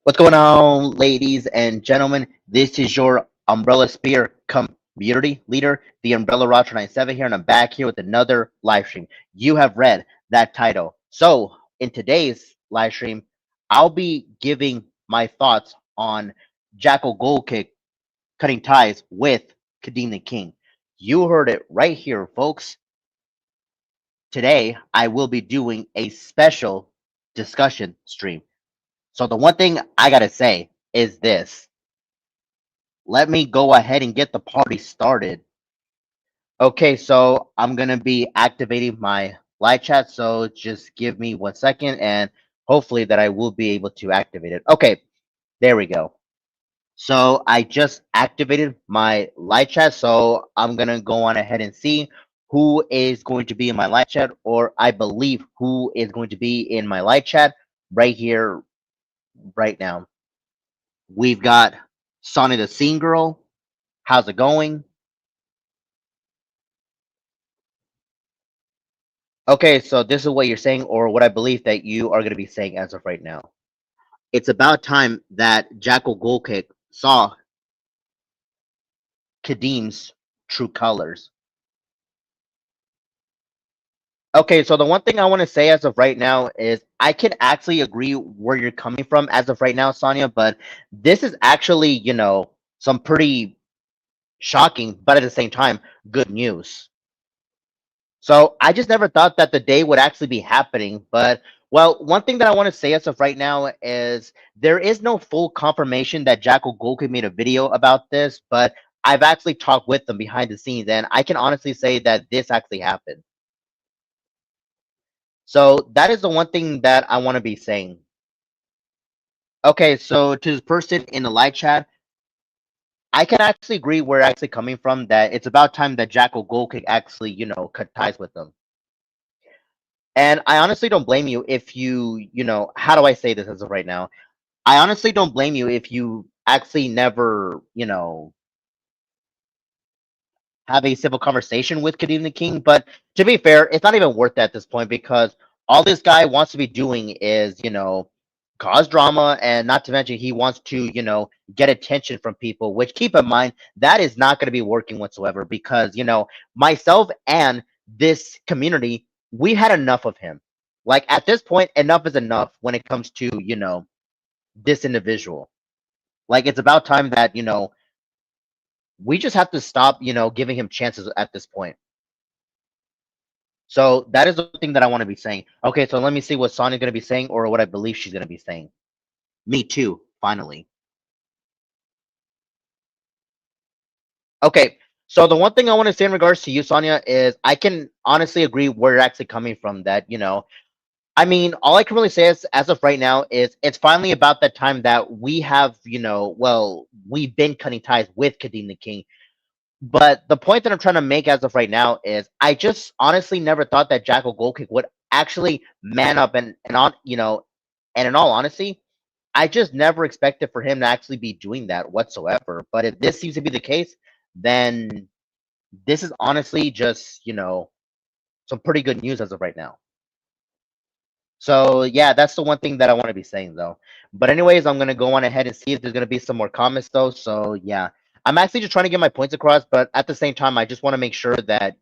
What's going on, ladies and gentlemen? This is your Umbrella Spear community leader, the Umbrella Roger 97 here, and I'm back here with another live stream. You have read that title. So, in today's live stream, I'll be giving my thoughts on Jackal Gold Kick cutting ties with Kadeem the King. You heard it right here, folks. Today, I will be doing a special discussion stream. So, the one thing I gotta say is this. Let me go ahead and get the party started. Okay, so I'm gonna be activating my live chat, so just give me 1 second and hopefully that I will be able to activate it. Okay, there we go. So I just activated my live chat, so I'm gonna go on ahead and see who is going to be in my live chat, or I believe who is going to be in my live chat right here, right now. We've got Sonny the Scene Girl. How's it going? Okay, so this is what you're saying, or what I believe that you are going to be saying as of right now. It's about time that Jackal Goldkick saw Kadeem's true colors. Okay, so the one thing I want to say as of right now is I can actually agree where you're coming from as of right now, Sonia, but this is actually, some pretty shocking, but at the same time, good news. So I just never thought that the day would actually be happening. But well, one thing that I want to say as of right now is there is no full confirmation that Jackal Goldkick made a video about this, but I've actually talked with them behind the scenes, and I can honestly say that this actually happened. So that is the one thing that I want to be saying. Okay, so to the person in the live chat, I can actually agree where actually coming from that it's about time that Jackal Goldkick actually, cut ties with them. And I honestly don't blame you if how do I say this as of right now? I honestly don't blame you if you actually never, have a civil conversation with Kadeem the King. But to be fair, it's not even worth it at this point because all this guy wants to be doing is, cause drama, and not to mention he wants to, get attention from people, which keep in mind, that is not going to be working whatsoever because, myself and this community, we had enough of him. Like at this point, enough is enough when it comes to, this individual. Like it's about time that, we just have to stop, giving him chances at this point. So that is the thing that I want to be saying. Okay, so let me see what Sonia's going to be saying or what I believe she's going to be saying. Me too, finally. Okay, so the one thing I want to say in regards to you, Sonia, is I can honestly agree where you're actually coming from. That, I mean, all I can really say is, as of right now, is it's finally about that time that we have, well, we've been cutting ties with Kadeem the King. But the point that I'm trying to make as of right now is I just honestly never thought that Jackal Goldkick would actually man up and on, and in all honesty, I just never expected for him to actually be doing that whatsoever. But if this seems to be the case, then this is honestly just, some pretty good news as of right now. So yeah, that's the one thing that I want to be saying though. But anyways, I'm gonna go on ahead and see if there's gonna be some more comments though. So yeah, I'm actually just trying to get my points across, but at the same time, I just want to make sure that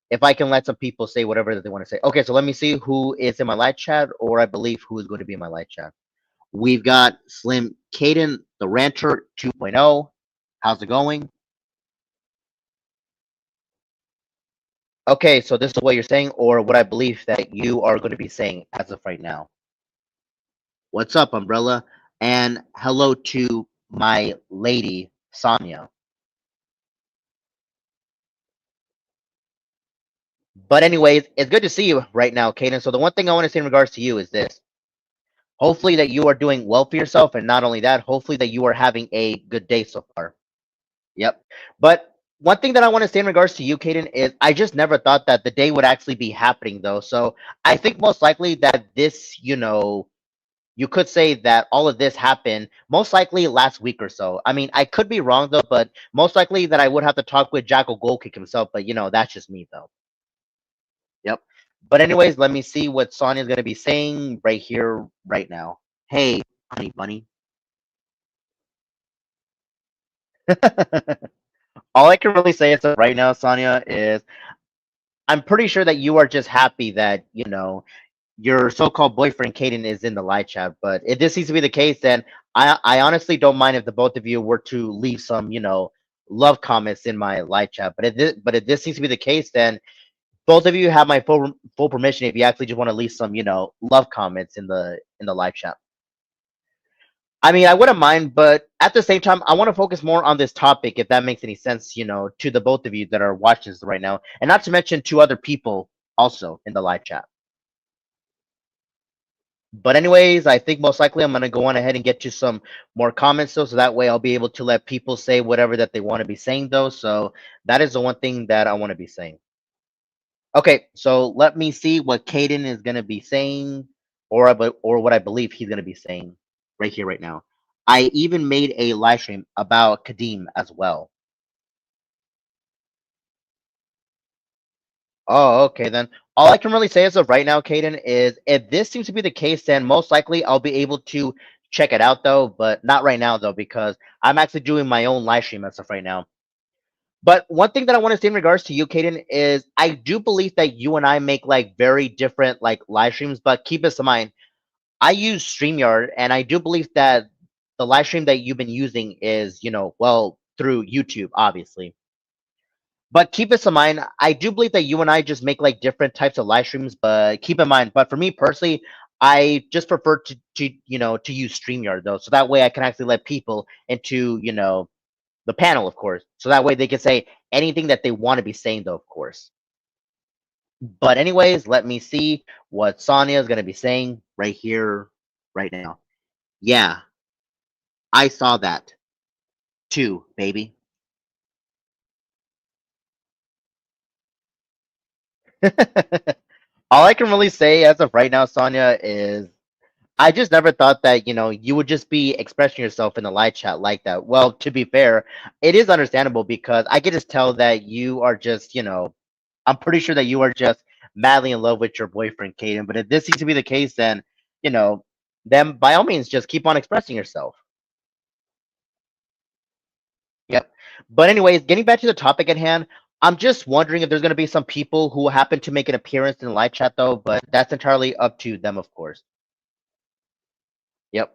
if I can let some people say whatever that they want to say. Okay, so let me see who is in my live chat, or I believe who is going to be in my live chat. We've got Slim Caden, the Rancher 2.0. How's it going? Okay, so this is what you're saying, or what I believe that you are going to be saying as of right now. What's up, Umbrella? And hello to my lady, Sonia. But anyways, it's good to see you right now, Caden. So the one thing I want to say in regards to you is this. Hopefully that you are doing well for yourself, and not only that, hopefully that you are having a good day so far. Yep. But one thing that I want to say in regards to you, Caden, is I just never thought that the day would actually be happening, though. So I think most likely that this, you could say that all of this happened most likely last week or so. I mean, I could be wrong though, but most likely that I would have to talk with Jackal Goldkick himself. But that's just me though. Yep. But anyways, let me see what Sonia's gonna be saying right here, right now. Hey, honey bunny. All I can really say as of right now, Sonia, is I'm pretty sure that you are just happy that, your so-called boyfriend Caden is in the live chat. But if this seems to be the case, then I honestly don't mind if the both of you were to leave some, love comments in my live chat. But if this seems to be the case, then both of you have my full permission if you actually just want to leave some, love comments in the live chat. I mean, I wouldn't mind, but at the same time, I want to focus more on this topic, if that makes any sense, to the both of you that are watching this right now, and not to mention two other people also in the live chat. But anyways, I think most likely I'm gonna go on ahead and get you some more comments though, so that way I'll be able to let people say whatever that they want to be saying though. So that is the one thing that I want to be saying. Okay, so let me see what Caden is gonna be saying, or what I believe he's gonna be saying right here, right now. I even made a live stream about Kadeem as well. Oh, okay then. All I can really say as of right now, Caden, is if this seems to be the case, then most likely I'll be able to check it out though, but not right now though, because I'm actually doing my own live stream as of right now. But one thing that I want to say in regards to you, Caden, is I do believe that you and I make like very different like live streams, but keep this in mind. I use StreamYard, and I do believe that the live stream that you've been using is, well, through YouTube, obviously. But keep this in mind, I do believe that you and I just make like different types of live streams, but keep in mind, but for me personally, I just prefer to use StreamYard though. So that way I can actually let people into, the panel, of course. So that way they can say anything that they want to be saying though, of course. But anyways, let me see what Sonia is gonna be saying right here, right now. Yeah, I saw that too, baby. All I can really say as of right now, Sonia, is I just never thought that, you would just be expressing yourself in the live chat like that. Well, to be fair, it is understandable because I can just tell that you are just, I'm pretty sure that you are just madly in love with your boyfriend, Caden. But if this seems to be the case, you know, then by all means, just keep on expressing yourself. Yep. But anyways, getting back to the topic at hand, I'm just wondering if there's going to be some people who happen to make an appearance in the live chat, though. But that's entirely up to them, of course. Yep.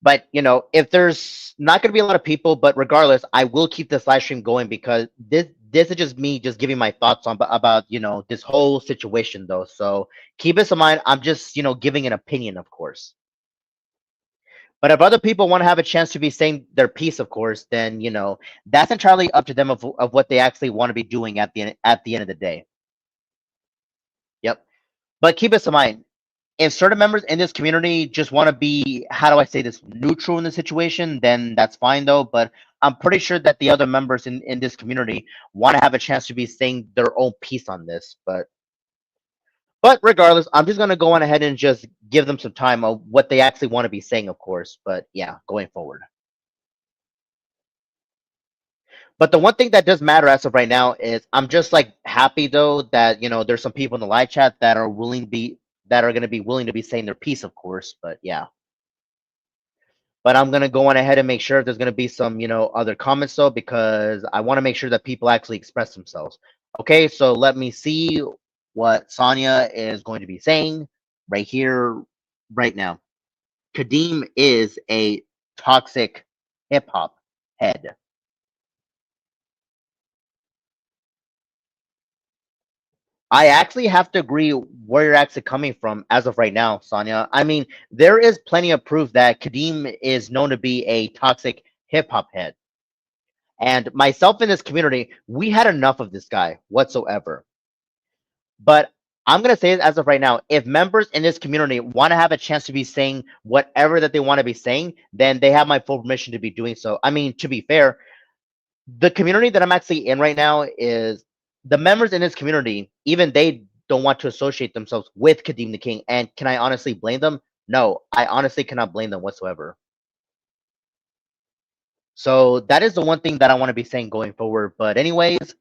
But if there's not going to be a lot of people, but regardless, I will keep this live stream going because this is just me just giving my thoughts on about this whole situation though. So keep this in mind. I'm just giving an opinion, of course. But if other people want to have a chance to be saying their piece, of course, then that's entirely up to them of what they actually want to be doing at the end of the day. Yep. But keep this in mind. If certain members in this community just want to be, how do I say this, neutral in the situation, then that's fine though. But I'm pretty sure that the other members in this community want to have a chance to be saying their own piece on this. But regardless, I'm just gonna go on ahead and just give them some time of what they actually want to be saying, of course. But yeah, going forward. But the one thing that does matter as of right now is I'm just like happy though that there's some people in the live chat that are willing to be that are going to be willing to be saying their piece, of course. But yeah. But I'm gonna go on ahead and make sure there's gonna be some, other comments though, because I want to make sure that people actually express themselves. Okay, so let me see what Sonia is going to be saying right here, right now. Kadeem is a toxic hip hop head. I actually have to agree where you're actually coming from as of right now, Sonia. I mean, there is plenty of proof that Kadeem is known to be a toxic hip hop head. And myself in this community, we had enough of this guy whatsoever. But I'm gonna say it as of right now, if members in this community want to have a chance to be saying whatever that they want to be saying, then they have my full permission to be doing so. I mean, to be fair, the community that I'm actually in right now is the members in this community, even they don't want to associate themselves with Kadeem the King. And can I honestly blame them? No, I honestly cannot blame them whatsoever. So that is the one thing that I want to be saying going forward. But anyways,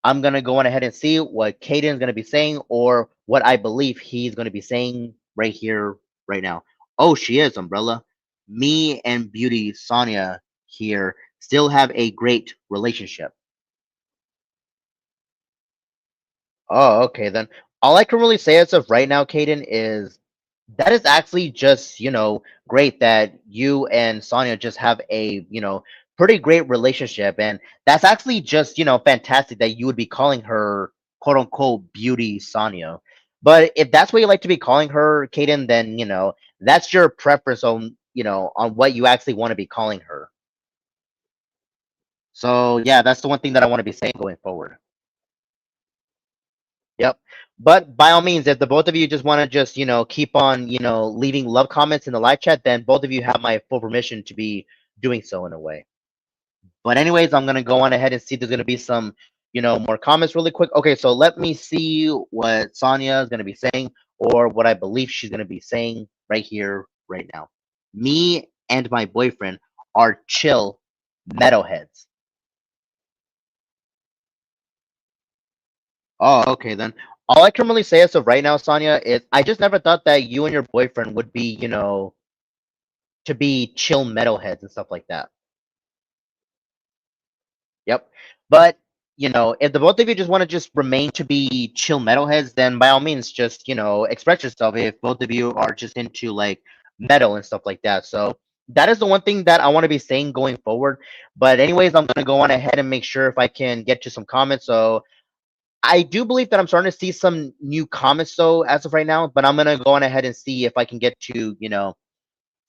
I'm gonna go on ahead and see what Caden's gonna be saying or what I believe he's gonna be saying right here, right now. Oh, she is, Umbrella. Me and Beauty Sonia here still have a great relationship. Oh, okay then. All I can really say as of right now, Caden, is that is actually just, great that you and Sonia just have a, pretty great relationship. And that's actually just, fantastic that you would be calling her quote unquote beauty Sonia. But if that's what you like to be calling her, Caden, then, that's your preference on, on what you actually want to be calling her. So yeah, that's the one thing that I want to be saying going forward. Yep. But by all means, if the both of you just want to just, keep on, leaving love comments in the live chat, then both of you have my full permission to be doing so in a way. But anyways, I'm gonna go on ahead and see if there's gonna be some, more comments really quick. Okay, so let me see what Sonia is gonna be saying or what I believe she's gonna be saying right here, right now. Me and my boyfriend are chill metalheads. Oh, okay then. All I can really say as of right now, Sonia, is I just never thought that you and your boyfriend would be, to be chill metalheads and stuff like that. Yep. But, if the both of you just want to just remain to be chill metalheads, then by all means, just, express yourself if both of you are just into like metal and stuff like that. So that is the one thing that I want to be saying going forward. But anyways, I'm gonna go on ahead and make sure if I can get to some comments. So I do believe that I'm starting to see some new comments though as of right now, but I'm gonna go on ahead and see if I can get to,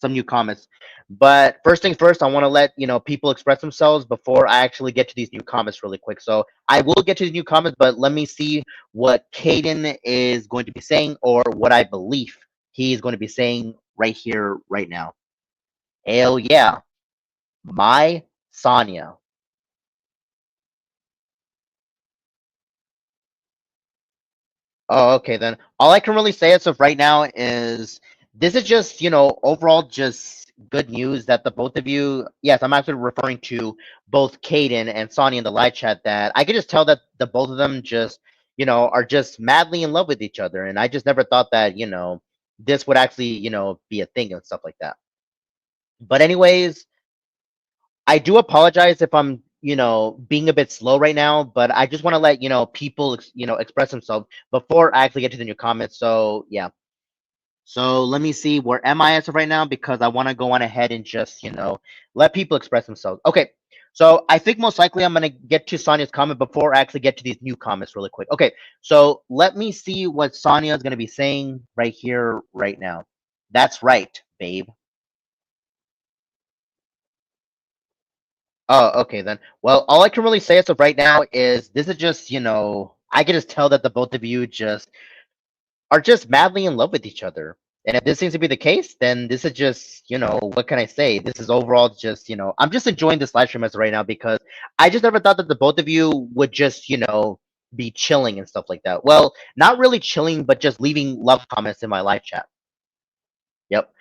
some new comments. But first things first, I want to let people express themselves before I actually get to these new comments really quick. So I will get to the new comments, but let me see what Caden is going to be saying or what I believe he is going to be saying right here, right now. Hell yeah, my Sonia. Oh, okay then. All I can really say as of right now is this is just, overall just good news that the both of you, yes, I'm actually referring to both Caden and Sonny in the live chat that I could just tell that the both of them just, are just madly in love with each other. And I just never thought that, this would actually, be a thing and stuff like that. But anyways, I do apologize if I'm, being a bit slow right now, but I just want to let, people, express themselves before I actually get to the new comments. So, yeah. So let me see, where am I as of right now? Because I want to go on ahead and just, let people express themselves. Okay. So I think most likely I'm going to get to Sonia's comment before I actually get to these new comments really quick. Okay. So let me see what Sonia is going to be saying right here, right now. That's right, babe. Oh, okay then. Well, all I can really say as of right now is this is just, I can just tell that the both of you just are just madly in love with each other. And if this seems to be the case, then this is just, what can I say? This is overall just, I'm just enjoying this live stream as of right now because I just never thought that the both of you would just, be chilling and stuff like that. Well, not really chilling, but just leaving love comments in my live chat. Yep.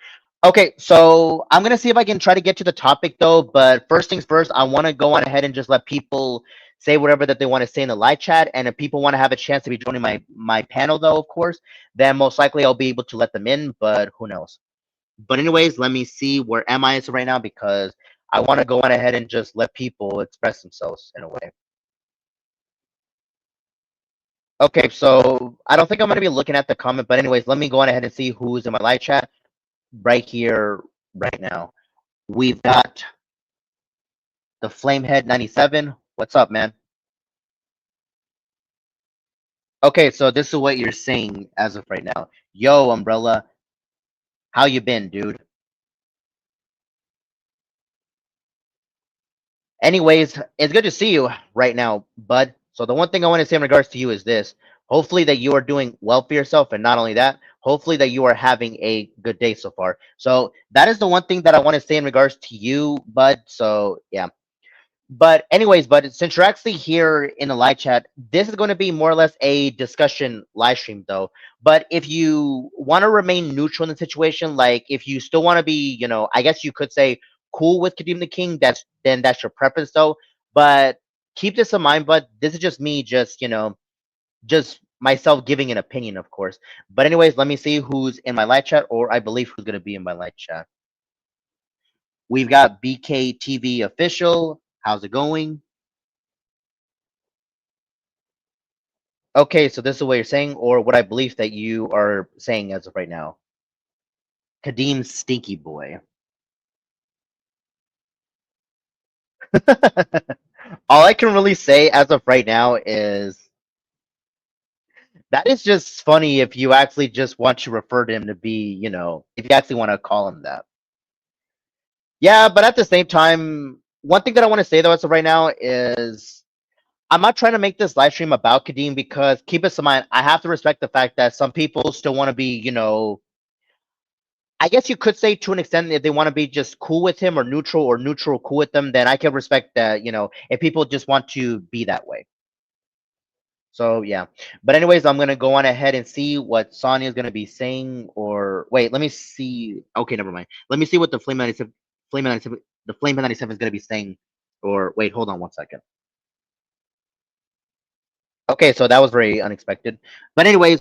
Okay, so I'm gonna see if I can try to get to the topic though, but first things first, I want to go on ahead and just let people say whatever that they want to say in the live chat, and if people want to have a chance to be joining my panel though, of course, then most likely I'll be able to let them in, but who knows. But anyways, let me see where am I is right now because I want to go on ahead and just let people express themselves in a way. Okay, so I don't think I'm gonna be looking at the comment, but anyways, let me go on ahead and see who's in my live chat right here, right now. We've got the Flamehead 97. What's up, man? Okay, so this is what you're saying as of right now. Yo, Umbrella, how you been, dude? Anyways, it's good to see you right now, bud. So the one thing I want to say in regards to you is this. Hopefully that you are doing well for yourself, and not only that, hopefully that you are having a good day so far. So that is the one thing that I want to say in regards to you, bud. So yeah. But anyways, but since you're actually here in the live chat, this is going to be more or less a discussion live stream though. But if you want to remain neutral in the situation, like if you still want to be, I guess you could say cool with Kadeem the King, that's your preference though. But keep this in mind, but this is just me just, just myself giving an opinion, of course. But anyways, let me see who's in my live chat, or I believe who's gonna be in my live chat. We've got BKTV official. How's it going? Okay, so this is what you're saying, or what I believe that you are saying as of right now. Kadeem Stinky Boy. All I can really say as of right now is that is just funny if you actually just want to refer to him to be, if you actually want to call him that. Yeah, but at the same time, one thing that I want to say though as of right now is I'm not trying to make this live stream about Kadeem because keep this in mind, I have to respect the fact that some people still want to be, I guess you could say to an extent if they want to be just cool with him or neutral cool with them, then I can respect that, if people just want to be that way. So yeah. But anyways, I'm gonna go on ahead and see what Sonya is gonna be saying. Or wait, let me see. Okay, never mind. Let me see what the Flame 97, Flame 97, the Flame 97 is gonna be saying. Or wait, hold on one second. Okay, so that was very unexpected. But anyways,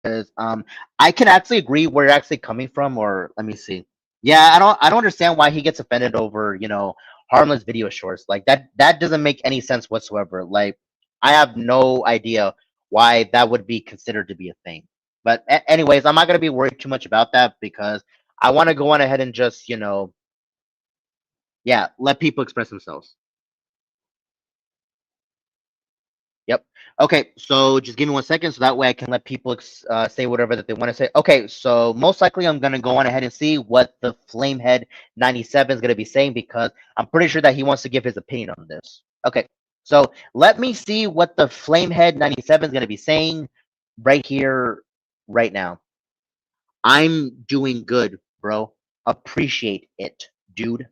I can actually agree where you're actually coming from. Or let me see. Yeah, I don't understand why he gets offended over, harmless video shorts. Like that doesn't make any sense whatsoever. Like I have no idea why that would be considered to be a thing. But anyways, I'm not going to be worried too much about that because I want to go on ahead and just, yeah, let people express themselves. Yep. Okay, so just give me 1 second so that way I can let people say whatever that they want to say. Okay, so most likely I'm going to go on ahead and see what the Flamehead 97 is going to be saying because I'm pretty sure that he wants to give his opinion on this. Okay, so let me see what the Flamehead 97 is going to be saying right here, right now. I'm doing good, bro. Appreciate it, dude.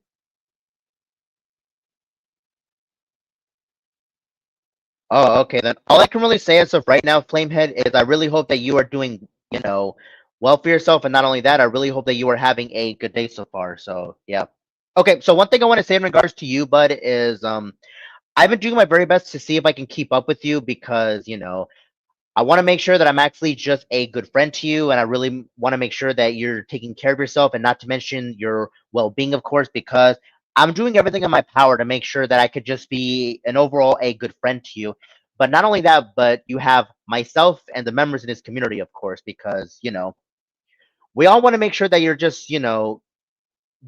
Oh, okay then. All I can really say as of right now, Flamehead, is I really hope that you are doing, well for yourself, and not only that, I really hope that you are having a good day so far. So yeah. Okay, so one thing I want to say in regards to you, bud, is I've been doing my very best to see if I can keep up with you because, I want to make sure that I'm actually just a good friend to you, and I really want to make sure that you're taking care of yourself, and not to mention your well-being, of course, because I'm doing everything in my power to make sure that I could just be an overall a good friend to you. But not only that, but you have myself and the members in this community, of course, because we all want to make sure that you're just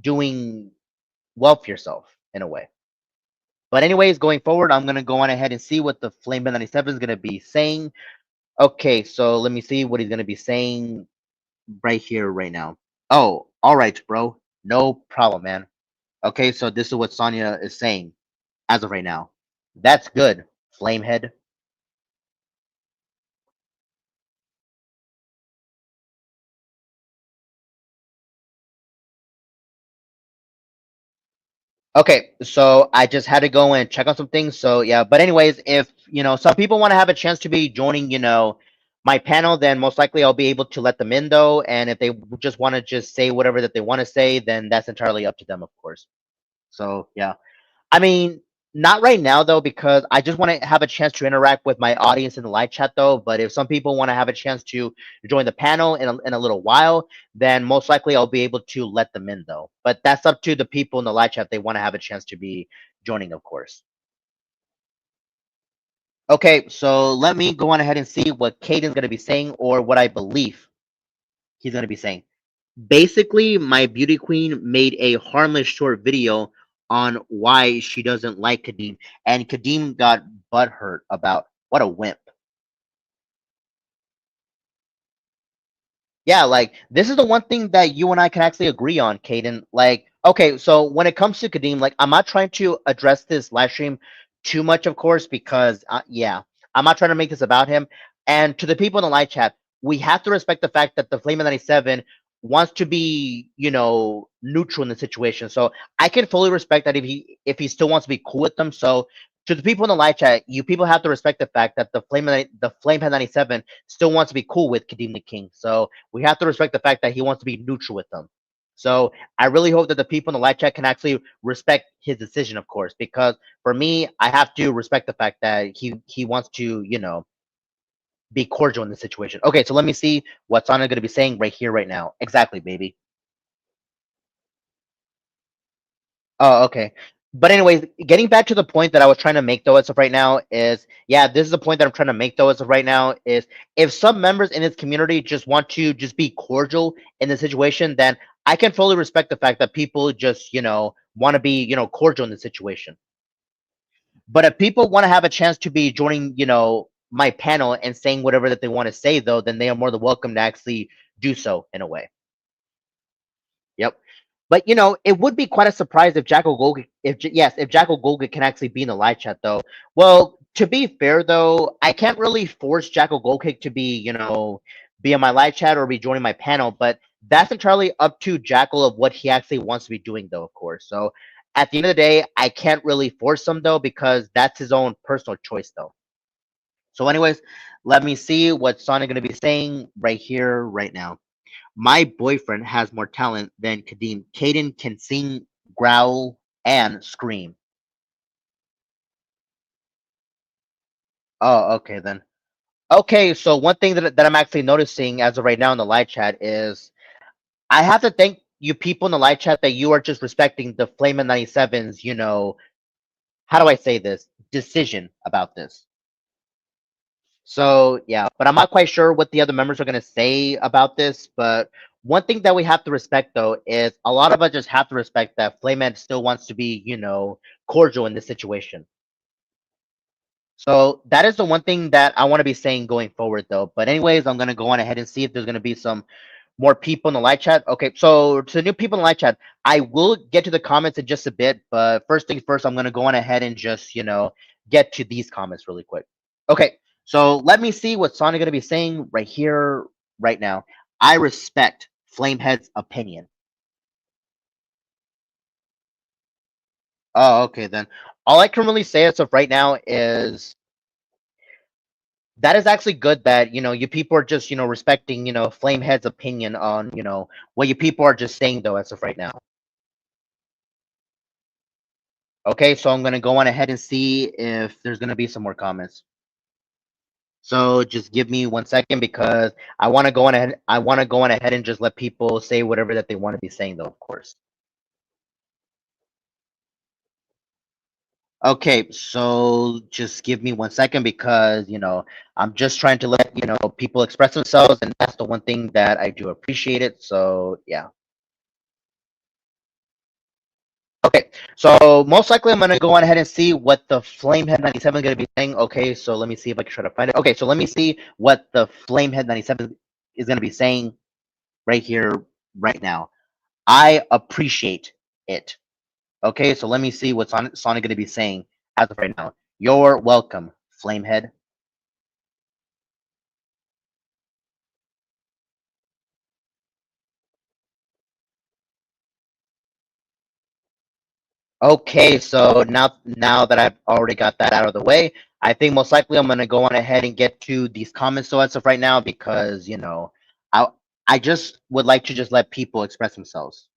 doing well for yourself in a way. But anyways, going forward, I'm gonna go on ahead and see what the Flame 97 is gonna be saying. Okay, so let me see what he's gonna be saying right here, right now. Oh, all right, bro. No problem, man. Okay, so this is what Sonya is saying as of right now. That's good, Flamehead. Okay, so I just had to go and check on some things. So yeah, but anyways, if some people want to have a chance to be joining, my panel, then most likely I'll be able to let them in though. And if they just want to just say whatever that they want to say, then that's entirely up to them, of course. So yeah. I mean, not right now though, because I just want to have a chance to interact with my audience in the live chat though. But if some people want to have a chance to join the panel in a little while, then most likely I'll be able to let them in though. But that's up to the people in the live chat. They want to have a chance to be joining, of course. Okay, so let me go on ahead and see what Caden's going to be saying or what I believe he's going to be saying. Basically, my beauty queen made a harmless short video on why she doesn't like Kadeem, and Kadeem got butthurt about what a wimp. Yeah, like this is the one thing that you and I can actually agree on, Caden. Like, okay, so when it comes to Kadeem, like I'm not trying to address this live stream too much, of course, because yeah, I'm not trying to make this about him. And to the people in the live chat, we have to respect the fact that the Flame 97 wants to be, neutral in the situation. So I can fully respect that if he still wants to be cool with them. So to the people in the live chat, you people have to respect the fact that the Flame 97 still wants to be cool with Kadeem the King. So we have to respect the fact that he wants to be neutral with them. So I really hope that the people in the live chat can actually respect his decision, of course, because for me, I have to respect the fact that he wants to, be cordial in the situation. Okay, so let me see what Sana going to be saying right here, right now. Exactly, baby. Oh, okay. But anyways, getting back to the point that I was trying to make though as of right now is, yeah, this is the point that I'm trying to make though as of right now is, if some members in this community just want to just be cordial in the situation, then I can fully respect the fact that people just, want to be, cordial in the situation. But if people want to have a chance to be joining, my panel and saying whatever that they want to say though, then they are more than welcome to actually do so in a way. Yep. But it would be quite a surprise if Jackal Golga, if Jackal Golga can actually be in the live chat though. Well, to be fair though, I can't really force Jackal Golga to be, be on my live chat or be joining my panel, but that's entirely up to Jackal of what he actually wants to be doing though, of course. So at the end of the day, I can't really force him though because that's his own personal choice though. So anyways, let me see what Sonic gonna be saying right here, right now. My boyfriend has more talent than Kadeem. Caden can sing, growl, and scream. Oh, okay then. Okay, so one thing that I'm actually noticing as of right now in the live chat is I have to thank you people in the live chat that you are just respecting the Flame of 97's, how do I say this? Decision about this. So yeah, but I'm not quite sure what the other members are gonna say about this. But one thing that we have to respect though is a lot of us just have to respect that Flamehead still wants to be, cordial in this situation. So that is the one thing that I want to be saying going forward though. But anyways, I'm gonna go on ahead and see if there's gonna be some more people in the live chat. Okay, so to the new people in the live chat, I will get to the comments in just a bit, but first things first, I'm gonna go on ahead and just, get to these comments really quick. Okay, so let me see what Sonic gonna be saying right here, right now. I respect Flamehead's opinion. Oh, okay then. All I can really say as of right now is that is actually good that you people are just respecting Flamehead's opinion on what you people are just saying though as of right now. Okay, so I'm gonna go on ahead and see if there's gonna be some more comments. So just give me 1 second because I want to go on ahead. I want to go on ahead and just let people say whatever that they want to be saying, though, of course. Okay, so just give me 1 second because I'm just trying to let people express themselves, and that's the one thing that I do appreciate it. So yeah. Okay, so most likely I'm gonna go on ahead and see what the Flamehead 97 is gonna be saying. Okay, so let me see if I can try to find it. Okay, so let me see what the Flamehead 97 is gonna be saying right here, right now. I appreciate it. Okay, so let me see what Sonic gonna be saying as of right now. You're welcome, Flamehead. Okay, so now that I've already got that out of the way, I think most likely I'm gonna go on ahead and get to these comments so as of right now because I I just would like to just let people express themselves.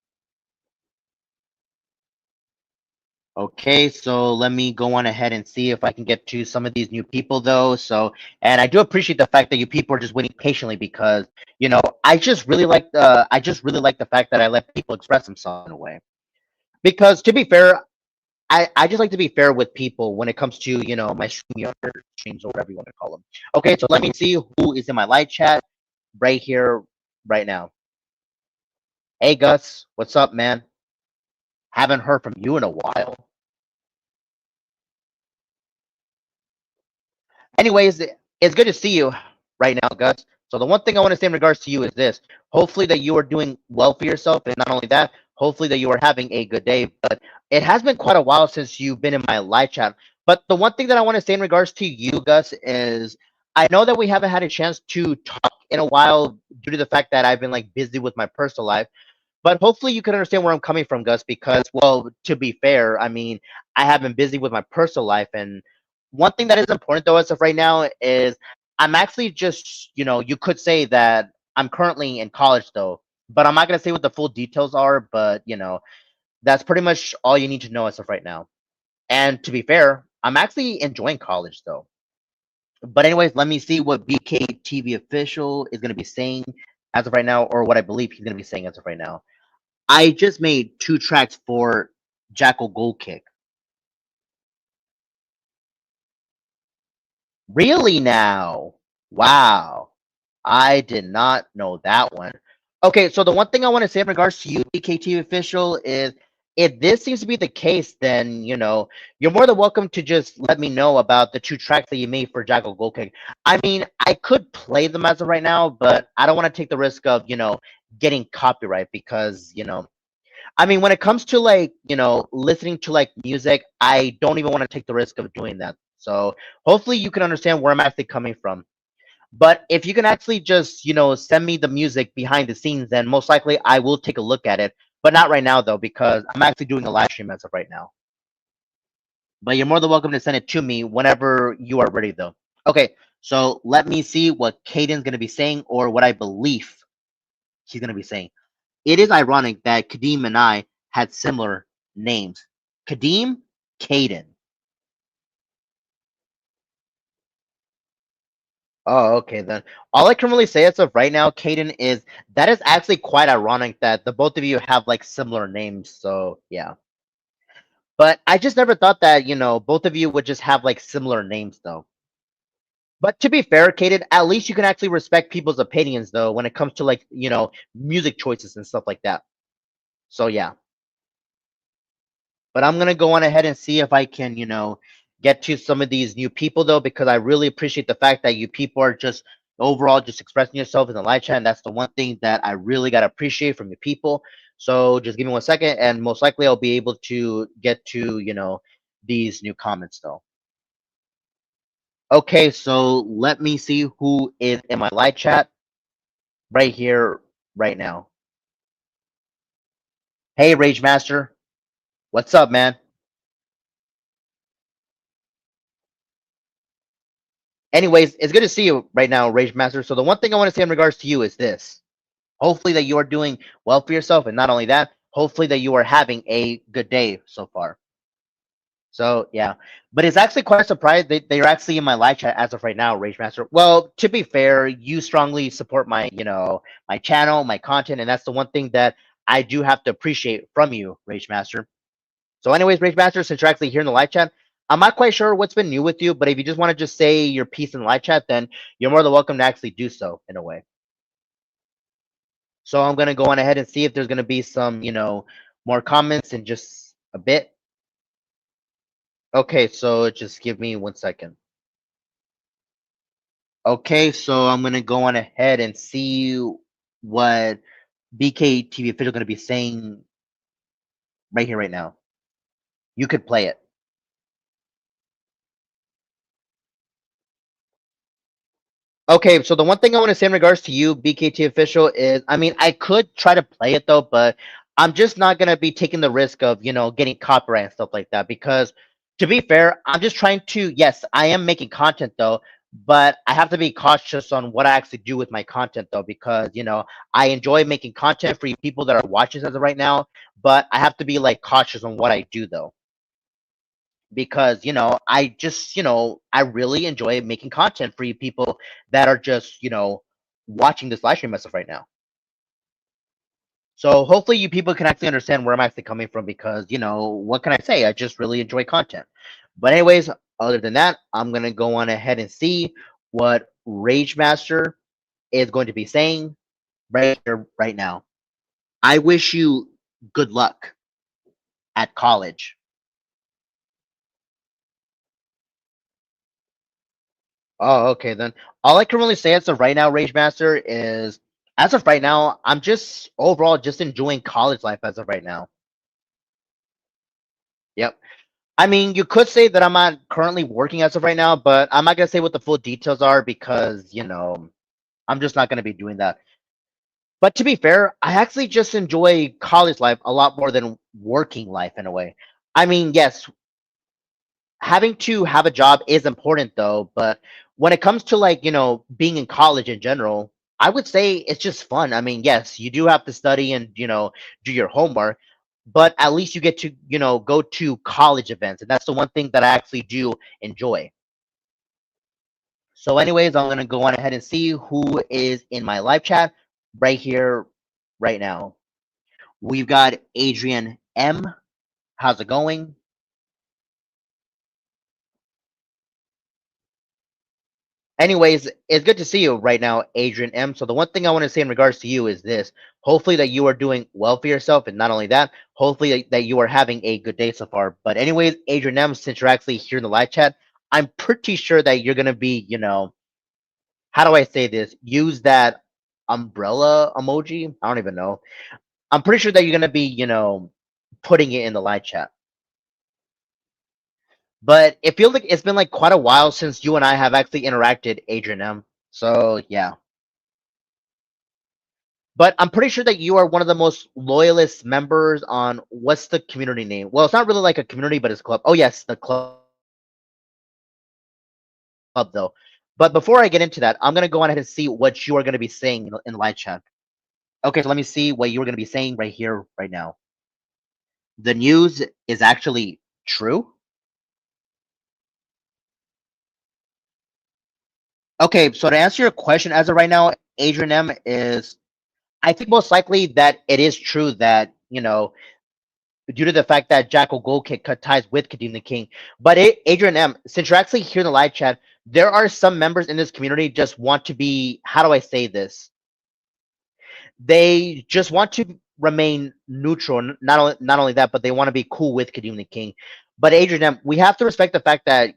Okay, so let me go on ahead and see if I can get to some of these new people though. So, and I do appreciate the fact that you people are just waiting patiently because I just really like the fact that I let people express themselves in a way. Because to be fair, I just like to be fair with people when it comes to my stream streams or whatever you want to call them. Okay, so let me see who is in my live chat right here, right now. Hey Gus, what's up, man? Haven't heard from you in a while. Anyways, it's good to see you right now, Gus. So the one thing I want to say in regards to you is this: hopefully that you are doing well for yourself, and not only that, hopefully that you are having a good day. But it has been quite a while since you've been in my live chat. But the one thing that I want to say in regards to you, Gus, is I know that we haven't had a chance to talk in a while due to the fact that I've been like busy with my personal life. But hopefully you can understand where I'm coming from, Gus, because, well, to be fair, I mean, I have been busy with my personal life. And one thing that is important, though, as of right now, is I'm actually just, you could say that I'm currently in college, though. but I'm not gonna say what the full details are. But that's pretty much all you need to know as of right now. And to be fair, I'm actually enjoying college though. But anyways, let me see what BKTV official is gonna be saying as of right now, or what I believe he's gonna be saying as of right now. I just made 2 tracks for Jackal Gold Kick. Really now? Wow. I did not know that one. Okay, so the one thing I want to say in regards to you, BKT official, is if this seems to be the case, then you're more than welcome to just let me know about the 2 tracks that you made for Jackal Gold Kick. I mean, I could play them as of right now, but I don't want to take the risk of getting copyright because I mean, when it comes to like, listening to like music, I don't even want to take the risk of doing that. So hopefully you can understand where I'm actually coming from. But if you can actually just, send me the music behind the scenes, then most likely I will take a look at it. But not right now though, because I'm actually doing a live stream as of right now. But you're more than welcome to send it to me whenever you are ready though. Okay, so let me see what Caden's gonna be saying or what I believe he's gonna be saying. It is ironic that Kadeem and I had similar names. Kadeem, Caden. Oh, okay then. All I can really say as of right now, Caden, is that is actually quite ironic that the both of you have like similar names. So yeah. But I just never thought that, both of you would just have like similar names though. But to be fair, Caden, at least you can actually respect people's opinions though when it comes to like, music choices and stuff like that. So yeah. But I'm gonna go on ahead and see if I can, get to some of these new people though, because I really appreciate the fact that you people are just overall just expressing yourself in the live chat. And that's the one thing that I really gotta appreciate from your people. So just give me 1 second, and most likely I'll be able to get to, these new comments though. Okay, so let me see who is in my live chat right here, right now. Hey, Rage Master, what's up, man? Anyways, it's good to see you right now, Rage Master. So the one thing I want to say in regards to you is this. Hopefully that you are doing well for yourself, and not only that, hopefully that you are having a good day so far. So yeah, but it's actually quite a surprise that they're actually in my live chat as of right now, Rage Master. Well, to be fair, you strongly support my, my channel, my content, and that's the one thing that I do have to appreciate from you, Rage Master. So, anyways, Rage Master, since you're actually here in the live chat, I'm not quite sure what's been new with you, but if you just want to just say your piece in the live chat, then you're more than welcome to actually do so in a way. So I'm gonna go on ahead and see if there's gonna be some, more comments in just a bit. Okay, so just give me 1 second. Okay, so I'm gonna go on ahead and see what BKTV official gonna be saying right here, right now. You could play it. Okay, so the one thing I want to say in regards to you, BKT official, is I mean, I could try to play it though, but I'm just not gonna be taking the risk of, getting copyright and stuff like that. Because to be fair, I'm just trying to, yes, I am making content though, but I have to be cautious on what I actually do with my content though, because I enjoy making content for you people that are watching as of right now, but I have to be like cautious on what I do though, because I just I really enjoy making content for you people that are just watching this live stream as of right now. So hopefully you people can actually understand where I'm actually coming from, because what can I say, I just really enjoy content. But anyways, other than that, I'm gonna go on ahead and see what Rage Master is going to be saying right here, right now. I wish you good luck at college. Oh, okay then. All I can really say as of right now, Rage Master, is as of right now, I'm just overall just enjoying college life as of right now. Yep. I mean, you could say that I'm not currently working as of right now, but I'm not gonna say what the full details are because, I'm just not gonna be doing that. But to be fair, I actually just enjoy college life a lot more than working life in a way. I mean, yes, having to have a job is important though, but when it comes to like, being in college in general, I would say it's just fun. I mean, yes, you do have to study and, do your homework, but at least you get to, go to college events. And that's the one thing that I actually do enjoy. So, anyways, I'm going to go on ahead and see who is in my live chat right here, right now. We've got Adrian M. How's it going? Anyways, it's good to see you right now, Adrian M. So the one thing I want to say in regards to you is this: hopefully that you are doing well for yourself, and not only that, hopefully that you are having a good day so far. But anyways, Adrian M, since you're actually here in the live chat, I'm pretty sure that you're gonna be, how do I say this? Use that umbrella emoji. I don't even know. I'm pretty sure that you're gonna be, putting it in the live chat. But it feels like it's been like quite a while since you and I have actually interacted, Adrian M. So yeah. But I'm pretty sure that you are one of the most loyalist members on what's the community name? Well, it's not really like a community, but it's a club. Oh yes, the club though. But before I get into that, I'm gonna go on ahead and see what you are gonna be saying in the live chat. Okay, so let me see what you are gonna be saying right here, right now. The news is actually true. Okay, so to answer your question, as of right now, Adrian M is. I think most likely that it is true that due to the fact that Jackal Gold Kick cut ties with Kadeem the King. But Adrian M, since you're actually here in the live chat, there are some members in this community just want to be, how do I say this? They just want to remain neutral. Not only that, but they want to be cool with Kadeem the King. But Adrian M, we have to respect the fact that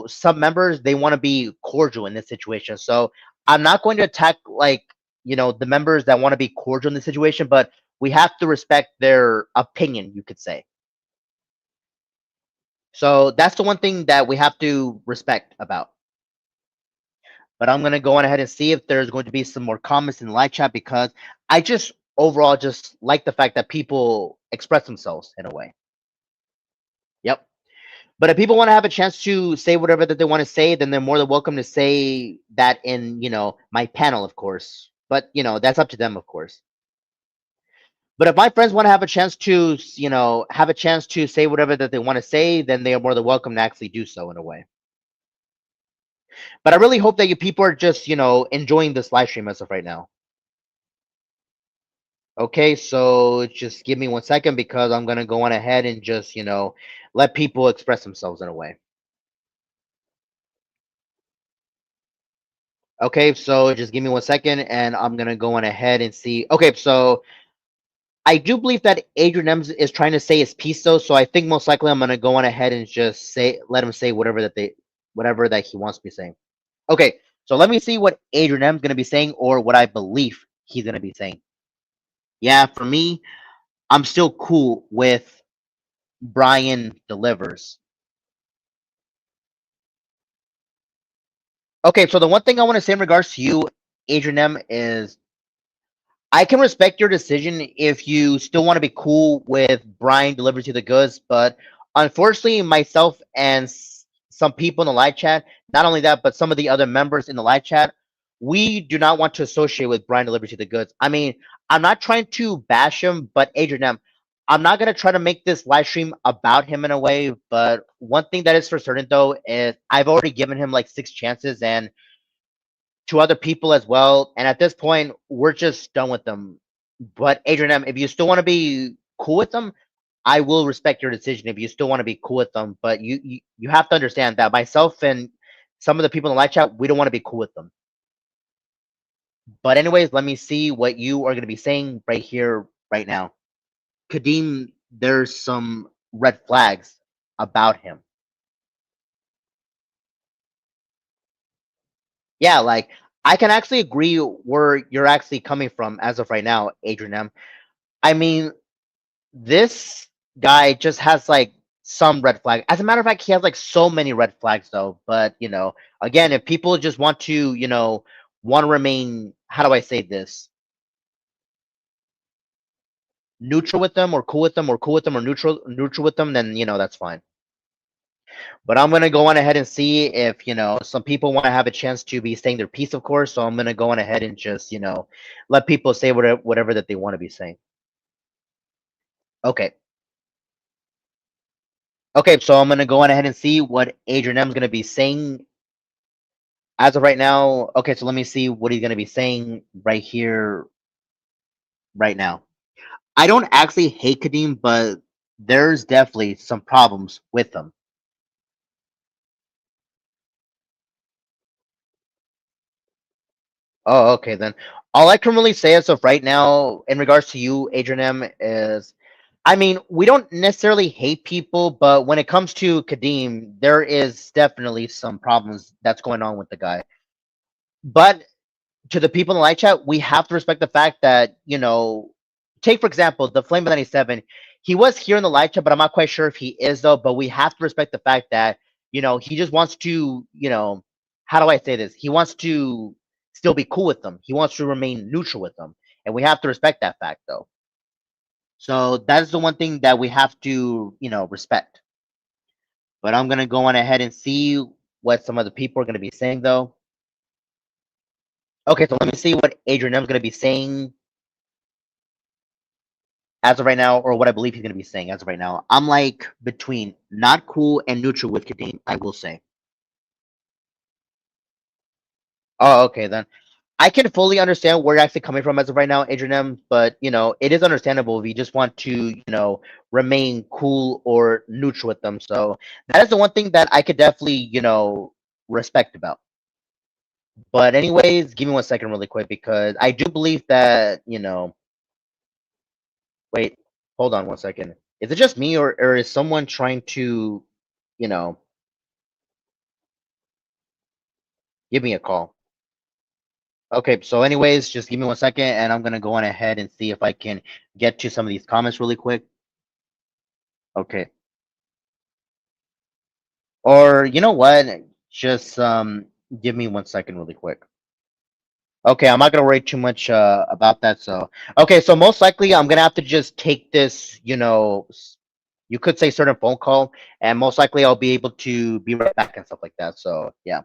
some members they want to be cordial in this situation. So I'm not going to attack like the members that want to be cordial in this situation, but we have to respect their opinion. You could say. So that's the one thing that we have to respect about. But I'm gonna go on ahead and see if there's going to be some more comments in the live chat because I just overall just like the fact that people express themselves in a way. Yep. But if people want to have a chance to say whatever that they want to say, then they're more than welcome to say that in, my panel, of course. But, that's up to them, of course. But if my friends want to have a chance to, have a chance to say whatever that they want to say, then they are more than welcome to actually do so in a way. But I really hope that you people are just, enjoying this live stream as of right now. Okay, so just give me 1 second because I'm gonna go on ahead and just, let people express themselves in a way. Okay, so just give me 1 second and I'm gonna go on ahead and see. Okay, so I do believe that Adrian Ems is trying to say his piece though, so I think most likely I'm gonna go on ahead and just let him say whatever that he wants to be saying. Okay, so let me see what Adrian M's gonna be saying or what I believe he's gonna be saying. Yeah, for me, I'm still cool with Brian delivers. Okay, so the one thing I want to say in regards to you, Adrian M, is I can respect your decision if you still want to be cool with Brian delivers you the goods, but unfortunately, myself and some people in the live chat, not only that, but some of the other members in the live chat, we do not want to associate with Brian delivers you the goods. I mean, I'm not trying to bash him, but Adrian M, I'm not gonna try to make this live stream about him in a way. But one thing that is for certain though is I've already given him like 6 chances, and to other people as well. And at this point, we're just done with them. But Adrian M, if you still want to be cool with them, I will respect your decision if you still want to be cool with them. But you have to understand that myself and some of the people in the live chat, we don't want to be cool with them. But anyways, let me see what you are going to be saying right here, right now. Kadeem, there's some red flags about him. Yeah, like I can actually agree where you're actually coming from as of right now, Adrian M. I mean, this guy just has like some red flag. As a matter of fact, he has like so many red flags though. But again, if people just want to, want to remain, how do I say this? Neutral with them or cool with them or cool with them or neutral with them, then that's fine. But I'm gonna go on ahead and see if some people want to have a chance to be saying their piece, of course. So I'm gonna go on ahead and just let people say whatever that they want to be saying. Okay. Okay, so I'm gonna go on ahead and see what Adrian M is gonna be saying as of right now. Okay, so let me see what he's gonna be saying right here, right now. I don't actually hate Kadeem, but there's definitely some problems with him. Oh, okay then. All I can really say as of right now, in regards to you, Adrian M, is, I mean, we don't necessarily hate people, but when it comes to Kadeem, there is definitely some problems that's going on with the guy. But to the people in the live chat, we have to respect the fact that, take for example, the Flame of 97. He was here in the live chat, but I'm not quite sure if he is though. But we have to respect the fact that, he just wants to, how do I say this? He wants to still be cool with them. He wants to remain neutral with them. And we have to respect that fact though. So that's the one thing that we have to, respect. But I'm gonna go on ahead and see what some of the people are gonna be saying though. Okay, so let me see what Adrian M is gonna be saying as of right now, or what I believe he's going to be saying as of right now. I'm like between not cool and neutral with Kadeem, I will say. Oh, okay, then. I can fully understand where you're actually coming from as of right now, Adrian M, but, it is understandable if you just want to, remain cool or neutral with them. So that is the one thing that I could definitely, respect about. But anyways, give me 1 second really quick because I do believe that, wait, hold on 1 second. Is it just me or is someone trying to, you know, give me a call? Okay, so anyways, just give me 1 second and I'm gonna go on ahead and see if I can get to some of these comments really quick. Okay. Or you know what? Just give me 1 second really quick. Okay, I'm not gonna worry too much about that. So okay, so most likely I'm gonna have to just take this, you could say certain phone call, and most likely I'll be able to be right back and stuff like that. So yeah.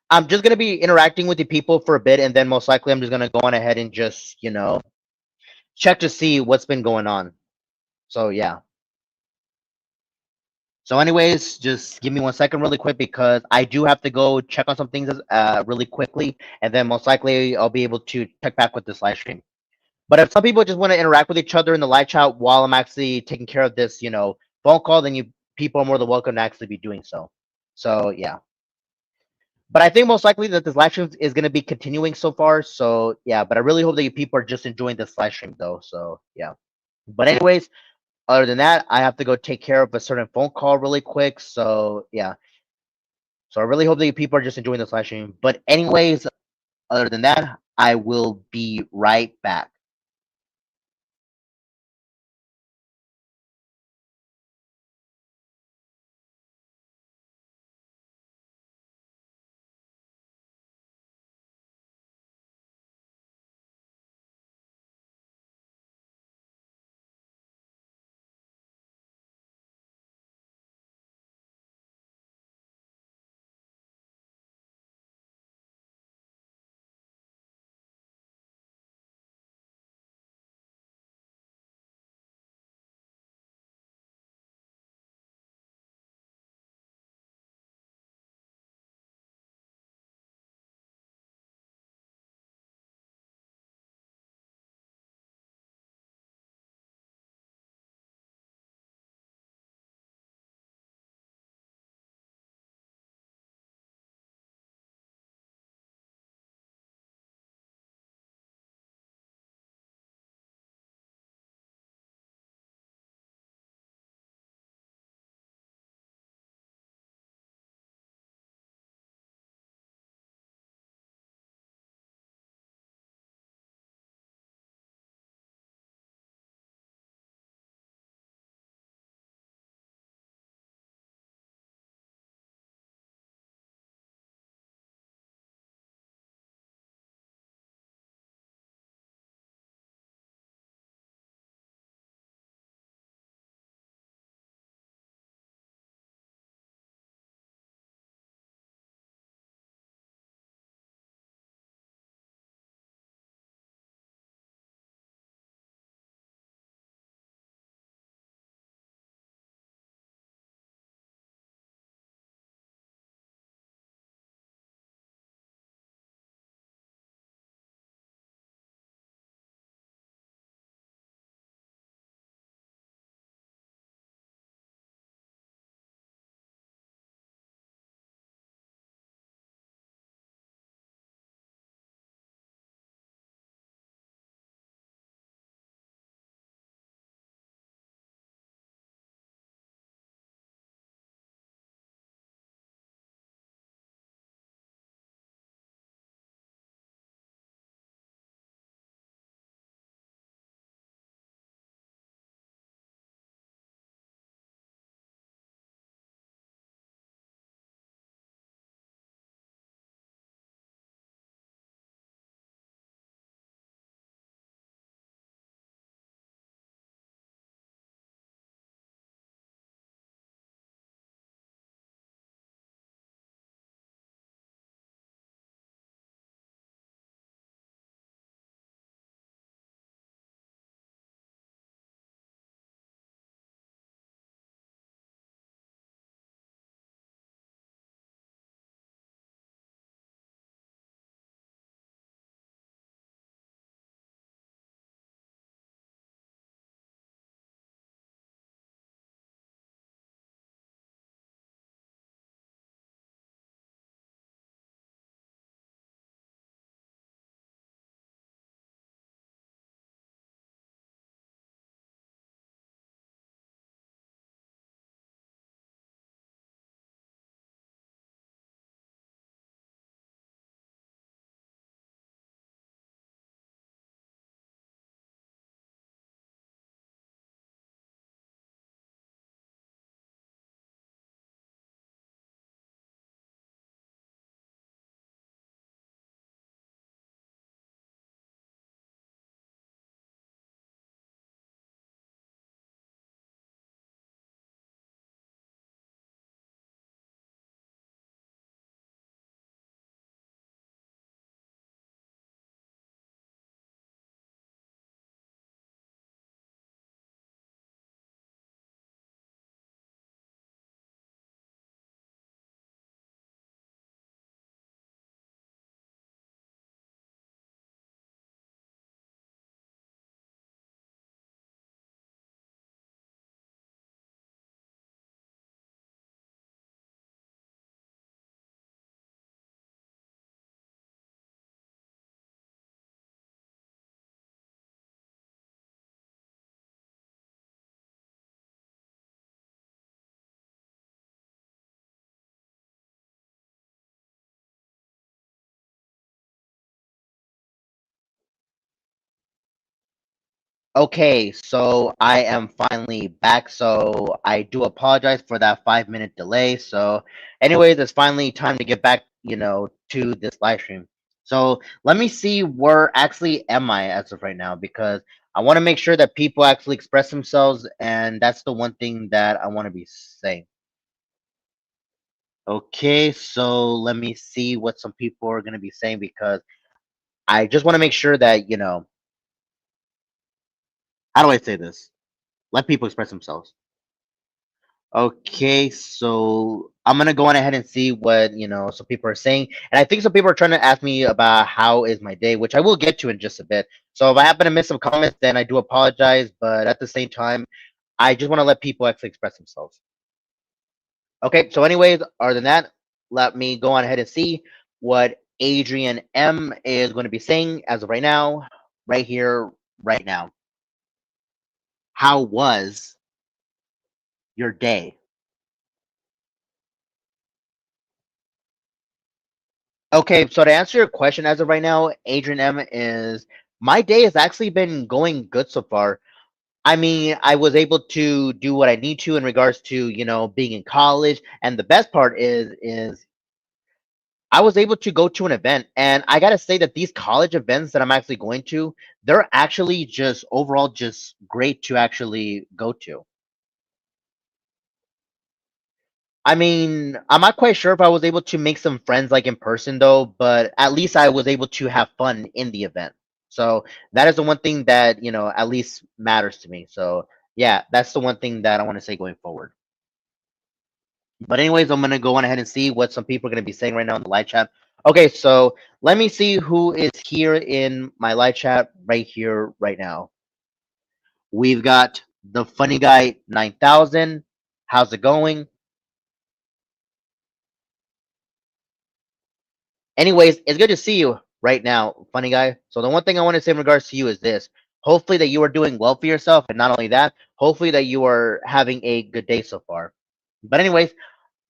I'm just gonna be interacting with the people for a bit, and then most likely I'm just gonna go on ahead and just, check to see what's been going on. So yeah. So anyways, just give me 1 second really quick because I do have to go check on some things really quickly, and then most likely I'll be able to check back with this live stream. But if some people just want to interact with each other in the live chat while I'm actually taking care of this, phone call, then you people are more than welcome to actually be doing so. So yeah. But I think most likely that this live stream is going to be continuing so far. So yeah, but I really hope that you people are just enjoying this live stream though. So yeah. But anyways, other than that, I have to go take care of a certain phone call really quick. So yeah. So I really hope that you people are just enjoying this live stream. But anyways, other than that, I will be right back. Okay, so I am finally back. So I do apologize for that 5 minute delay. So, anyways, it's finally time to get back, to this live stream. So let me see where actually am I as of right now because I want to make sure that people actually express themselves, and that's the one thing that I want to be saying. Okay, so let me see what some people are going to be saying because I just want to make sure that, how do I say this? Let people express themselves. Okay, so I'm gonna go on ahead and see what some people are saying, and I think some people are trying to ask me about how is my day, which I will get to in just a bit. So if I happen to miss some comments, then I do apologize, but at the same time, I just want to let people actually express themselves. Okay, so anyways, other than that, let me go on ahead and see what Adrian M is going to be saying as of right now, right here, right now. How was your day? Okay, so to answer your question as of right now, Adrian M is my day has actually been going good so far. I mean, I was able to do what I need to in regards to, being in college, and the best part is I was able to go to an event, and I got to say that these college events that I'm actually going to, they're actually just overall just great to actually go to. I mean, I'm not quite sure if I was able to make some friends like in person though, but at least I was able to have fun in the event. So that is the one thing that, at least matters to me. So yeah, that's the one thing that I want to say going forward. But anyways, I'm gonna go on ahead and see what some people are gonna be saying right now in the live chat. Okay, so let me see who is here in my live chat right here, right now. We've got the funny guy 9000. How's it going? Anyways, it's good to see you right now, funny guy. So the one thing I want to say in regards to you is this. Hopefully that you are doing well for yourself, and not only that, hopefully that you are having a good day so far. But anyways,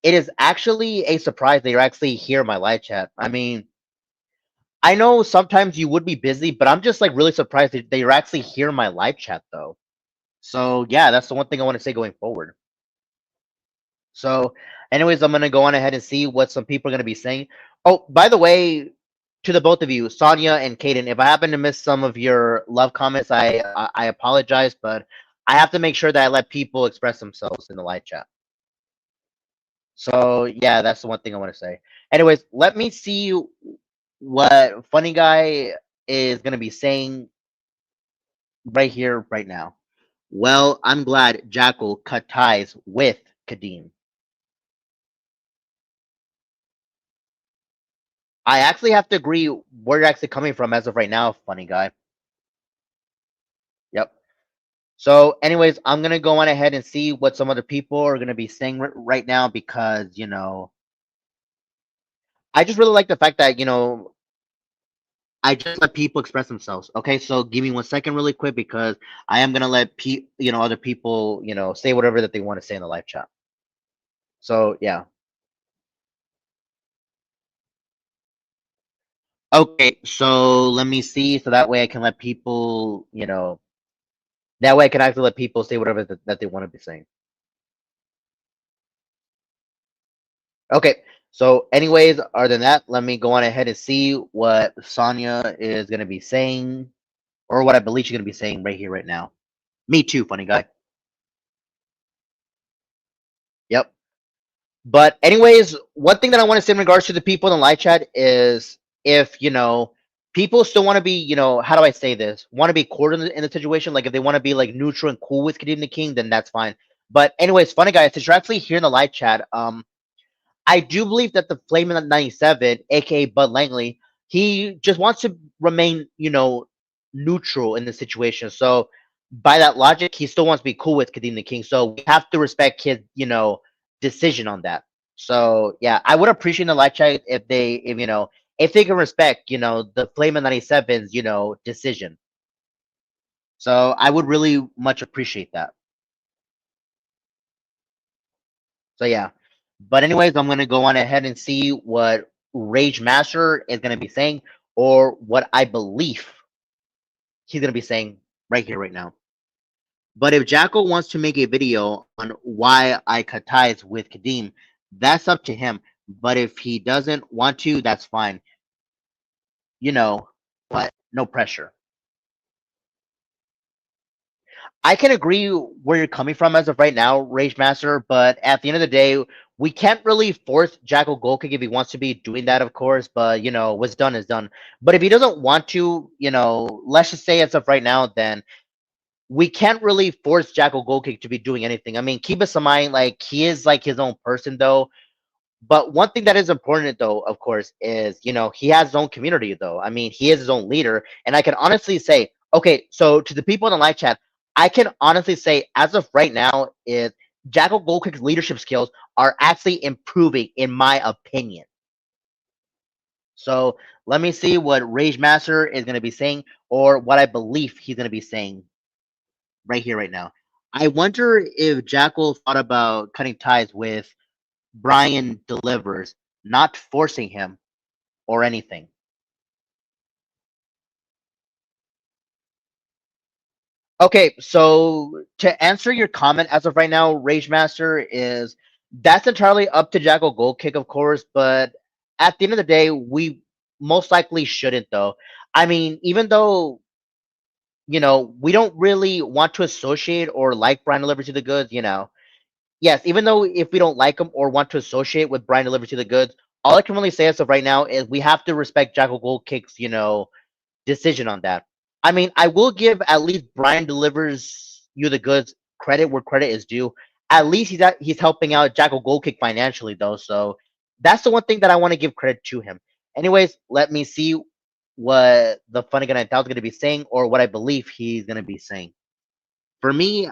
it is actually a surprise that you're actually here in my live chat. I mean, I know sometimes you would be busy, but I'm just like really surprised that you're actually here in my live chat though. So yeah, that's the one thing I want to say going forward. So, anyways, I'm gonna go on ahead and see what some people are gonna be saying. Oh, by the way, to the both of you, Sonia and Kaden, if I happen to miss some of your love comments, I apologize, but I have to make sure that I let people express themselves in the live chat. So yeah, that's the one thing I want to say. Anyways, let me see what funny guy is gonna be saying right here, right now. Well, I'm glad Jackal cut ties with Kadeem. I actually have to agree where you're actually coming from as of right now, funny guy. Yep. So, anyways, I'm gonna go on ahead and see what some other people are gonna be saying right now because I just really like the fact that I just let people express themselves. Okay, so give me 1 second, really quick, because I am gonna let other people say whatever that they want to say in the live chat. So yeah. Okay, so let me see. So that way I can let people, that way I can actually let people say whatever that they want to be saying. Okay. So, anyways, other than that, let me go on ahead and see what Sonia is going to be saying, or what I believe she's going to be saying right here, right now. Me too, funny guy. Yep. But, anyways, one thing that I want to say in regards to the people in the live chat is if, people still want to be, how do I say this? Want to be cordial in the situation. Like, if they want to be, like, neutral and cool with Kadeem the King, then that's fine. But, anyways, funny guy, since you're actually here in the live chat, I do believe that the Flame in 97, aka Bud Langley, he just wants to remain, neutral in the situation. So by that logic, he still wants to be cool with Kadeem the King. So we have to respect his, decision on that. So yeah, I would appreciate in the live chat if they can respect, the Flame in 97's, decision. So I would really much appreciate that. So yeah. But anyways, I'm gonna go on ahead and see what Rage Master is gonna be saying, or what I believe he's gonna be saying right here, right now. But if Jackal wants to make a video on why I cut ties with Kadeem, that's up to him. But if he doesn't want to, that's fine. You know, but no pressure. I can agree where you're coming from as of right now, Rage Master, but at the end of the day, we can't really force Jackal Gold Kick if he wants to be doing that, of course, but what's done is done. But if he doesn't want to, let's just say as of right now, then we can't really force Jackal Gold Kick to be doing anything. I mean, keep us in mind, like he is like his own person though. But one thing that is important though, of course, is he has his own community though. I mean, he is his own leader, and I can honestly say, okay, so to the people in the live chat, I can honestly say, as of right now, is Jackal Goldkick's leadership skills are actually improving, in my opinion. So let me see what Rage Master is going to be saying, or what I believe he's going to be saying right here, right now. I wonder if Jackal thought about cutting ties with Brian Delivers, not forcing him or anything. Okay, so to answer your comment as of right now, Rage Master, is that's entirely up to Jackal Gold Kick, of course, but at the end of the day, we most likely shouldn't though. I mean, even though we don't really want to associate or like Brian Delivery to the Goods, yes, even though if we don't like him or want to associate with Brian Delivery to the Goods, all I can really say as of right now is we have to respect Jackal Gold Kick's, decision on that. I mean, I will give at least Brian Delivers You the Goods credit where credit is due. At least he's helping out Jackal Gold Kick financially though, so that's the one thing that I want to give credit to him. Anyways, let me see what the Funny Guy 9000 is going to be saying, or what I believe he's going to be saying. For me,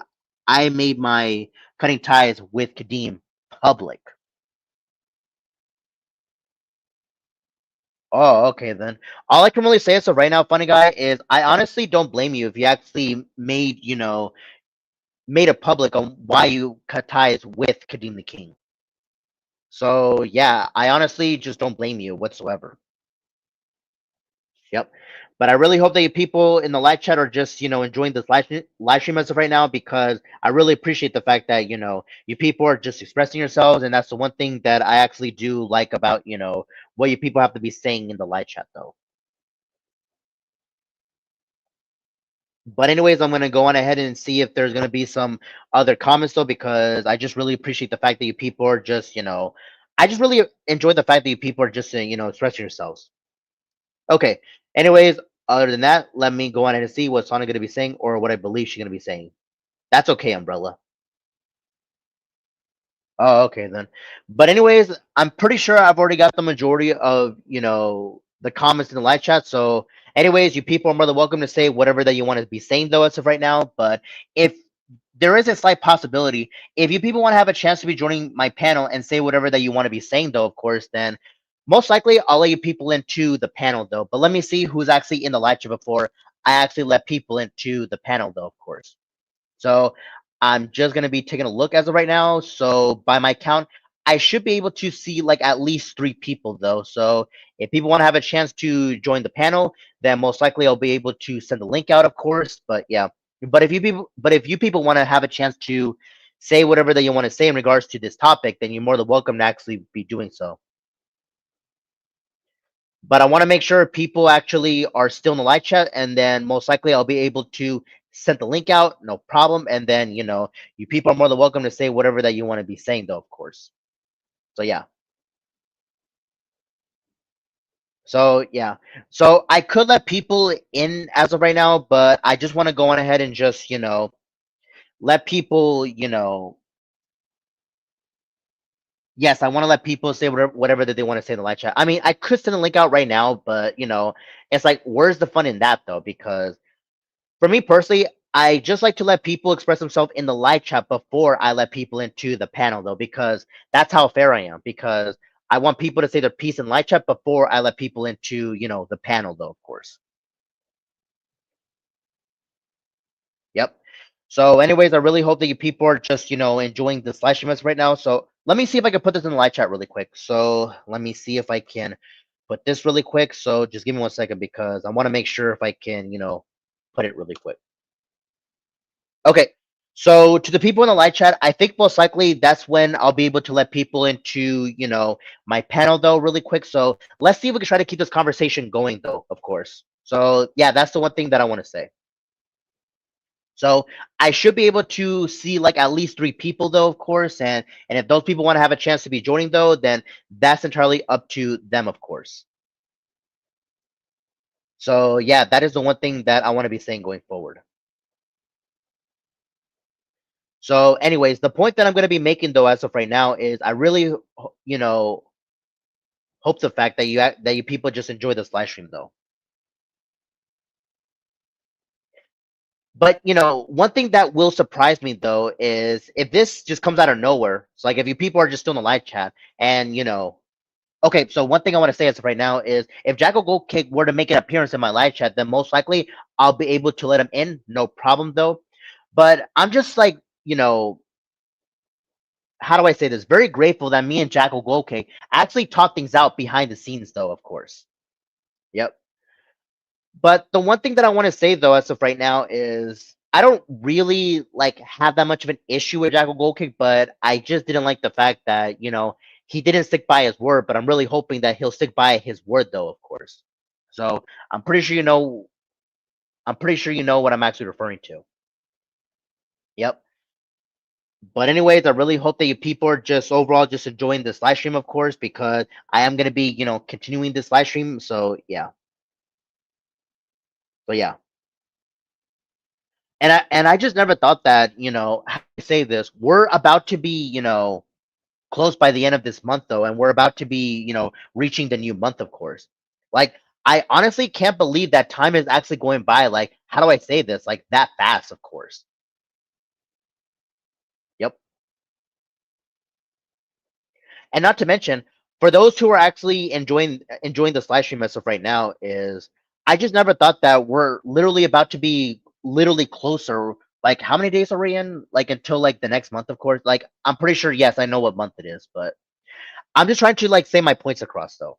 I made my cutting ties with Kadeem public. Oh, okay then. All I can really say as of right now, Funny Guy, is I honestly don't blame you if you actually made it public on why you cut ties with Kadeem the King. So yeah, I honestly just don't blame you whatsoever. Yep. But I really hope that you people in the live chat are just, enjoying this live stream as of right now, because I really appreciate the fact that, you people are just expressing yourselves, and that's the one thing that I actually do like about, what you people have to be saying in the live chat though. But anyways, I'm gonna go on ahead and see if there's gonna be some other comments though, because I just really appreciate the fact that you people are just, I just really enjoy the fact that you people are just, expressing yourselves. Okay. Anyways, other than that, let me go on ahead and see what Sonic gonna be saying, or what I believe she's gonna be saying. That's okay, Umbrella. Oh, okay then. But anyways, I'm pretty sure I've already got the majority of, the comments in the live chat. So anyways, you people are more than welcome to say whatever that you want to be saying though as of right now. But if there is a slight possibility, if you people want to have a chance to be joining my panel and say whatever that you want to be saying though, of course, then most likely I'll let you people into the panel though. But let me see who's actually in the live chat before I actually let people into the panel though, of course. So I'm just gonna be taking a look as of right now. So by my count, I should be able to see like at least 3 people though. So if people want to have a chance to join the panel, then most likely I'll be able to send the link out, of course. But yeah, but if you people want to have a chance to say whatever that you want to say in regards to this topic, then you're more than welcome to actually be doing so. But I want to make sure people actually are still in the live chat, and then most likely I'll be able to send the link out, no problem. And then you people are more than welcome to say whatever that you want to be saying, though, of course. So yeah, so yeah, so I could let people in as of right now, but I just want to go on ahead and just let people yes, I want to let people say whatever that they want to say in the live chat. I mean, I could send the link out right now, but it's like, where's the fun in that though? Because for me personally, I just like to let people express themselves in the live chat before I let people into the panel, though, because that's how fair I am. Because I want people to say their piece in live chat before I let people into, the panel, though, of course. Yep. So, anyways, I really hope that you people are just, enjoying this live stream right now. So, let me see if I can put this in the live chat really quick. So, let me see if I can put this really quick. So, just give me 1 second, because I want to make sure if I can, put it really quick. Okay. So to the people in the live chat, I think most likely that's when I'll be able to let people into, my panel though, really quick. So let's see if we can try to keep this conversation going though, of course. So yeah, that's the one thing that I want to say. So I should be able to see like at least three people though, of course, and if those people want to have a chance to be joining though, then that's entirely up to them, of course. So yeah, that is the one thing that I want to be saying going forward. So, anyways, the point that I'm going to be making though, as of right now, is I really, hope the fact that you people just enjoy this live stream though. But one thing that will surprise me though is if this just comes out of nowhere. So like if you people are just still in the live chat and okay, so one thing I want to say as of right now is if Jackal Gold Cake were to make an appearance in my live chat, then most likely I'll be able to let him in, no problem though. But I'm just like, how do I say this? Very grateful that me and Jackal Gold Cake actually talked things out behind the scenes though, of course. Yep. But the one thing that I want to say though, as of right now, is I don't really like have that much of an issue with Jackal Gold Kick, but I just didn't like the fact that he didn't stick by his word. But I'm really hoping that he'll stick by his word though, of course. So I'm pretty sure you know. I'm pretty sure you know what I'm actually referring to. Yep. But anyways, I really hope that you people are just overall just enjoying this live stream, of course, because I am gonna be continuing this live stream. So yeah. So yeah. And I just never thought that, how to say this, we're about to be, close by the end of this month though, and we're about to be, reaching the new month, of course. Like I honestly can't believe that time is actually going by, like, how do I say this? Like that fast, of course. Yep. And not to mention, for those who are actually enjoying this live stream as of right now, is I just never thought that we're literally about to be literally closer. Like how many days are we in? Like until like the next month, of course. Like I'm pretty sure, yes, I know what month it is, but I'm just trying to like say my points across though.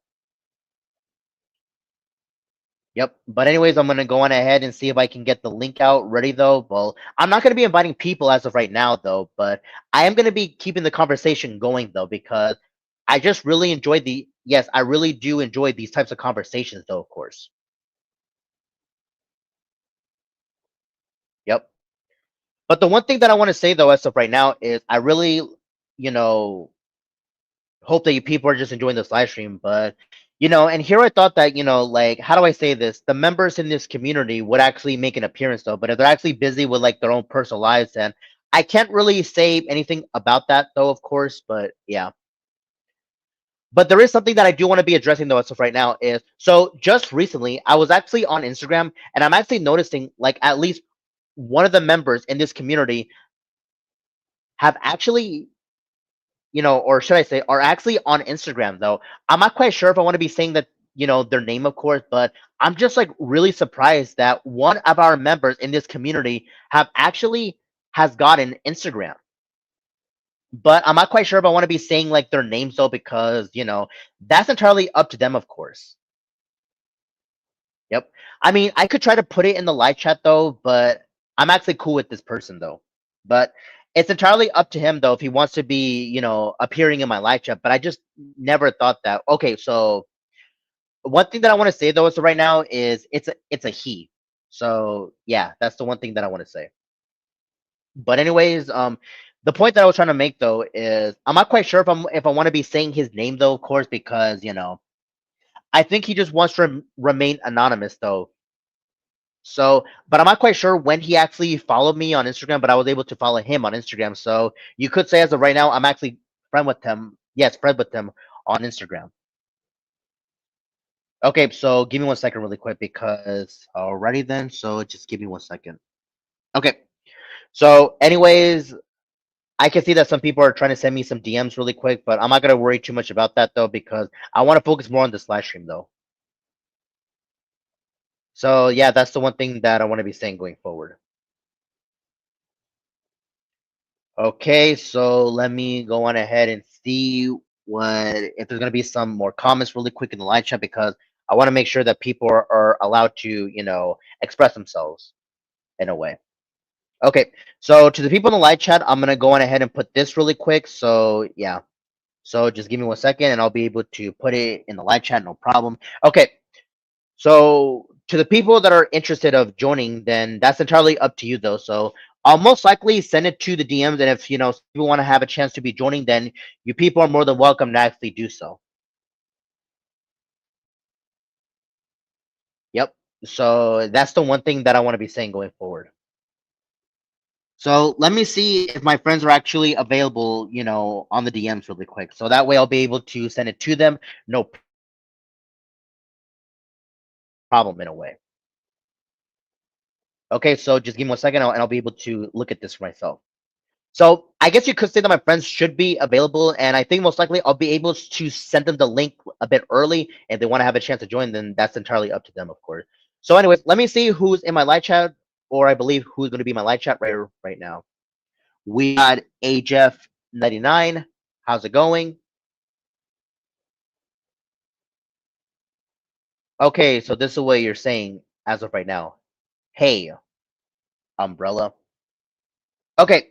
Yep. But anyways, I'm gonna go on ahead and see if I can get the link out ready though. Well, I'm not gonna be inviting people as of right now though, but I am gonna be keeping the conversation going though because I just really enjoy the yes, I really do enjoy these types of conversations though, of course. Yep. But the one thing that I want to say though, as of right now, is I really, you know, hope that you people are just enjoying this live stream. But and here I thought that like how do I say this? The members in this community would actually make an appearance though, but if they're actually busy with like their own personal lives, then I can't really say anything about that though, of course. But yeah. But there is something that I do want to be addressing though as of right now is so just recently I was actually on Instagram and I'm actually noticing like at least one of the members in this community have actually or should I say, are actually on Instagram though. I'm not quite sure if I want to be saying that, their name, of course, but I'm just like really surprised that one of our members in this community have actually has gotten Instagram. But I'm not quite sure if I want to be saying like their names though, because that's entirely up to them, of course. Yep. I mean, I could try to put it in the live chat though, but I'm actually cool with this person though. But it's entirely up to him though if he wants to be, appearing in my live chat. But I just never thought that. Okay, so one thing that I want to say though, so right now is it's a he. So yeah, that's the one thing that I want to say. But anyways, the point that I was trying to make though is I'm not quite sure if I want to be saying his name though, of course, because I think he just wants to remain anonymous though. So, but I'm not quite sure when he actually followed me on Instagram, but I was able to follow him on Instagram. So you could say as of right now, I'm actually friend with him. Yes, friend with him on Instagram. Okay, so give me 1 second really quick because alrighty then. So just give me 1 second. Okay. So anyways, I can see that some people are trying to send me some DMs really quick, but I'm not gonna worry too much about that though because I want to focus more on this live stream though. So yeah, that's the one thing that I want to be saying going forward. Okay, so let me go on ahead and see what if there's gonna be some more comments really quick in the live chat because I want to make sure that people are allowed to, express themselves in a way. Okay, so to the people in the live chat, I'm gonna go on ahead and put this really quick. So yeah, so just give me 1 second, and I'll be able to put it in the live chat, no problem. Okay, so to the people that are interested of joining, then that's entirely up to you though. So I'll most likely send it to the DMs, and if you want to have a chance to be joining, then you people are more than welcome to actually do so. Yep. So that's the one thing that I want to be saying going forward. So let me see if my friends are actually available, on the DMs really quick. So that way I'll be able to send it to them. No problem in a way. Okay, so just give me 1 second and I'll be able to look at this for myself. So I guess you could say that my friends should be available, and I think most likely I'll be able to send them the link a bit early. If they want to have a chance to join, then that's entirely up to them, of course. So, anyways, let me see who's in my live chat, or I believe who's going to be in my live chat right now. We got AJF99. How's it going? Okay, so this is what you're saying as of right now. Hey, Umbrella. Okay,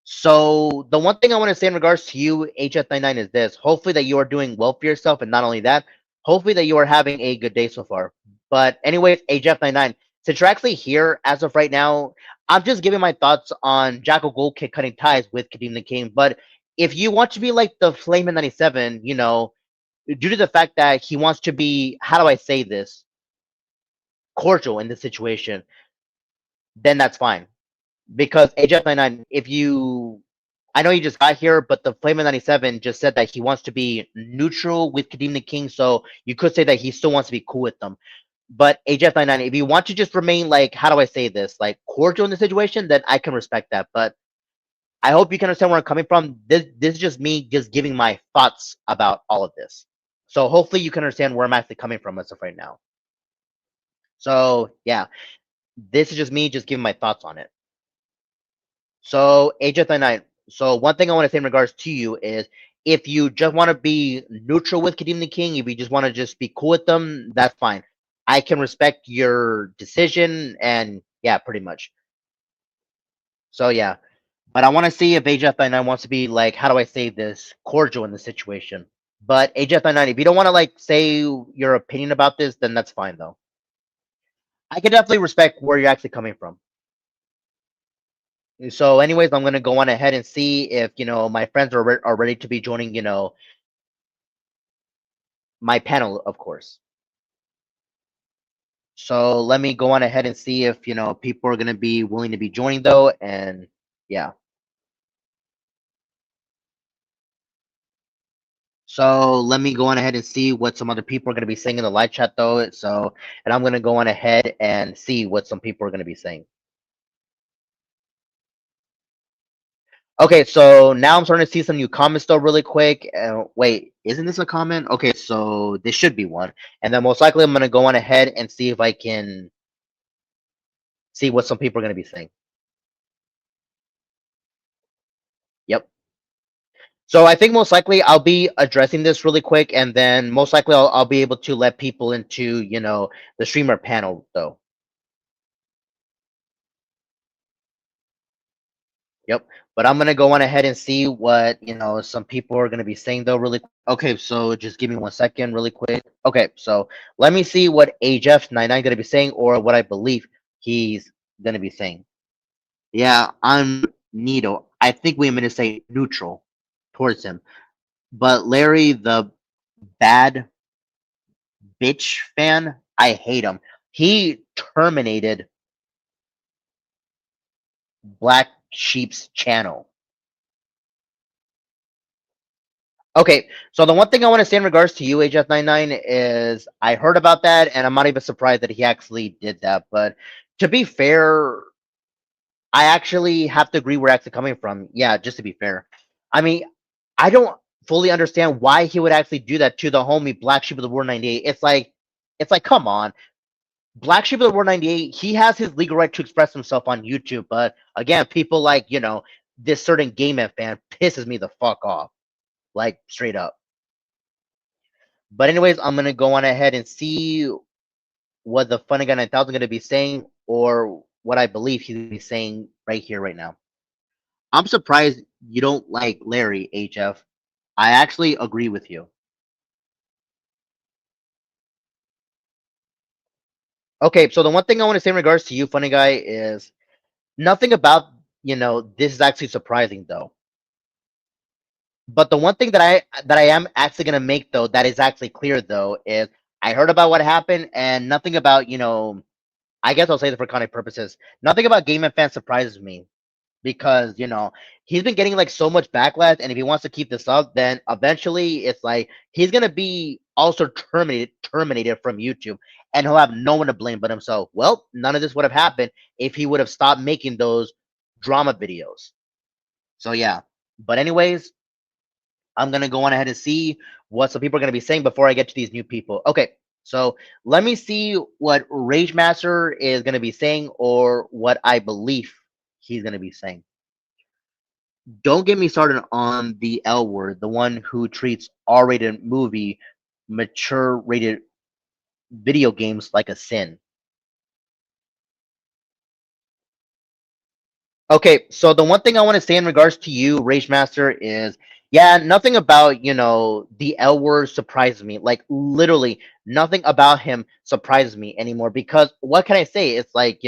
so the one thing I want to say in regards to you, HF99, is this. Hopefully that you are doing well for yourself, and not only that, hopefully that you are having a good day so far. But anyways, HF99, since you're actually here as of right now, I'm just giving my thoughts on Jackal Gold Kid cutting ties with Kadeem the King. But if you want to be like the Flame in 97, due to the fact that he wants to be, how do I say this, cordial in this situation, then that's fine. Because AJ99, if you, I know you just got here, but the Flamer 97 just said that he wants to be neutral with Kadeem the King, so you could say that he still wants to be cool with them. But AJ99, if you want to just remain like, how do I say this, like cordial in the situation, then I can respect that. But I hope you can understand where I'm coming from. This is just me just giving my thoughts about all of this. So hopefully you can understand where I'm actually coming from as of right now. So yeah, this is just me just giving my thoughts on it. So HF99. So one thing I want to say in regards to you is if you just want to be neutral with Kadeem the King, if you just want to just be cool with them, that's fine. I can respect your decision, and yeah, pretty much. So yeah. But I want to see if HF99 wants to be like, how do I say this, cordial in the situation. But HF99, if you don't want to like say your opinion about this, then that's fine though. I can definitely respect where you're actually coming from. So, anyways, I'm gonna go on ahead and see if my friends are ready to be joining. My panel, of course. So let me go on ahead and see if people are gonna be willing to be joining though, and yeah. So let me go on ahead and see what some other people are gonna be saying in the live chat though. So, and I'm gonna go on ahead and see what some people are gonna be saying. Okay, so now I'm starting to see some new comments though, really quick. Wait, isn't this a comment? Okay, so this should be one, and then most likely I'm gonna go on ahead and see if I can see what some people are gonna be saying. Yep. So I think most likely I'll be addressing this really quick, and then most likely I'll be able to let people into the streamer panel though. Yep. But I'm gonna go on ahead and see what some people are gonna be saying though. Really. Okay. So just give me 1 second, really quick. Okay. So let me see what AJF99 gonna be saying, or what I believe he's gonna be saying. Yeah, I'm Nito. I think we're gonna say neutral towards him, but Larry the bad bitch fan, I hate him. He terminated Black Sheep's channel. Okay, so the one thing I want to say in regards to you, HF99, is I heard about that, and I'm not even surprised that he actually did that. But to be fair, I actually have to agree where actually coming from. Yeah, just to be fair. I mean, I don't fully understand why he would actually do that to the homie Black Sheep of the War 98. It's like, come on. Black Sheep of the War 98, he has his legal right to express himself on YouTube, but again, people like, this certain Game fan pisses me the fuck off. Like, straight up. But anyways, I'm gonna go on ahead and see what the Funny Guy 9000 gonna be saying, or what I believe he's gonna be saying right here, right now. I'm surprised you don't like Larry, HF. I actually agree with you. Okay, so the one thing I want to say in regards to you, funny guy, is nothing about this is actually surprising though. But the one thing that I am actually gonna make though that is actually clear though is I heard about what happened and nothing about I guess I'll say that for content purposes. Nothing about Game and Fan surprises me because he's been getting like so much backlash, and if he wants to keep this up, then eventually it's like he's gonna be also terminated from YouTube, and he'll have no one to blame but himself. Well, none of this would have happened if he would have stopped making those drama videos. So yeah, but anyways, I'm gonna go on ahead and see what some people are gonna be saying before I get to these new people. Okay, so let me see what Rage Master is gonna be saying or what I believe he's gonna be saying. Don't get me started on the L word, the one who treats R-rated movie, mature rated video games like a sin. Okay, so the one thing I want to say in regards to you, Rage Master, is yeah, nothing about the L word surprises me. Like literally, nothing about him surprises me anymore. Because what can I say? It's like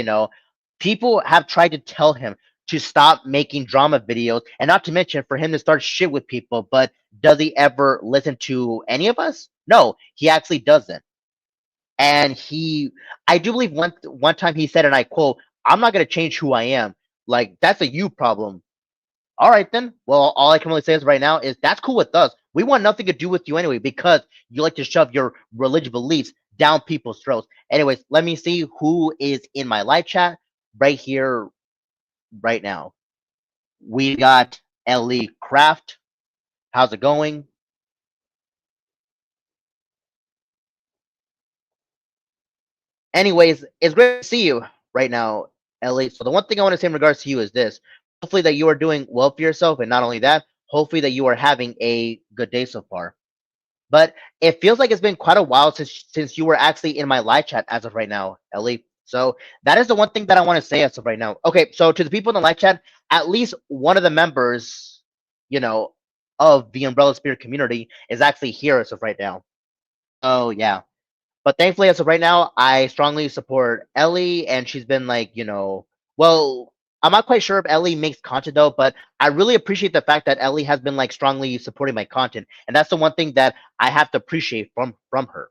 people have tried to tell him to stop making drama videos, and not to mention for him to start shit with people. But does he ever listen to any of us? No, he actually doesn't. And I do believe one time he said, and I quote, "I'm not gonna change who I am. Like that's a you problem." All right then. Well, all I can really say is right now is that's cool with us. We want nothing to do with you anyway because you like to shove your religious beliefs down people's throats. Anyways, let me see who is in my live chat right here, right now. We got Ellie Craft. How's it going? Anyways, it's great to see you right now, Ellie. So the one thing I want to say in regards to you is this. Hopefully that you are doing well for yourself, and not only that, hopefully that you are having a good day so far. But it feels like it's been quite a while since you were actually in my live chat as of right now, Ellie. So that is the one thing that I want to say as of right now. Okay, so to the people in the live chat, at least one of the members, you know, of the Umbrella Spirit community is actually here as of right now. Oh yeah. But thankfully, as of right now, I strongly support Ellie, and she's been like, well, I'm not quite sure if Ellie makes content though, but I really appreciate the fact that Ellie has been like strongly supporting my content, and that's the one thing that I have to appreciate from her.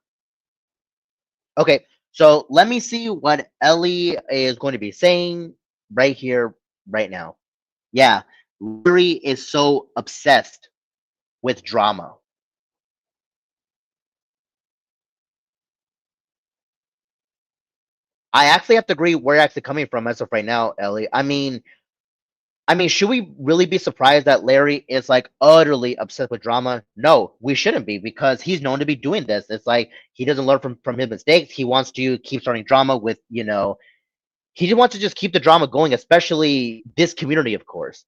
Okay, so let me see what Ellie is going to be saying right here, right now. Yeah, Larry is so obsessed with drama. I actually have to agree where you're actually coming from as of right now, Ellie. I mean, should we really be surprised that Larry is like utterly obsessed with drama? No, we shouldn't be because he's known to be doing this. It's like he doesn't learn from his mistakes. He wants to keep starting drama with, he just wants to just keep the drama going, especially this community, of course.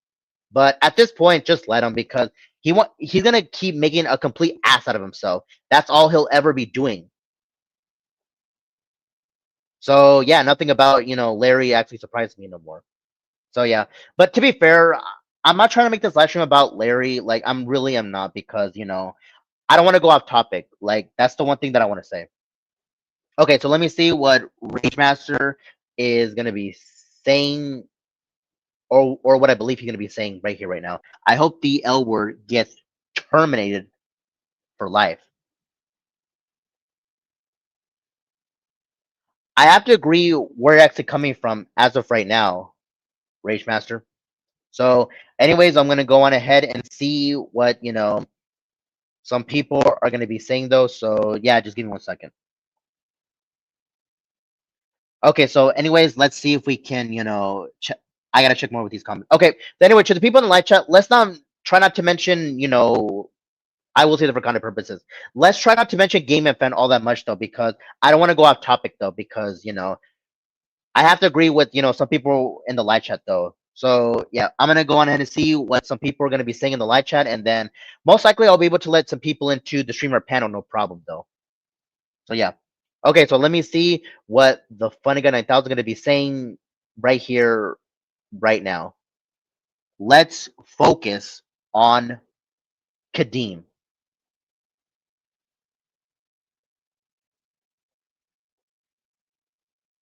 But at this point, just let him because he's gonna keep making a complete ass out of himself. That's all he'll ever be doing. So yeah, nothing about Larry actually surprises me no more. So yeah, but to be fair, I'm not trying to make this live stream about Larry. Like I'm really am not because I don't want to go off topic. Like that's the one thing that I want to say. Okay, so let me see what Rage Master is gonna be saying, or what I believe he's gonna be saying right here, right now. I hope the L word gets terminated for life. I have to agree where it's actually coming from as of right now, Rage Master. So, anyways, I'm gonna go on ahead and see what some people are going to be saying though. So yeah, just give me 1 second. Okay, so anyways, let's see if we can check. I gotta check more with these comments. Okay, so anyway, to the people in the live chat, let's not try not to mention I will say that for content purposes. Let's try not to mention Game and Fan all that much though, because I don't want to go off topic though, because I have to agree with some people in the live chat though. So yeah, I'm gonna go on ahead and see what some people are gonna be saying in the live chat, and then most likely I'll be able to let some people into the streamer panel, no problem though. So yeah. Okay, so let me see what the Funny Guy 9000 is going to be saying right here, right now. Let's focus on Kadeem.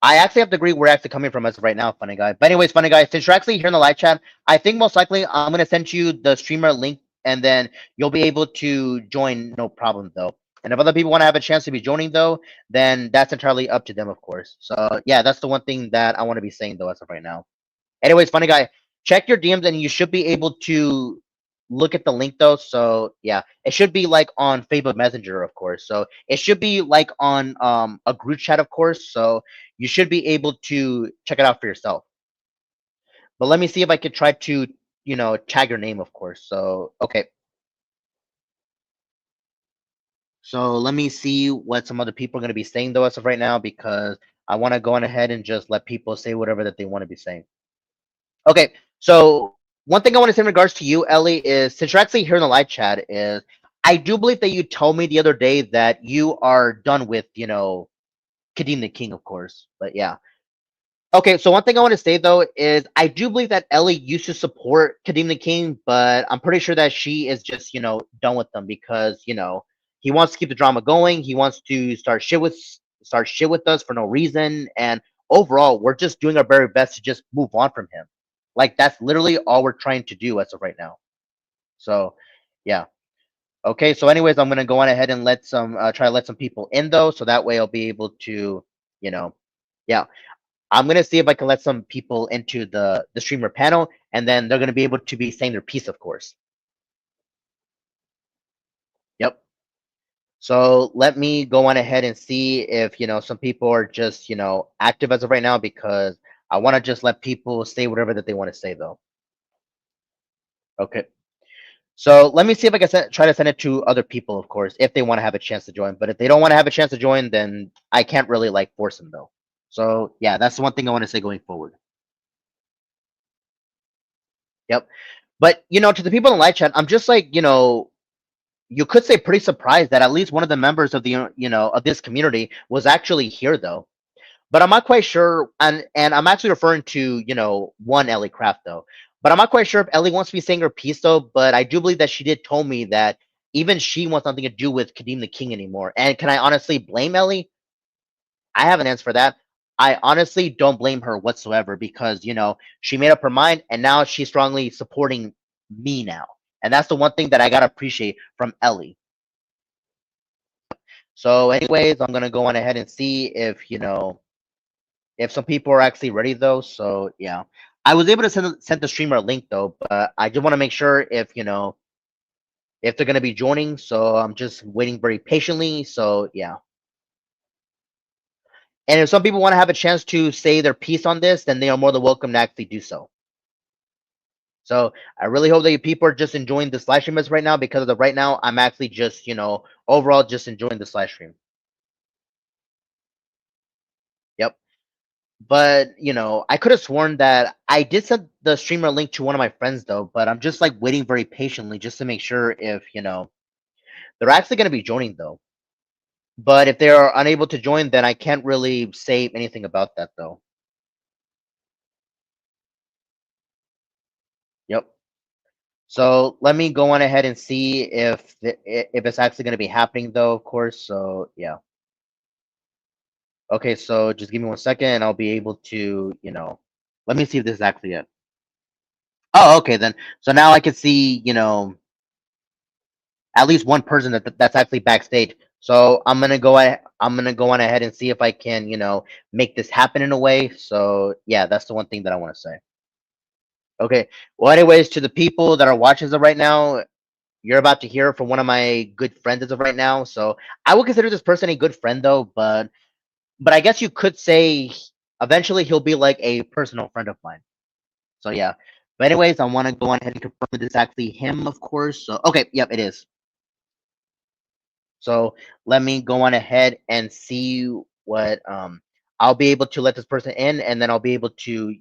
I actually have to agree where you're actually coming from as of right now, funny guy. But anyways, funny guy, since you're actually here in the live chat, I think most likely I'm gonna send you the streamer link, and then you'll be able to join. No problem though. And if other people want to have a chance to be joining though, then that's entirely up to them, of course. So yeah, that's the one thing that I want to be saying though as of right now. Anyways, funny guy, check your DMs and you should be able to look at the link though. So yeah, it should be like on Facebook Messenger, of course. So it should be like on a group chat, of course. So you should be able to check it out for yourself. But let me see if I could try to, tag your name, of course. So okay. So let me see what some other people are going to be saying though as of right now because I want to go on ahead and just let people say whatever that they want to be saying. Okay, so one thing I want to say in regards to you, Ellie, is since you're actually here in the live chat, is I do believe that you told me the other day that you are done with, Kadeem the King, of course. But yeah. Okay, so one thing I want to say though is I do believe that Ellie used to support Kadeem the King, but I'm pretty sure that she is just, done with them because, he wants to keep the drama going. He wants to start shit with us for no reason. And overall, we're just doing our very best to just move on from him. Like that's literally all we're trying to do as of right now. So yeah. Okay, so anyways, I'm gonna go on ahead and let some try to let some people in though, so that way I'll be able to, you know, yeah. I'm gonna see if I can let some people into the streamer panel, and then they're gonna be able to be saying their piece, of course. Yep. So let me go on ahead and see if some people are just active as of right now because I want to just let people say whatever that they want to say though. Okay. So let me see if I can try to send it to other people, of course, if they want to have a chance to join. But if they don't want to have a chance to join, then I can't really like force them though. So yeah, that's the one thing I want to say going forward. Yep. But to the people in the live chat, I'm just like, you could say pretty surprised that at least one of the members of the of this community was actually here though. But I'm not quite sure, and I'm actually referring to one Ellie Craft though. But I'm not quite sure if Ellie wants to be saying her piece though. But I do believe that she did tell me that even she wants nothing to do with Kadeem the King anymore. And can I honestly blame Ellie? I have an answer for that. I honestly don't blame her whatsoever because she made up her mind and now she's strongly supporting me now. And that's the one thing that I gotta appreciate from Ellie. So, anyways, I'm gonna go on ahead and see if some people are actually ready though. So yeah, I was able to send the streamer a link though, but I just want to make sure if they're gonna be joining. So I'm just waiting very patiently. So yeah, and if some people want to have a chance to say their piece on this, then they are more than welcome to actually do so. So I really hope that you people are just enjoying this live stream as right now because of the right now I'm actually just overall just enjoying this live stream. Yep. But I could have sworn that I did send the streamer link to one of my friends though, but I'm just like waiting very patiently just to make sure if they're actually going to be joining though. But if they are unable to join, then I can't really say anything about that though. Yep. So let me go on ahead and see if it's actually going to be happening though, of course. So yeah. Okay, so just give me 1 second and I'll be able to, let me see if this is actually it. Oh, okay then. So now I can see, at least one person that's actually backstage. So I'm gonna go on ahead and see if I can, make this happen in a way. So yeah, that's the one thing that I want to say. Okay. Well, anyways, to the people that are watching as of right now, you're about to hear from one of my good friends as of right now. So I would consider this person a good friend though, but I guess you could say eventually he'll be like a personal friend of mine. So yeah. But anyways, I want to go on ahead and confirm that it's actually him, of course. So okay, yep, it is. So let me go on ahead and see what I'll be able to let this person in, and then I'll be able to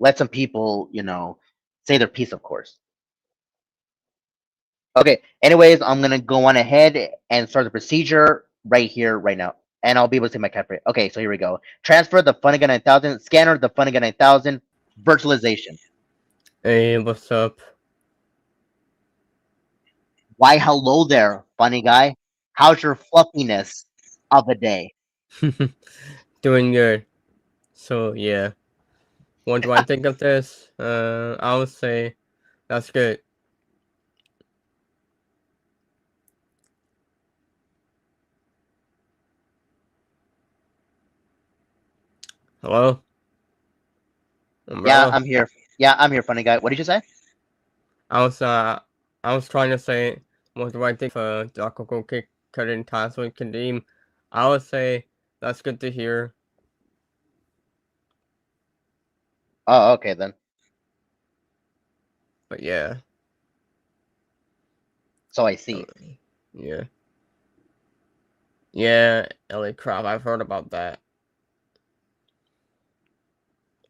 let some people say their piece, of course. Okay. Anyways, I'm gonna go on ahead and start the procedure right here, right now. and I'll be able to say my catchphrase. Okay, so here we go. Transfer the Funnigan 9000, scanner the Funnigan 9000, virtualization. Hey, what's up? Why, hello there, funny guy. How's your fluffiness of the day? Doing good. So yeah, what do I think of this? I would say that's good. Hello, Yeah, umbrella. I'm here. Yeah, I'm here, funny guy. What did you say? I was uh, I was trying to say what do I think of Jackal kick cutting ties with Kadeem. I would say that's good to hear. Oh, okay then. But yeah, So I uh, see. yeah, yeah. LA crap. I've heard about that.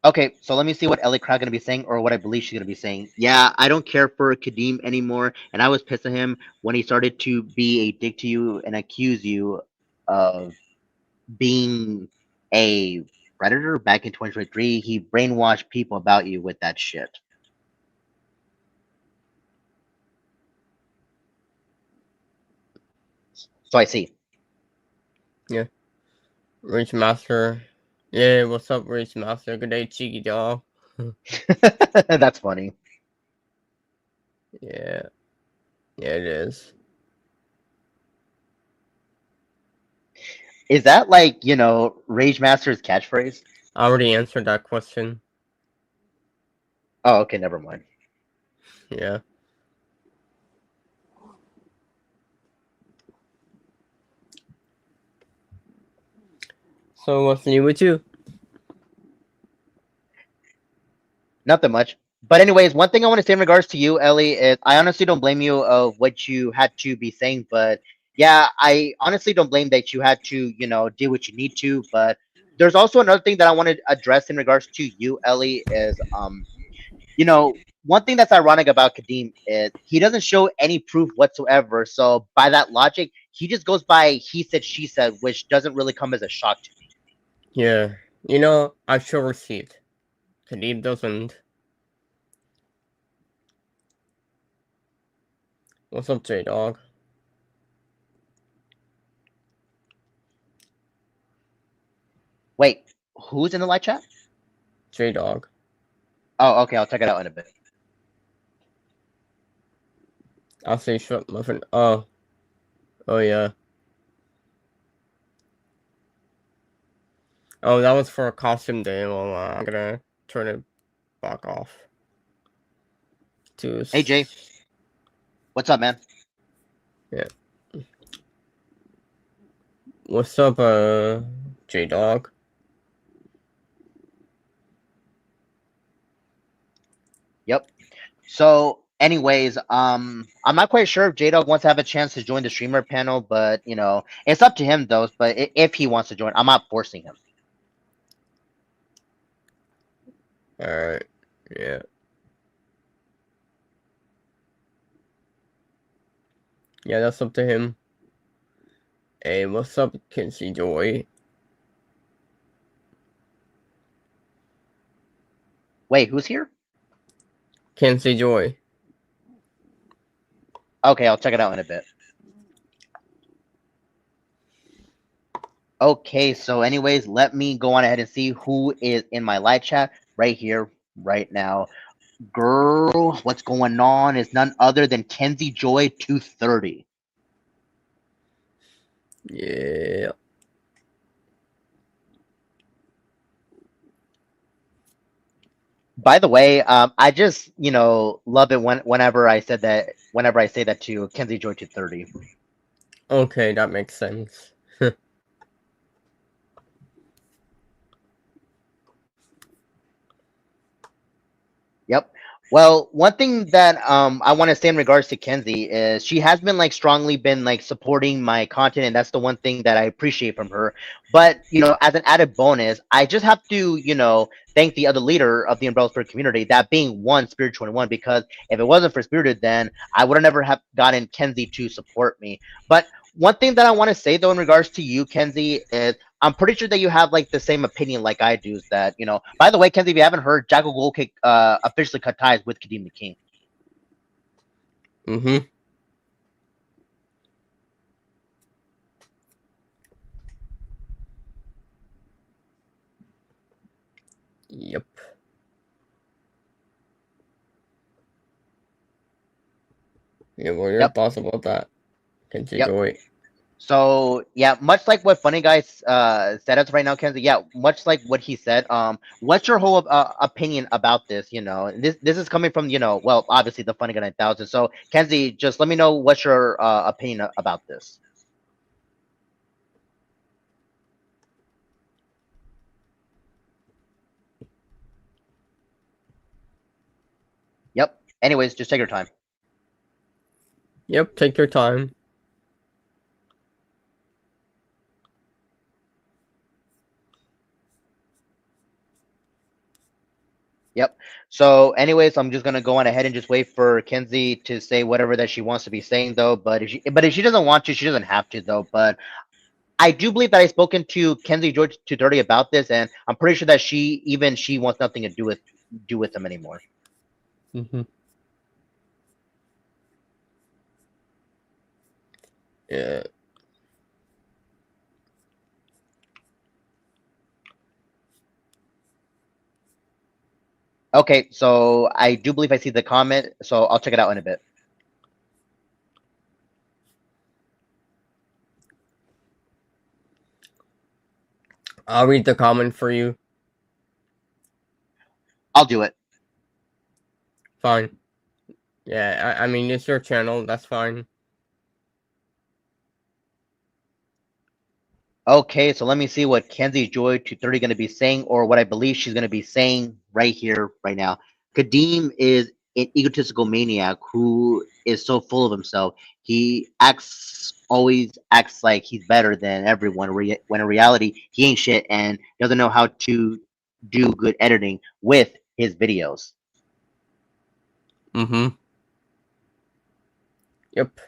Okay, so let me see what Ellie Crowd gonna be saying, or what I believe she's gonna be saying. Yeah, I don't care for Kadeem anymore, and I was pissed at him when he started to be a dick to you and accuse you of being a predator back in 2023. He brainwashed people about you with that shit. So I see. Yeah, Reach Master. Yeah, what's up, Reach Master? Good day, cheeky dog. That's funny. Yeah, yeah, it is. Is that like, Rage Master's catchphrase? I already answered that question. Oh, okay, never mind. Yeah. So what's new with you? Nothing much. But anyways, one thing I want to say in regards to you, Ellie, is I honestly don't blame you of what you had to be saying, but yeah, I honestly don't blame that you had to, do what you need to. But there's also another thing that I want to address in regards to you, Ellie, is one thing that's ironic about Kadeem is he doesn't show any proof whatsoever. So by that logic, he just goes by he said, she said, which doesn't really come as a shock to me. Yeah. I show receipt. Kadeem doesn't. What's up, J Dog? Wait, who's in the live chat? J Dog. Oh, okay, I'll check it out in a bit. I'll say short muffin. Oh. Oh yeah. Oh, that was for a costume day. Well, I'm gonna turn it back off. To Hey Jay, what's up, man? yeah. What's up, J Dog? Yep. So, anyways, I'm not quite sure if J Dog wants to have a chance to join the streamer panel, but it's up to him though. But if he wants to join, I'm not forcing him. Alright. Yeah. Yeah, that's up to him. Hey, what's up, Kinsey Joy? Wait, who's here? Kinsey Joy. Okay, I'll check it out in a bit. Okay, so anyways, let me go on ahead and see who is in my live chat right here, right now. Girl, what's going on is none other than Kenzie Joy 230. Yeah. By the way, I just love it whenever I said that whenever I say that to Kenzie Joy 230. Okay, that makes sense. Yep. Well, one thing that I want to say in regards to Kenzie is she has been like strongly been like supporting my content, and that's the one thing that I appreciate from her. But as an added bonus, I just have to thank the other leader of the Umbrella Spirit community, that being one Spirit 21, because if it wasn't for Spirited, then I would have never have gotten Kenzie to support me. But One thing that I want to say though in regards to you, Kenzie, is I'm pretty sure that you have like the same opinion like I do. Is that By the way, Kenzie, if you haven't heard, Jackal Goldkick officially cut ties with Kadeem the King. Mm-hmm. Yep. Yeah, what are your Yep. thoughts about that? Can you Yep. do it? So yeah, much like what Funny Guys said us right now, Kenzie. Yeah, much like what he said. What's your whole opinion about this? This is coming from well, obviously the Funny Guy 9000. So Kenzie, just let me know what's your opinion about this. Yep. Anyways, just take your time. Yep, take your time. Yep. So, anyways, I'm just gonna go on ahead and just wait for Kenzie to say whatever that she wants to be saying, though. But if she doesn't want to, she doesn't have to, though. But I do believe that I've spoken to Kenzie George 230 about this, and I'm pretty sure that she wants nothing to do with them anymore. Mm-hmm. Yeah. Okay, so I do believe I see the comment, so I'll check it out in a bit. I'll read the comment for you. I'll do it. Fine. Yeah, I mean, it's your channel. That's fine. Okay, so let me see what Kenzie Joy 230 going to be saying, or what I believe she's going to be saying right here, right now. Kadeem is an egotistical maniac who is so full of himself. He always acts like he's better than everyone, when in reality, he ain't shit and doesn't know how to do good editing with his videos. Mm-hmm. Yep.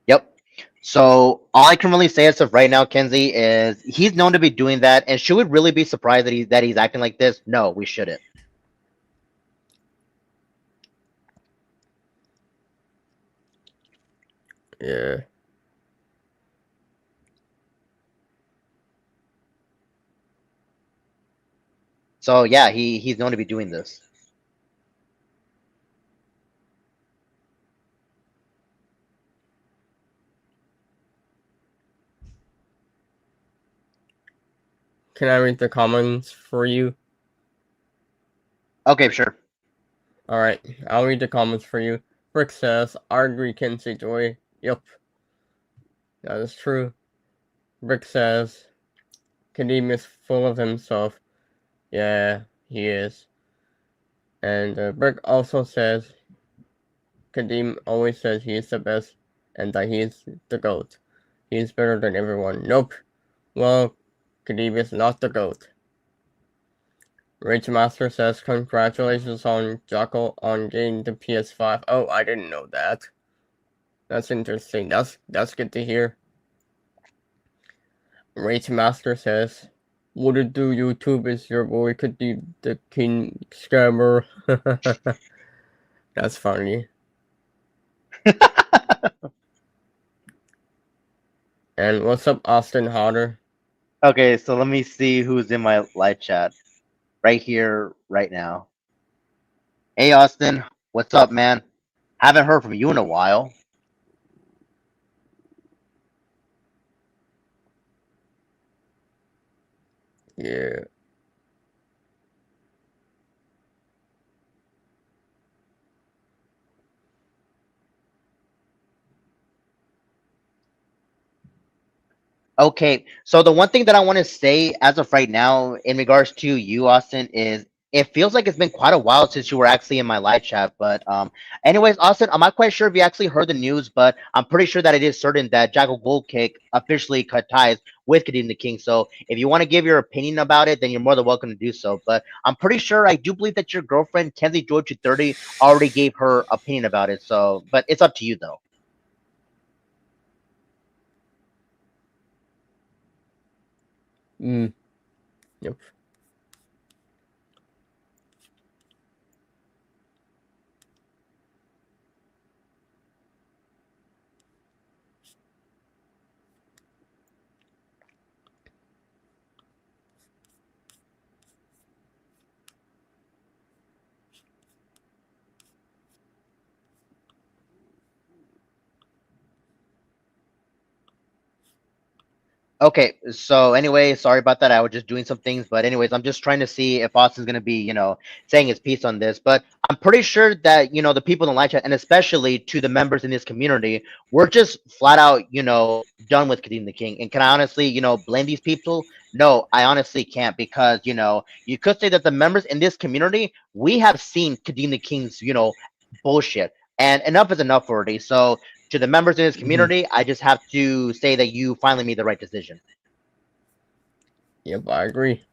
Yep. So all I can really say as of right now, Kenzie, is he's known to be doing that. And should we really be surprised that he's acting like this? No, we shouldn't. Yeah. So yeah, he's known to be doing this. Can I read the comments for you? Okay, sure. Alright, I'll read the comments for you. Rick says, I agree, Kenzie Joy. Yep. That is true. Rick says, Kadeem is full of himself. Yeah, he is. And Rick also says, Kadeem always says he is the best and that he is the GOAT. He is better than everyone. Nope. Well, Kadeem is not the GOAT. Rage Master says, congratulations on Jackal on getting the PS5. Oh, I didn't know that. That's interesting. That's good to hear. Rage Master says, what it do, YouTube? Is your boy Kadeem the King Scammer? That's funny. And what's up, Austin Hodder? Okay, so let me see who's in my live chat right here, right now. Hey, Austin, what's up, man? Haven't heard from you in a while. Yeah. Okay, so the one thing that I want to say as of right now in regards to you, Austin, is it feels like it's been quite a while since you were actually in my live chat. But anyways, Austin, I'm not quite sure if you actually heard the news, but I'm pretty sure that it is certain that Jackal Goldkick officially cut ties with Kadeem the King. So if you want to give your opinion about it, then you're more than welcome to do so. But I'm pretty sure I do believe that your girlfriend Kenzie George 30 already gave her opinion about it. So, but it's up to you though. Mm. Yep. Okay, so anyway, sorry about that. I was just doing some things, but anyways, I'm just trying to see if Austin's gonna be, saying his piece on this. But I'm pretty sure that the people in the live chat, and especially to the members in this community, we're just flat out, done with Kadeem the King. And can I honestly, blame these people? No, I honestly can't because you could say that the members in this community, we have seen Kadeem the King's, bullshit, and enough is enough already. So to the members in this Mm-hmm. community, I just have to say that you finally made the right decision. Yep, I agree.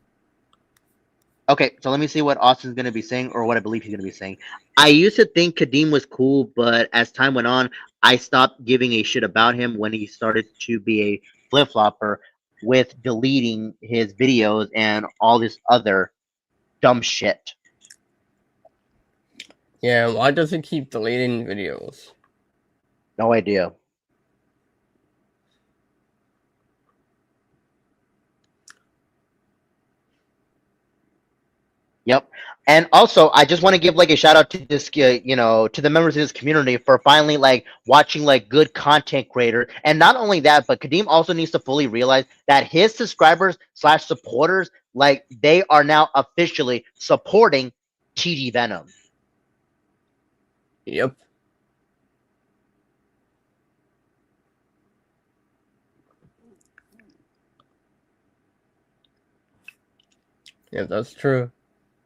Okay, so let me see what Austin's going to be saying, or what I believe he's going to be saying. I used to think Kadeem was cool, but as time went on, I stopped giving a shit about him when he started to be a flip flopper with deleting his videos and all this other dumb shit. Yeah, why does it keep deleting videos? No idea. Yep. And also, I just want to give like a shout out to this, to the members of this community for finally like watching like good content creator. And not only that, but Kadeem also needs to fully realize that his subscribers slash supporters, like they are now officially supporting TD Venom. Yep. Yeah, that's true.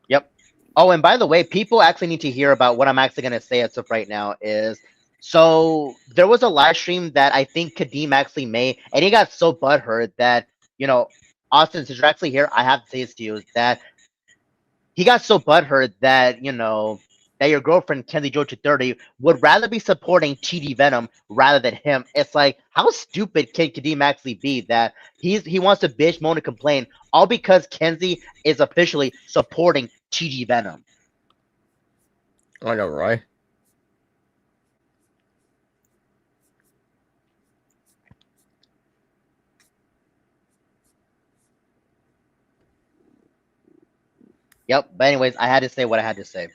Yep. Oh, and by the way, people actually need to hear about what I'm actually going to say as of right now is so there was a live stream that I think Kadeem actually made, and he got so butthurt that, you know, Austin, since you're actually here, I have to say this to you is that he got so butthurt that, that your girlfriend, Kenzie Joe 230, would rather be supporting TD Venom rather than him. It's like, how stupid can Kadeem actually be that he wants to bitch, moan, and complain all because Kenzie is officially supporting TD Venom. I know, right? Yep. But anyways, I had to say what I had to say.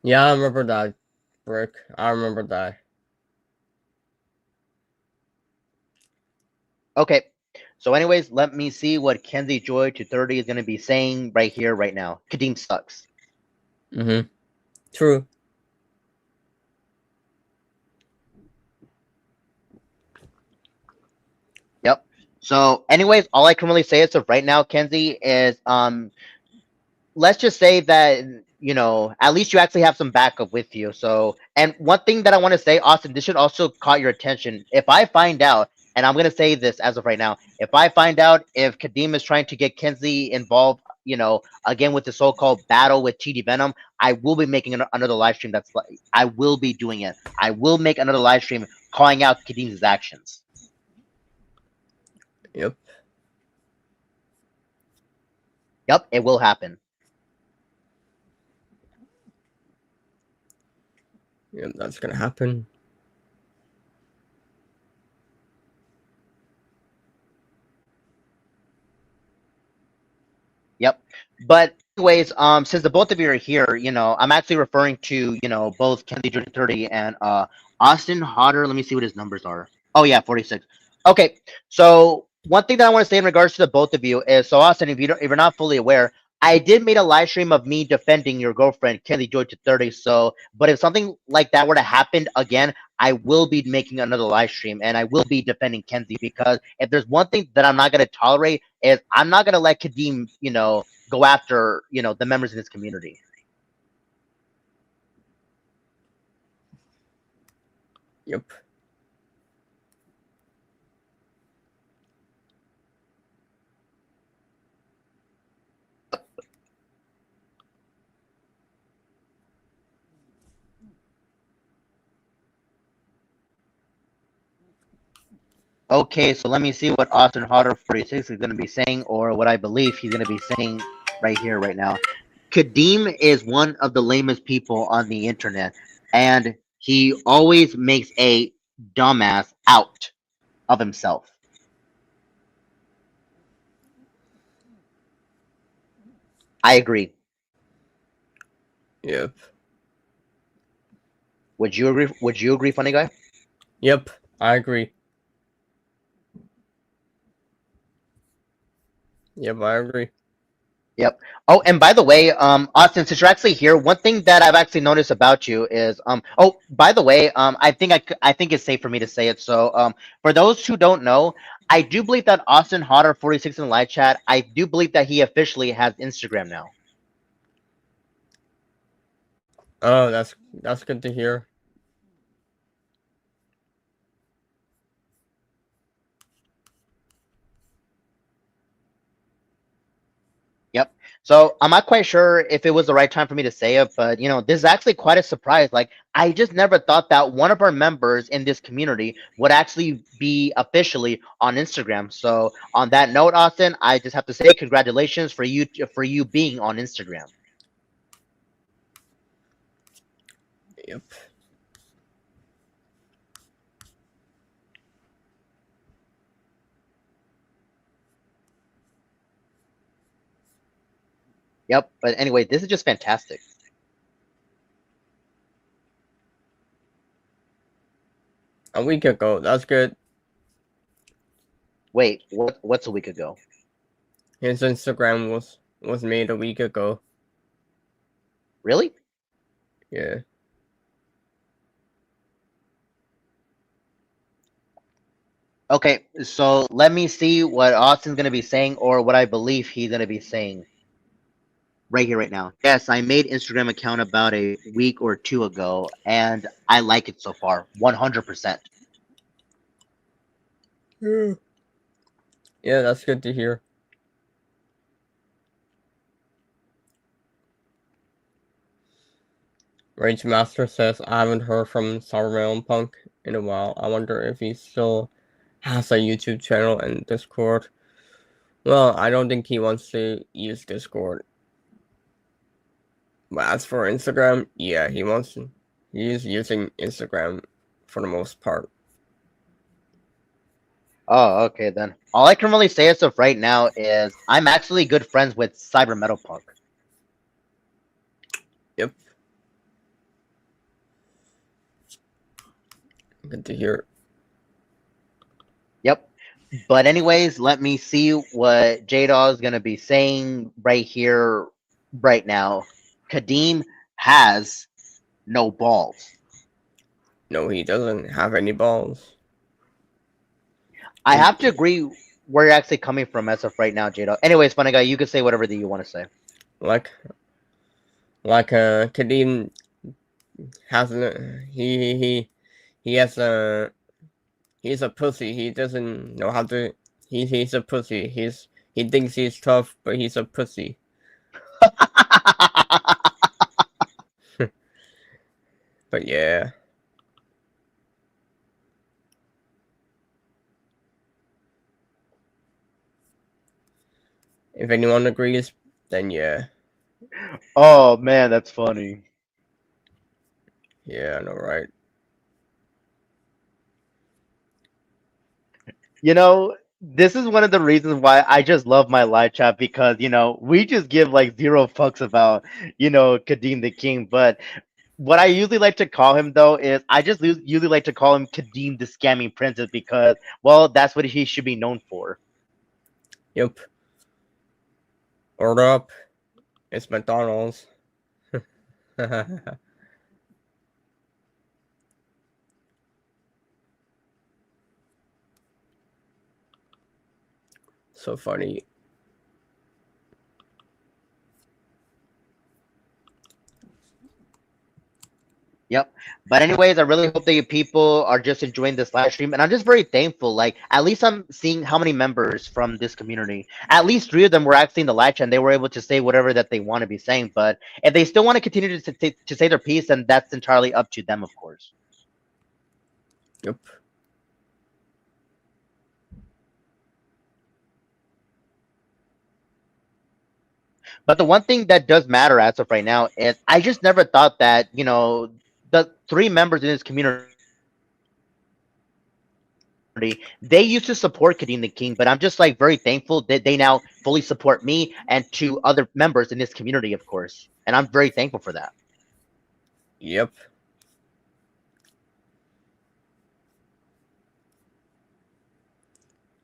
Yeah, I remember that, Brick. I remember that. Okay. So, anyways, let me see what Kenzie Joy 230 is going to be saying right here, right now. Kadeem sucks. Mm-hmm. True. Yep. So, anyways, all I can really say as of right now, Kenzie, is let's just say that at least you actually have some backup with you. So, and one thing that I want to say, Austin, this should also caught your attention. If I find out, and I'm gonna say this as of right now, if I find out if Kadeem is trying to get Kenzie involved, again with the so-called battle with TD Venom, I will be making another live stream. That's like I will be doing it. I will make another live stream calling out Kadeem's actions. Yep. Yep, it will happen. Yep, that's gonna happen. Yep. But anyways, since the both of you are here, I'm actually referring to, both Kenzie Jordan 30 and Austin Hodder. Let me see what his numbers are. Oh yeah, 46. Okay. So one thing that I want to say in regards to the both of you is so Austin, if you're not fully aware, I did made a live stream of me defending your girlfriend, Kenzie Joy to 30. So but if something like that were to happen again, I will be making another live stream and I will be defending Kenzie because if there's one thing that I'm not gonna tolerate is I'm not gonna let Kadeem, go after, the members in his community. Yep. Okay, so let me see what Austin Harder 46 is going to be saying, or what I believe he's going to be saying right here, right now. Kadeem is one of the lamest people on the internet, and he always makes a dumbass out of himself. I agree. Yep. Would you agree? Would you agree, funny guy? Yep. I agree. Yep. I agree. Yep. Oh, and by the way, Austin, since you're actually here, one thing that I've actually noticed about you is, oh, by the way, I think it's safe for me to say it. So, for those who don't know, I do believe that Austin Hodder 46 in the live chat, I do believe that he officially has Instagram now. Oh, that's good to hear. Yep. So I'm not quite sure if it was the right time for me to say it, but this is actually quite a surprise. Like, I just never thought that one of our members in this community would actually be officially on Instagram. So on that note, Austin, I just have to say congratulations for you being on Instagram. Yep. Yep. But anyway, this is just fantastic. A week ago. That's good. Wait, what's a week ago? His Instagram was made a week ago. Really? Yeah. Okay, so let me see what Austin's gonna be saying, or what I believe he's gonna be saying right here, right now. Yes, I made Instagram account about a week or two ago, and I like it so far, 100%. Yeah. Yeah, that's good to hear. Rage Master says, I haven't heard from Cyberman Punk in a while. I wonder if he still has a YouTube channel and Discord. Well, I don't think he wants to use Discord. But as for Instagram, yeah, he's using Instagram for the most part. Oh, okay then. All I can really say as of right now is I'm actually good friends with Cyber Metal Punk. Yep. Good to hear. Yep. But anyways, let me see what J-Dog is gonna be saying right here, right now. Kadeem has no balls. No, he doesn't have any balls. I have to agree where you're actually coming from as of right now, J-Dog. Anyways, funny guy, you can say whatever that you want to say. Like Kadeem hasn't he has a he's a pussy. He doesn't know how to. He's a pussy. He thinks he's tough, but he's a pussy. But yeah, if anyone agrees, then yeah, Oh man, that's funny. yeah, I know, right? This is one of the reasons why I just love my live chat, because we just give like zero fucks about Kadeem the King. But what I usually like to call him though is I just usually like to call him Kadeem the Scamming Princess, because well, that's what he should be known for. Yep. Order up. It's McDonald's. So funny. Yep. But anyways, I really hope that you people are just enjoying this live stream, and I'm just very thankful. Like, at least I'm seeing how many members from this community. At least three of them were actually in the live chat, and they were able to say whatever that they want to be saying. But if they still want to continue to say their piece, then that's entirely up to them, of course. Yep. But the one thing that does matter as of right now is I just never thought that, the three members in this community, they used to support Kadeem the King, but I'm just like very thankful that they now fully support me and two other members in this community, of course. And I'm very thankful for that. Yep.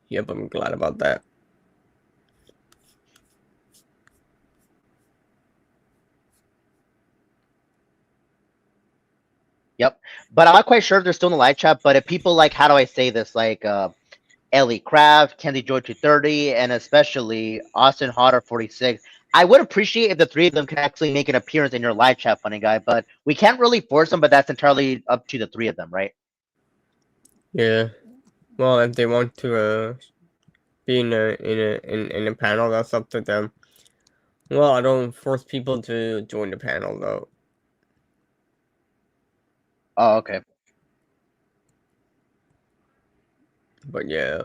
Yep, I'm glad about that. Yep. But I'm not quite sure if they're still in the live chat, but if people like, how do I say this? Like, Ellie Craft, Kenzie Joy 230, and especially Austin Hodder 46. I would appreciate if the three of them can actually make an appearance in your live chat, funny guy, but we can't really force them, but that's entirely up to the three of them, right? Yeah. Well, if they want to be in a panel, that's up to them. Well, I don't force people to join the panel though. Oh, okay. But yeah.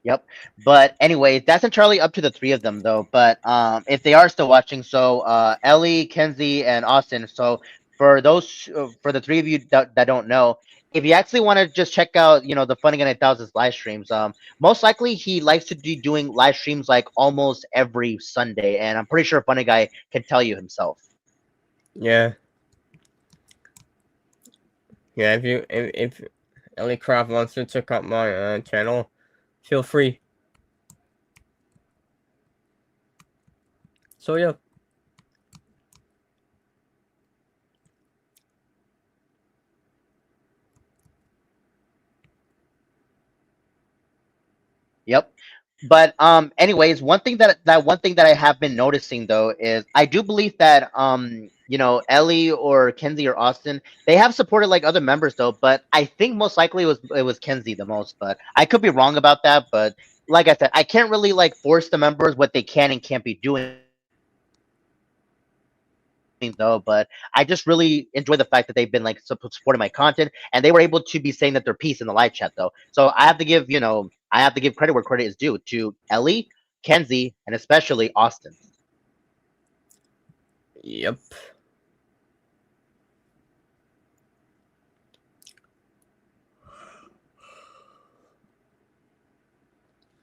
Yep. But anyway, that's entirely up to the three of them though. But if they are still watching, so Ellie, Kenzie, and Austin. So for the three of you that don't know, if you actually want to just check out, the Funny Guy 9000's live streams, most likely he likes to be doing live streams like almost every Sunday, and I'm pretty sure Funny Guy can tell you himself. Yeah. Yeah, if Ellie Craft wants to check out my channel, feel free. So yeah. Yep. But anyways, one thing that I have been noticing though is I do believe that Ellie or Kenzie or Austin, they have supported like other members though, but I think most likely it was Kenzie the most, but I could be wrong about that. But like I said, I can't really like force the members what they can and can't be doing though, but I just really enjoy the fact that they've been like supporting my content and they were able to be saying that their piece in the live chat though. So I have to give, I have to give credit where credit is due to Ellie, Kenzie, and especially Austin. Yep.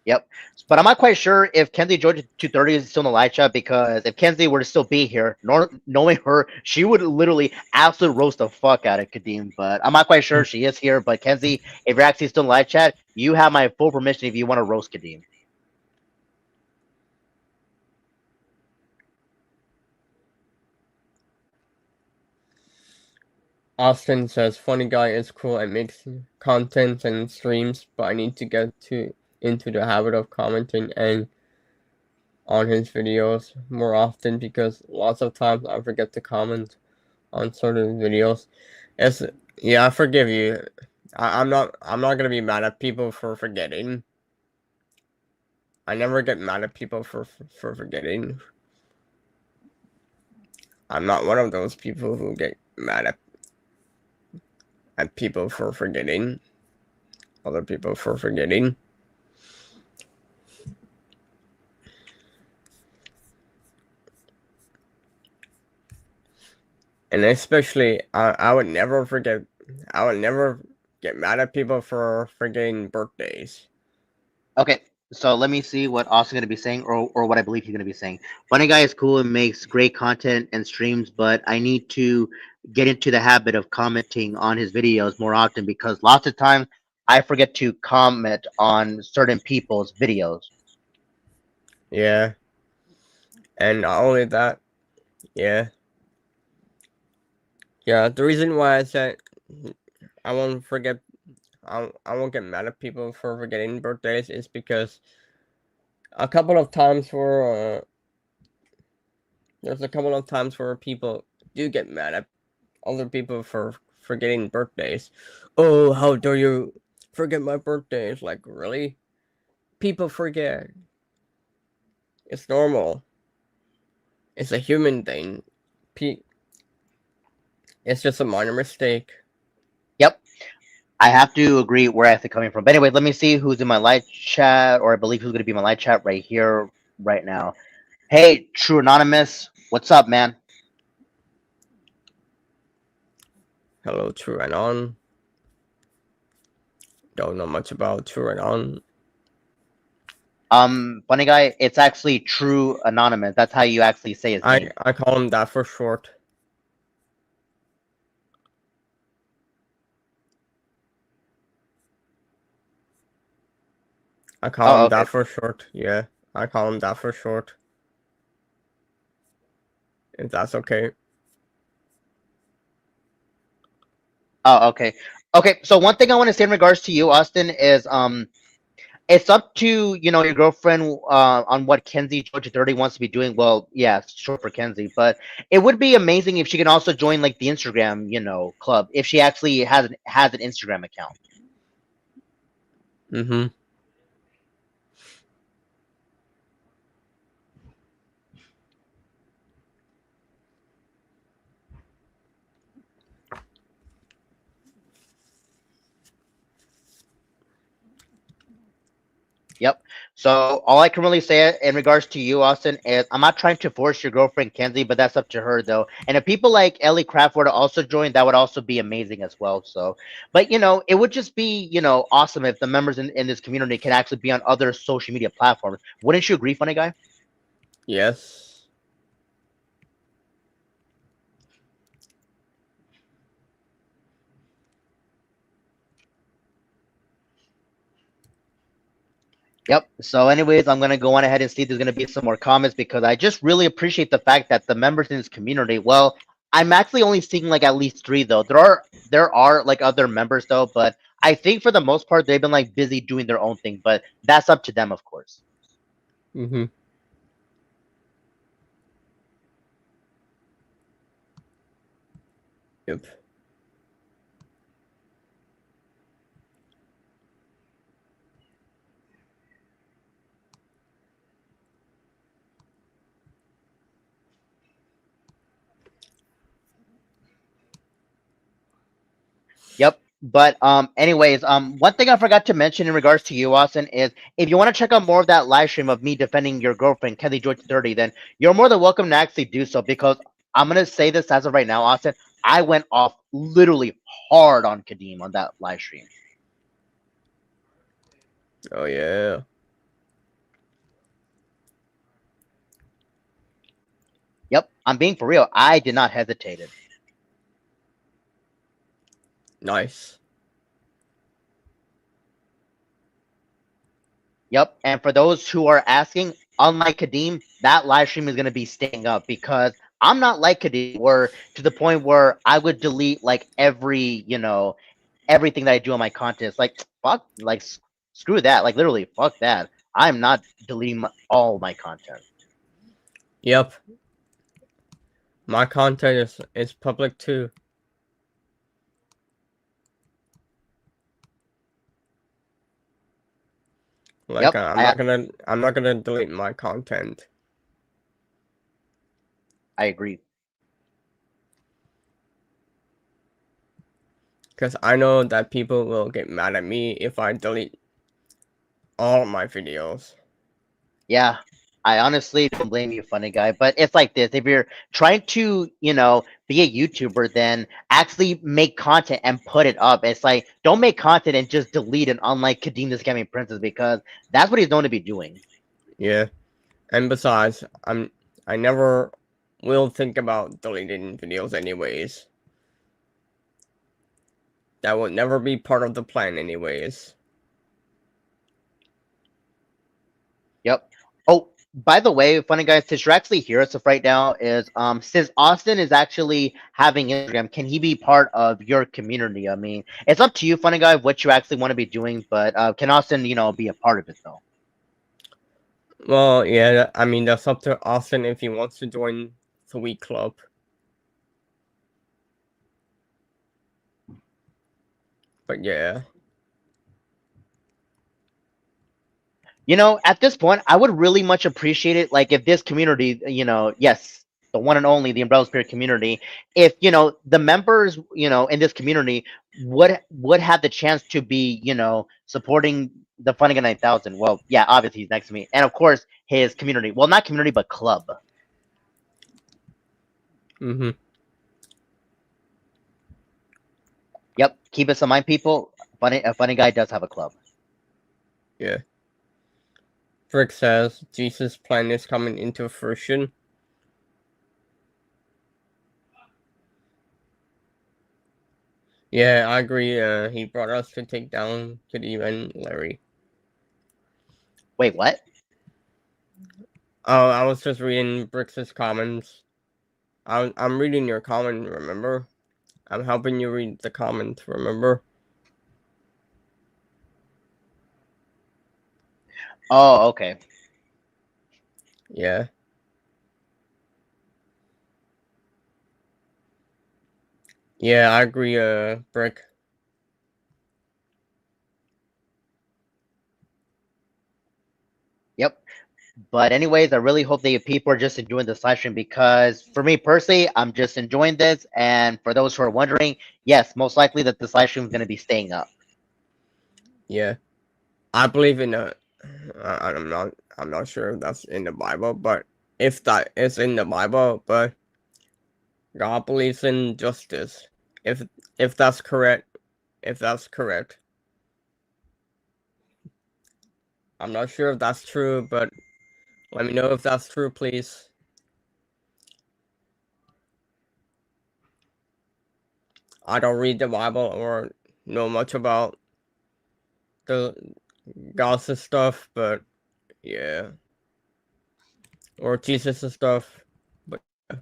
Yep. But I'm not quite sure if Kenzie Georgia 230 is still in the live chat, because if Kenzie were to still be here, knowing her, she would literally absolutely roast the fuck out of Kadeem. But I'm not quite sure if she is here. But Kenzie, if you're actually still in the live chat, you have my full permission if you want to roast Kadeem. Austin says Funny Guy is cool and makes content and streams, but I need to get into the habit of commenting and on his videos more often because lots of times I forget to comment on certain videos. It's yeah, I forgive you. I'm not gonna be mad at people for forgetting. I never get mad at people for forgetting. I'm not one of those people who get mad at people for forgetting. Other people for forgetting. And especially, I would never forget. I would never get mad at people for forgetting birthdays. Okay. So let me see what Austin's gonna be saying, or what I believe he's gonna be saying. Funny guy is cool and makes great content and streams, but I need to get into the habit of commenting on his videos more often because lots of times I forget to comment on certain people's videos. Yeah, and not only that, yeah, yeah. The reason why I said I won't forget, I won't get mad at people for forgetting birthdays is because a couple of times where there's a couple of times where people do get mad at other people for forgetting birthdays. Oh, how dare you forget my birthday? It's like, really? People forget. It's normal. It's a human thing. It's just a minor mistake. Yep. I have to agree where I think coming from. But anyway, let me see who's in my live chat, or I believe who's going to be in my live chat right here, right now. Hey, True Anonymous, what's up, man? Hello, True and On. Don't know much about True and On. Funny guy, it's actually True Anonymous. That's how you actually say his name. I call him that for short. I call Oh, him okay. that for short. Yeah, I call him that for short. If that's okay. Oh, okay. Okay, so one thing I want to say in regards to you, Austin, is it's up to your girlfriend on what Kenzie Georgia 30 wants to be doing. Well, yeah, it's short for Kenzie, but it would be amazing if she can also join like the Instagram, club if she actually has an Instagram account. Mm-hmm. Yep. So all I can really say in regards to you, Austin, is I'm not trying to force your girlfriend Kenzie, but that's up to her though. And if people like Ellie Craft were to also join, that would also be amazing as well. So, but it would just be awesome if the members in this community can actually be on other social media platforms. Wouldn't you agree, funny guy? Yes. Yep. So, anyways, I'm gonna go on ahead and see if there's gonna be some more comments because I just really appreciate the fact that the members in this community. Well, I'm actually only seeing like at least three though. There are like other members though, but I think for the most part they've been like busy doing their own thing. But that's up to them, of course. Mm-hmm. Yep. Yep. But anyways, one thing I forgot to mention in regards to you, Austin, is if you want to check out more of that live stream of me defending your girlfriend, Kelly George 30, then you're more than welcome to actually do so because I'm gonna say this as of right now, Austin. I went off literally hard on Kadeem on that live stream. Oh yeah. Yep, I'm being for real. I did not hesitate it. Nice. Yep, and for those who are asking, unlike Kadeem, that live stream is gonna be staying up because I'm not like Kadeem, where to the point where I would delete like everything that I do on my content. It's like fuck, like screw that. Like literally, fuck that. I'm not deleting all my content. Yep. My content is public too. Like Yep, I'm not gonna delete my content I agree. because I know that people will get mad at me if I delete all of my videos. Yeah, I honestly don't blame you, funny guy. But it's like this: if you're trying to, be a YouTuber, then actually make content and put it up. It's like don't make content and just delete it, unlike Kadeem the Scamming Princess, because that's what he's known to be doing. Yeah. And besides, I never will think about deleting videos anyways. That will never be part of the plan anyways. Yep. Oh, by the way, funny guys, since you're actually here as of right now, is since Austin is actually having Instagram, can he be part of your community? I mean, it's up to you, funny guy, what you actually want to be doing, but can Austin, be a part of it though? Well, yeah, I mean that's up to Austin if he wants to join the Week Club. But yeah. At this point, I would really much appreciate it, like if this community, yes. the one and only, the Umbrella Spirit community, if the members, in this community would have the chance to be, supporting the Funny Guy 9000. Well, yeah, obviously he's next to me, and of course his community. Well, not community, but club. Mm-hmm. Yep, keep this in mind, people. Funny Guy does have a club. Yeah. Frick says Jesus' plan is coming into fruition. Yeah, I agree. He brought us to take down Kadeem and Larry. Wait, what? Oh, I was just reading Brix's comments. I'm reading your comment, remember? I'm helping you read the comments, remember? Oh, okay. Yeah. Yeah, I agree, Brick. Yep. But anyways, I really hope that people are just enjoying this live stream, because for me personally, I'm just enjoying this. And for those who are wondering, yes, most likely that this live stream is going to be staying up. Yeah. I believe in I'm not sure if that's in the Bible, but if that is in the Bible, but God believes in justice. If if that's correct, if that's correct. I'm not sure if that's true, but let me know if that's true, please. I don't read the Bible or know much about the God's stuff, but yeah, or Jesus' stuff. But yeah.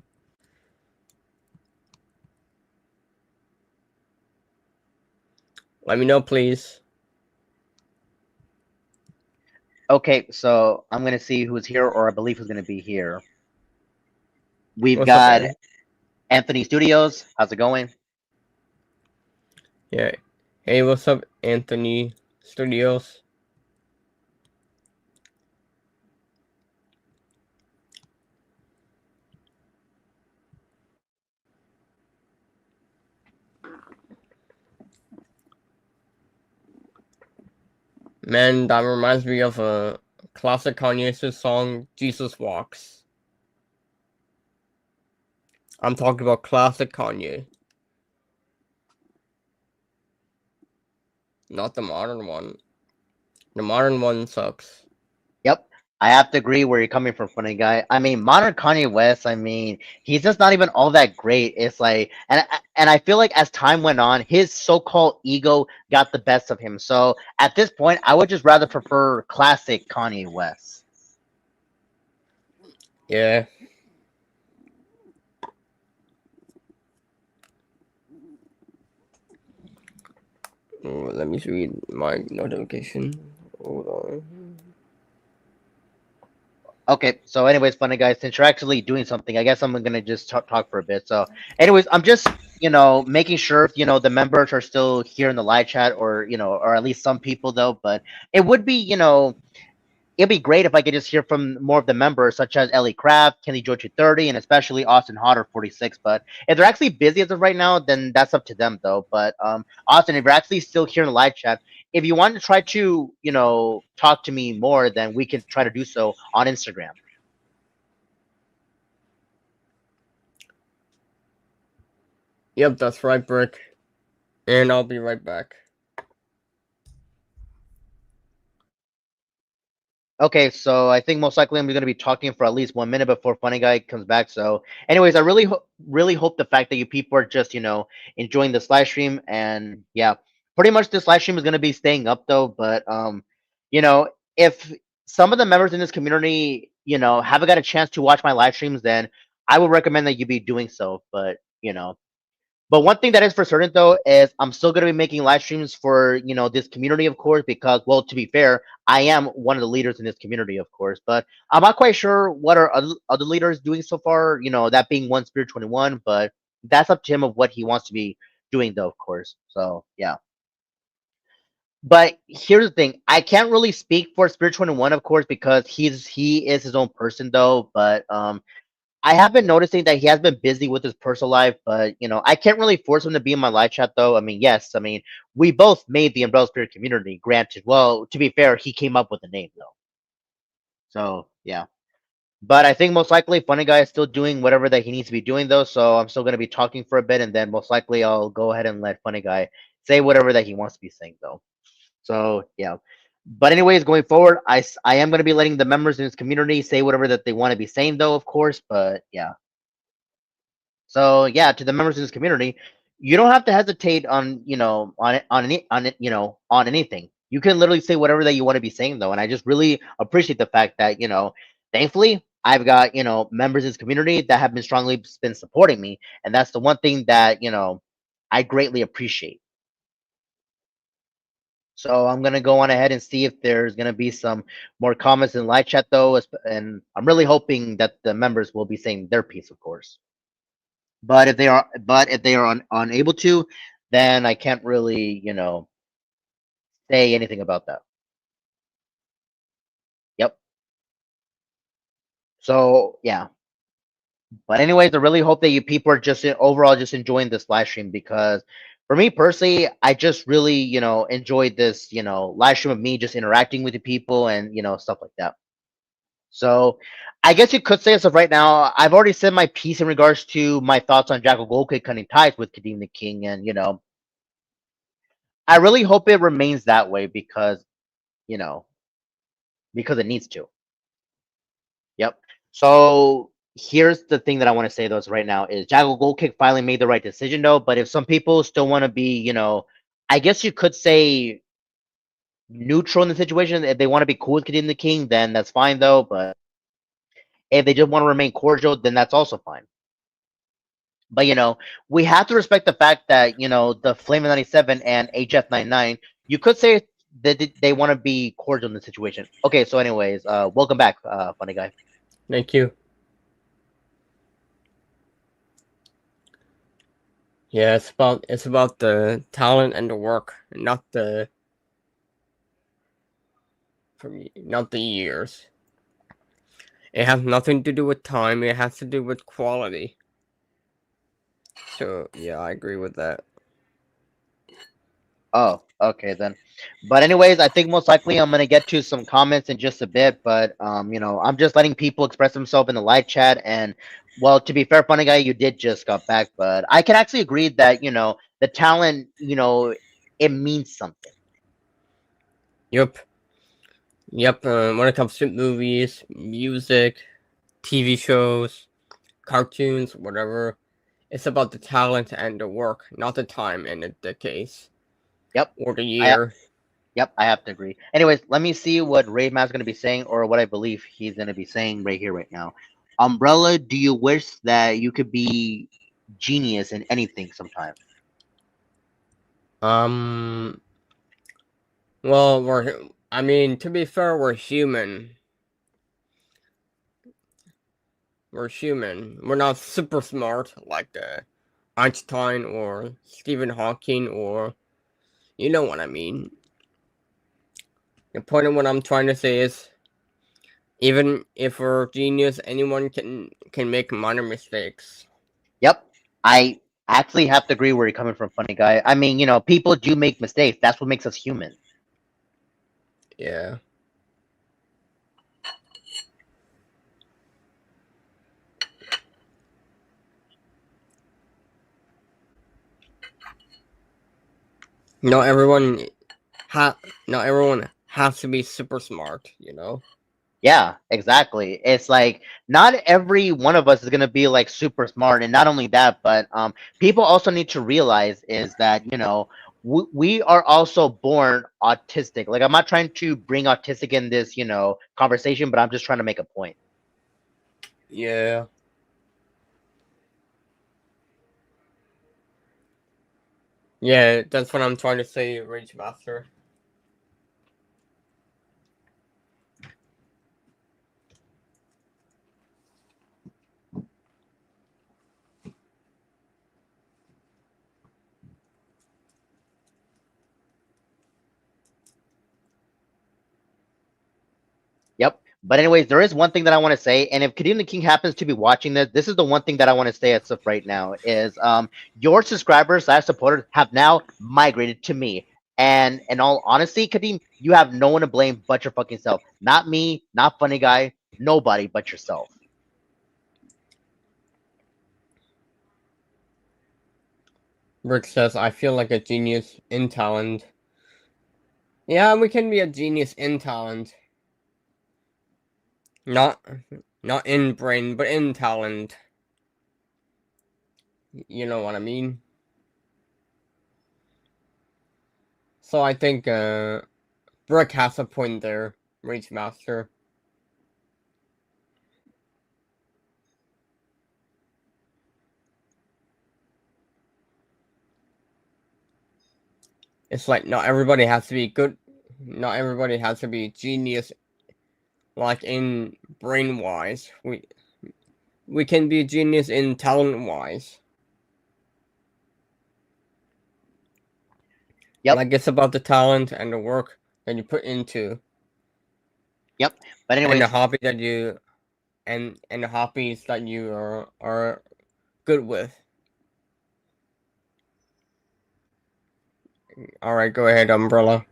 Let me know, please. Okay, so I'm going to see who's here, or I believe who's going to be here. We've What's up, got man? Anthony Studios. How's it going? Yeah. Hey, what's up, Anthony Studios? Man, that reminds me of a classic Kanye's song, Jesus Walks. I'm talking about classic Kanye, not the modern one. The modern one sucks. Yep. I have to agree where you're coming from, Funny Guy. I mean, modern Kanye West, I mean, he's just not even all that great. It's like, and I feel like as time went on, his so-called ego got the best of him. So at this point, I would just rather prefer classic Kanye West. Yeah. Oh, let me read my notification. Hold on. Okay, so anyways, Funny Guy, since you're actually doing something, I guess I'm gonna just talk for a bit. So, anyways, I'm just making sure the members are still here in the live chat, or or at least some people though. But it would be it'd be great if I could just hear from more of the members, such as Ellie Craft, Kenny George 30, and especially Austin Hodder 46. But if they're actually busy as of right now, then that's up to them, though. But Austin, if you're actually still here in the live chat, if you want to try to, talk to me more, then we can try to do so on Instagram. Yep, that's right, Brick. And I'll be right back. Okay, so I think most likely I'm going to be talking for at least 1 minute before Funny Guy comes back. So, anyways, I really hope the fact that you people are just enjoying this live stream, and yeah, pretty much this live stream is going to be staying up though. But you know, if some of the members in this community haven't got a chance to watch my live streams, then I would recommend that you be doing so. But but one thing that is for certain though is I'm still gonna be making live streams for this community, of course, because well, to be fair, I am one of the leaders in this community, of course. But I'm not quite sure what are other leaders doing so far. That being one Spirit 21, but that's up to him of what he wants to be doing, though, of course. So yeah. But here's the thing: I can't really speak for Spirit 21, of course, because he is his own person, though. But I have been noticing that he has been busy with his personal life, but I can't really force him to be in my live chat though. I mean, yes, I mean we both made the Umbrella Spirit community. Granted, well, to be fair, he came up with the name though. So yeah. But I think most likely Funny Guy is still doing whatever that he needs to be doing though. So I'm still gonna be talking for a bit, and then most likely I'll go ahead and let Funny Guy say whatever that he wants to be saying though. So yeah. But anyways, going forward, I am gonna be letting the members in his community say whatever that they want to be saying though, of course. But yeah. So yeah, to the members of this community, you don't have to hesitate on on anything. You can literally say whatever that you want to be saying though, and I just really appreciate the fact that thankfully I've got members of this community that have been strongly been supporting me, and that's the one thing that I greatly appreciate. So I'm gonna go on ahead and see if there's gonna be some more comments in live chat though, and I'm really hoping that the members will be saying their piece, of course. But if they are unable to, then I can't really say anything about that. Yep. So yeah. But anyways, I really hope that you people are just overall just enjoying this live stream, because for me personally, I just really enjoyed this live stream of me just interacting with the people and stuff like that. So I guess you could say as of right now, I've already said my piece in regards to my thoughts on Jackal Goldkid cutting ties with Kadeem the King, and I really hope it remains that way you know because it needs to. Yep. So here's the thing that I want to say though right now is Jackal Gold Kick finally made the right decision though. But if some people still want to be, I guess you could say neutral in the situation. If they want to be cool with Kadeem the King, then that's fine though. But if they just want to remain cordial, then that's also fine. But we have to respect the fact that the Flame 97 and HF 99. You could say that they want to be cordial in the situation. Okay, so anyways, welcome back, funny guy. Thank you. Yeah, it's about the talent and the work, not the for me, not the years. It has nothing to do with time. It has to do with quality. So yeah, I agree with that. Oh, okay then. But anyways, I think most likely I'm gonna get to some comments in just a bit. But I'm just letting people express themselves in the live chat. And well, to be fair, funny guy, you did just got back, but I can actually agree that the talent, it means something. Yep, yep. When it comes to movies, music, TV shows, cartoons, whatever, it's about the talent and the work, not the time in the case Yep, or the I year. yep, I have to agree. Anyways, let me see what Ray Matt's gonna be saying, or what I believe he's gonna be saying right here, right now. Umbrella, do you wish that you could be genius in anything sometime? Um. Well, I mean, to be fair, we're human. We're human. We're not super smart like Einstein or Stephen Hawking or you know what I mean. The point of what I'm trying to say is, even if we're genius, anyone can make minor mistakes. Yep. I actually have to agree where you're coming from, funny guy. I mean, people do make mistakes. That's what makes us human. Yeah. Not everyone ha not everyone has to be super smart, you know? Yeah, exactly. It's like not every one of us is gonna be like super smart, and not only that, but people also need to realize is that we are also born autistic. Like I'm not trying to bring autistic in this conversation, but I'm just trying to make a point. Yeah. Yeah, that's what I'm trying to say, Rage Master. Yep. But anyways, there is one thing that I want to say, and if Kadeem the King happens to be watching this, this is the one thing that I want to say as of right now is your subscribers slash supporters have now migrated to me. And in all honesty, Kadeem, you have no one to blame but your fucking self. Not me, not funny guy, nobody but yourself. Rick says, I feel like a genius in talent. Yeah, we can be a genius in talent. Not not in brain, but in talent. You know what I mean? So I think Brick has a point there, Rage Master. It's like not everybody has to be good. Not everybody has to be genius, like in brain wise. We can be genius in talent wise. Yep, Like it's about the talent and the work that you put into, yep. But and the anyways, hobby that you and the hobbies that you are good with. All right, go ahead, Umbrella.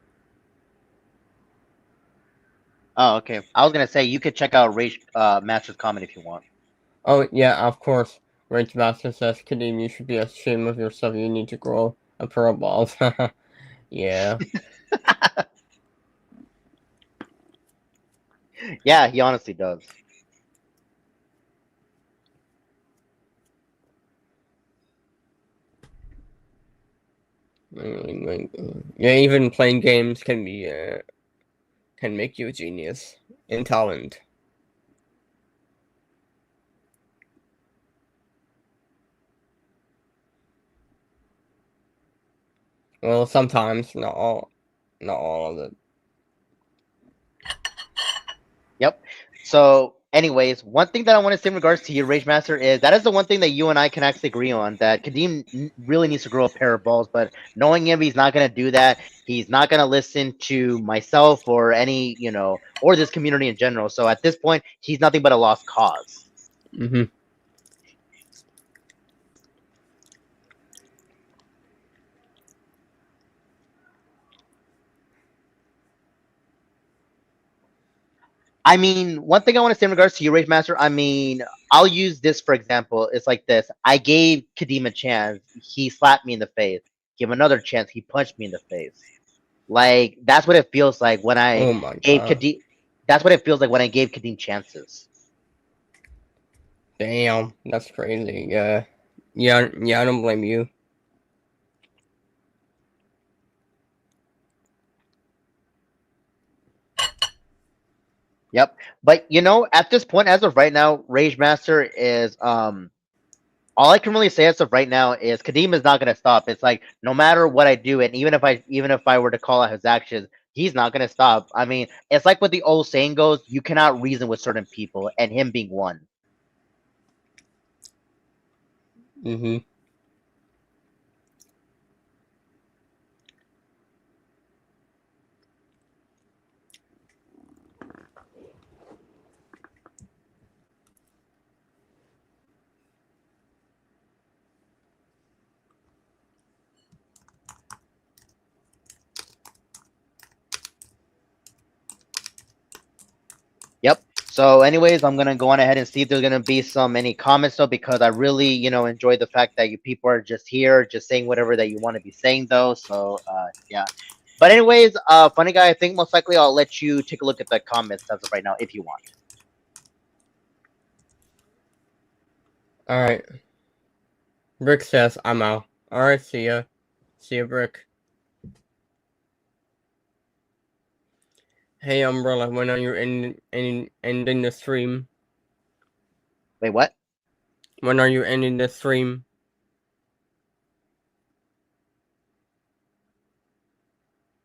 oh okay. I was gonna say you could check out Rage Master's comment if you want. Oh yeah, of course. Rage Master says, Kadeem, you should be ashamed of yourself. You need to grow a pair of balls. Yeah. Yeah, he honestly does. Yeah, even playing games can make you a genius in talent. Well, sometimes, not all of it. Yep. So, anyways, one thing that I want to say in regards to your Rage Master is that is the one thing that you and I can actually agree on that Kadeem really needs to grow a pair of balls. But knowing him, he's not going to do that. He's not going to listen to myself or any, or this community in general. So at this point, he's nothing but a lost cause. Mm-hmm. I mean, one thing I want to say in regards to your Rage Master, I mean, I'll use this for example. It's like this. I gave Kadeem a chance. He slapped me in the face. Give him another chance. He punched me in the face. Like that's what it feels like when I Oh my gave god. Kadeem. That's what it feels like when I gave Kadeem chances. Damn, that's crazy. Yeah, I don't blame you. Yep. But at this point, as of right now, Rage Master is all I can really say as of right now is Kadeem is not gonna stop. It's like no matter what I do, and even if I were to call out his actions, he's not gonna stop. I mean, it's like what the old saying goes: you cannot reason with certain people, and him being one. Mm-hmm. Yep. So, anyways, I'm gonna go on ahead and see if there's gonna be any comments though, because I really, enjoy the fact that you people are just here, just saying whatever that you want to be saying though. So, yeah. But anyways, funny guy, I think most likely I'll let you take a look at the comments as of right now if you want. All right. Rick says I'm out. All right, see ya. See ya, Brick. Hey, Umbrella. When are you ending the stream? Wait, what? When are you ending the stream?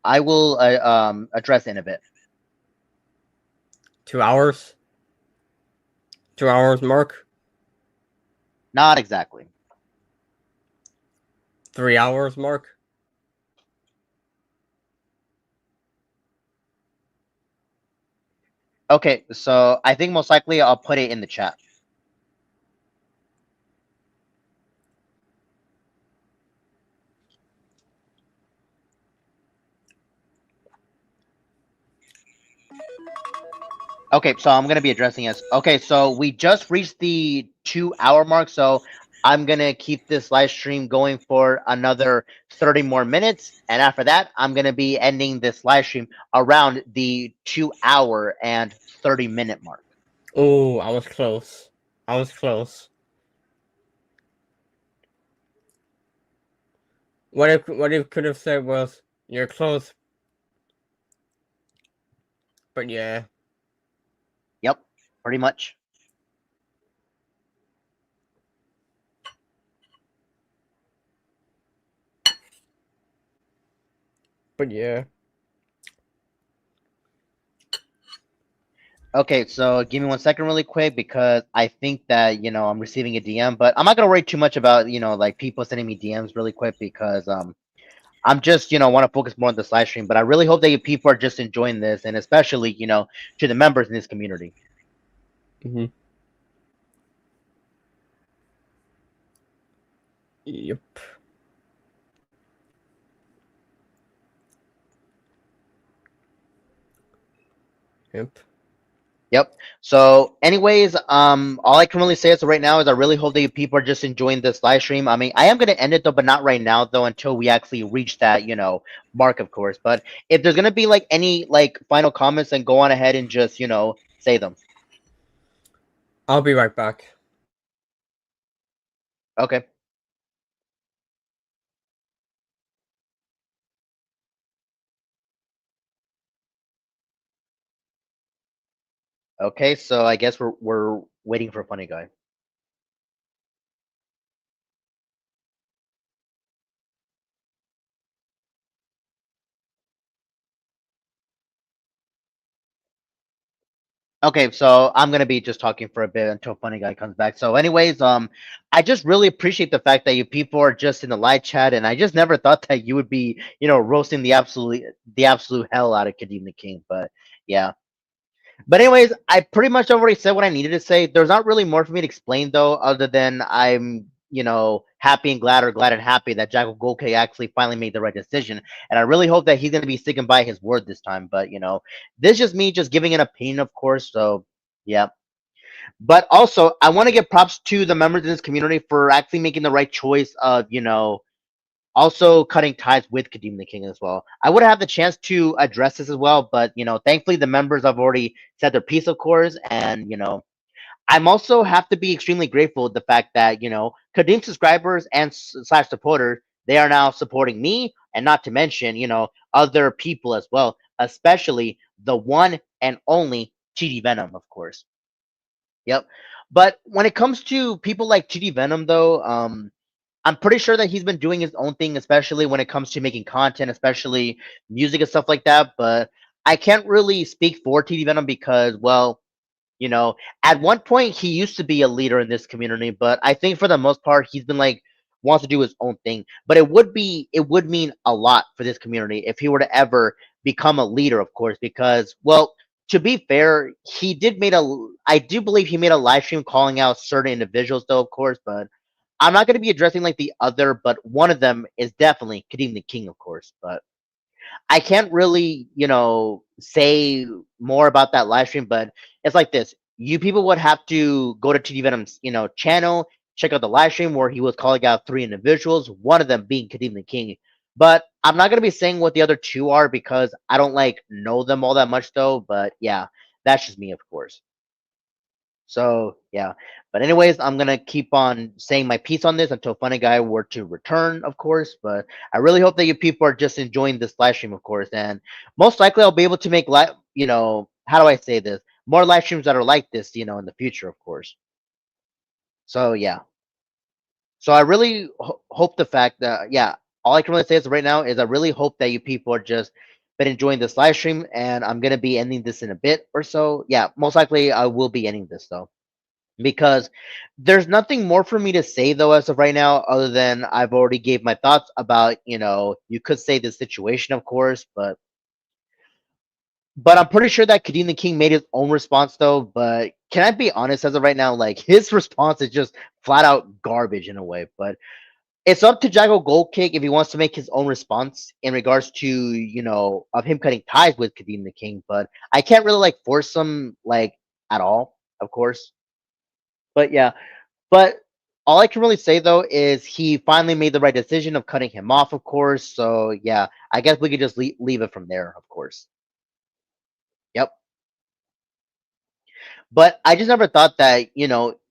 I will address in a bit. 2 hours. 2 hours, Mark. Not exactly. 3 hours, Mark. Okay, so I think most likely I'll put it in the chat. Okay, so I'm gonna be addressing us. Okay, so we just reached the 2 hour mark, so I'm gonna keep this live stream going for another 30 more minutes, and after that, I'm gonna be ending this live stream around the 2 hour and 30 minute mark. Oh, I was close. I was close. What it could have said was you're close, but yeah, Yep, pretty much. but yeah. Okay, so give me 1 second really quick because I think that I'm receiving a DM, but I'm not gonna worry too much about like people sending me DMs really quick because I'm just want to focus more on this live stream. But I really hope that you people are just enjoying this, and especially to the members in this community. Mhm. Yep. Yep. Yep. So, anyways, all I can really say as of right now is I really hope that you people are just enjoying this live stream. I mean, I am gonna end it though, but not right now though, until we actually reach that mark, of course. But if there's gonna be like any like final comments, then go on ahead and just say them. I'll be right back. Okay. Okay. So I guess we're waiting for Funny Guy. Okay, so I'm gonna be just talking for a bit until Funny Guy comes back. So, anyways, I just really appreciate the fact that you people are just in the live chat, and I just never thought that you would be, roasting the absolute hell out of Kadeem the King. But yeah. But anyways, I pretty much already said what I needed to say. There's not really more for me to explain though, other than I'm, happy and glad or glad and happy that Jackal Golke actually finally made the right decision. And I really hope that he's gonna be sticking by his word this time. But this is just me just giving an opinion, of course. So yeah. But also I want to give props to the members in this community for actually making the right choice of, also cutting ties with Kadeem the King as well. I would have the chance to address this as well, but thankfully the members have already said their piece, of course, and I'm also have to be extremely grateful with the fact that Kadeem subscribers and slash supporters, they are now supporting me, and not to mention other people as well, especially the one and only TD Venom, of course. Yep. But when it comes to people like TD Venom, though, I'm pretty sure that he's been doing his own thing, especially when it comes to making content, especially music and stuff like that. But I can't really speak for TD Venom because, well, you know, at one point he used to be a leader in this community, but I think for the most part he's been like wants to do his own thing. But it would mean a lot for this community if he were to ever become a leader, of course, because well, to be fair, he did made a I do believe he made a live stream calling out certain individuals though, of course, but I'm not going to be addressing like the other, but one of them is definitely Kadeem the King, of course. But I can't really, say more about that live stream, but it's like this. You people would have to go to TD Venom's, channel, check out the live stream where he was calling out three individuals, one of them being Kadeem the King. But I'm not gonna be saying what the other two are because I don't like know them all that much though. But yeah, that's just me, of course. So yeah. But anyways, I'm gonna keep on saying my piece on this until Funny Guy were to return, of course. But I really hope that you people are just enjoying this live stream, of course. And most likely I'll be able to make how do I say this? More live streams that are like this, in the future, of course. So yeah. So I really hope the fact that all I can really say as of right now is I really hope that you people are just been enjoying this live stream, and I'm gonna be ending this in a bit or so. Yeah, most likely I will be ending this though, because there's nothing more for me to say though as of right now other than I've already gave my thoughts about you could say the situation, of course, but But I'm pretty sure that Kadeem the King made his own response though. But can I be honest as of right now? Like his response is just flat out garbage in a way. But it's up to Jackal Gold Kick if he wants to make his own response in regards to of him cutting ties with Kadeem the King. But I can't really like force him like at all, of course. But yeah, but all I can really say though is he finally made the right decision of cutting him off, of course. So yeah, I guess we could just leave it from there, of course. Yep. But I just never thought that,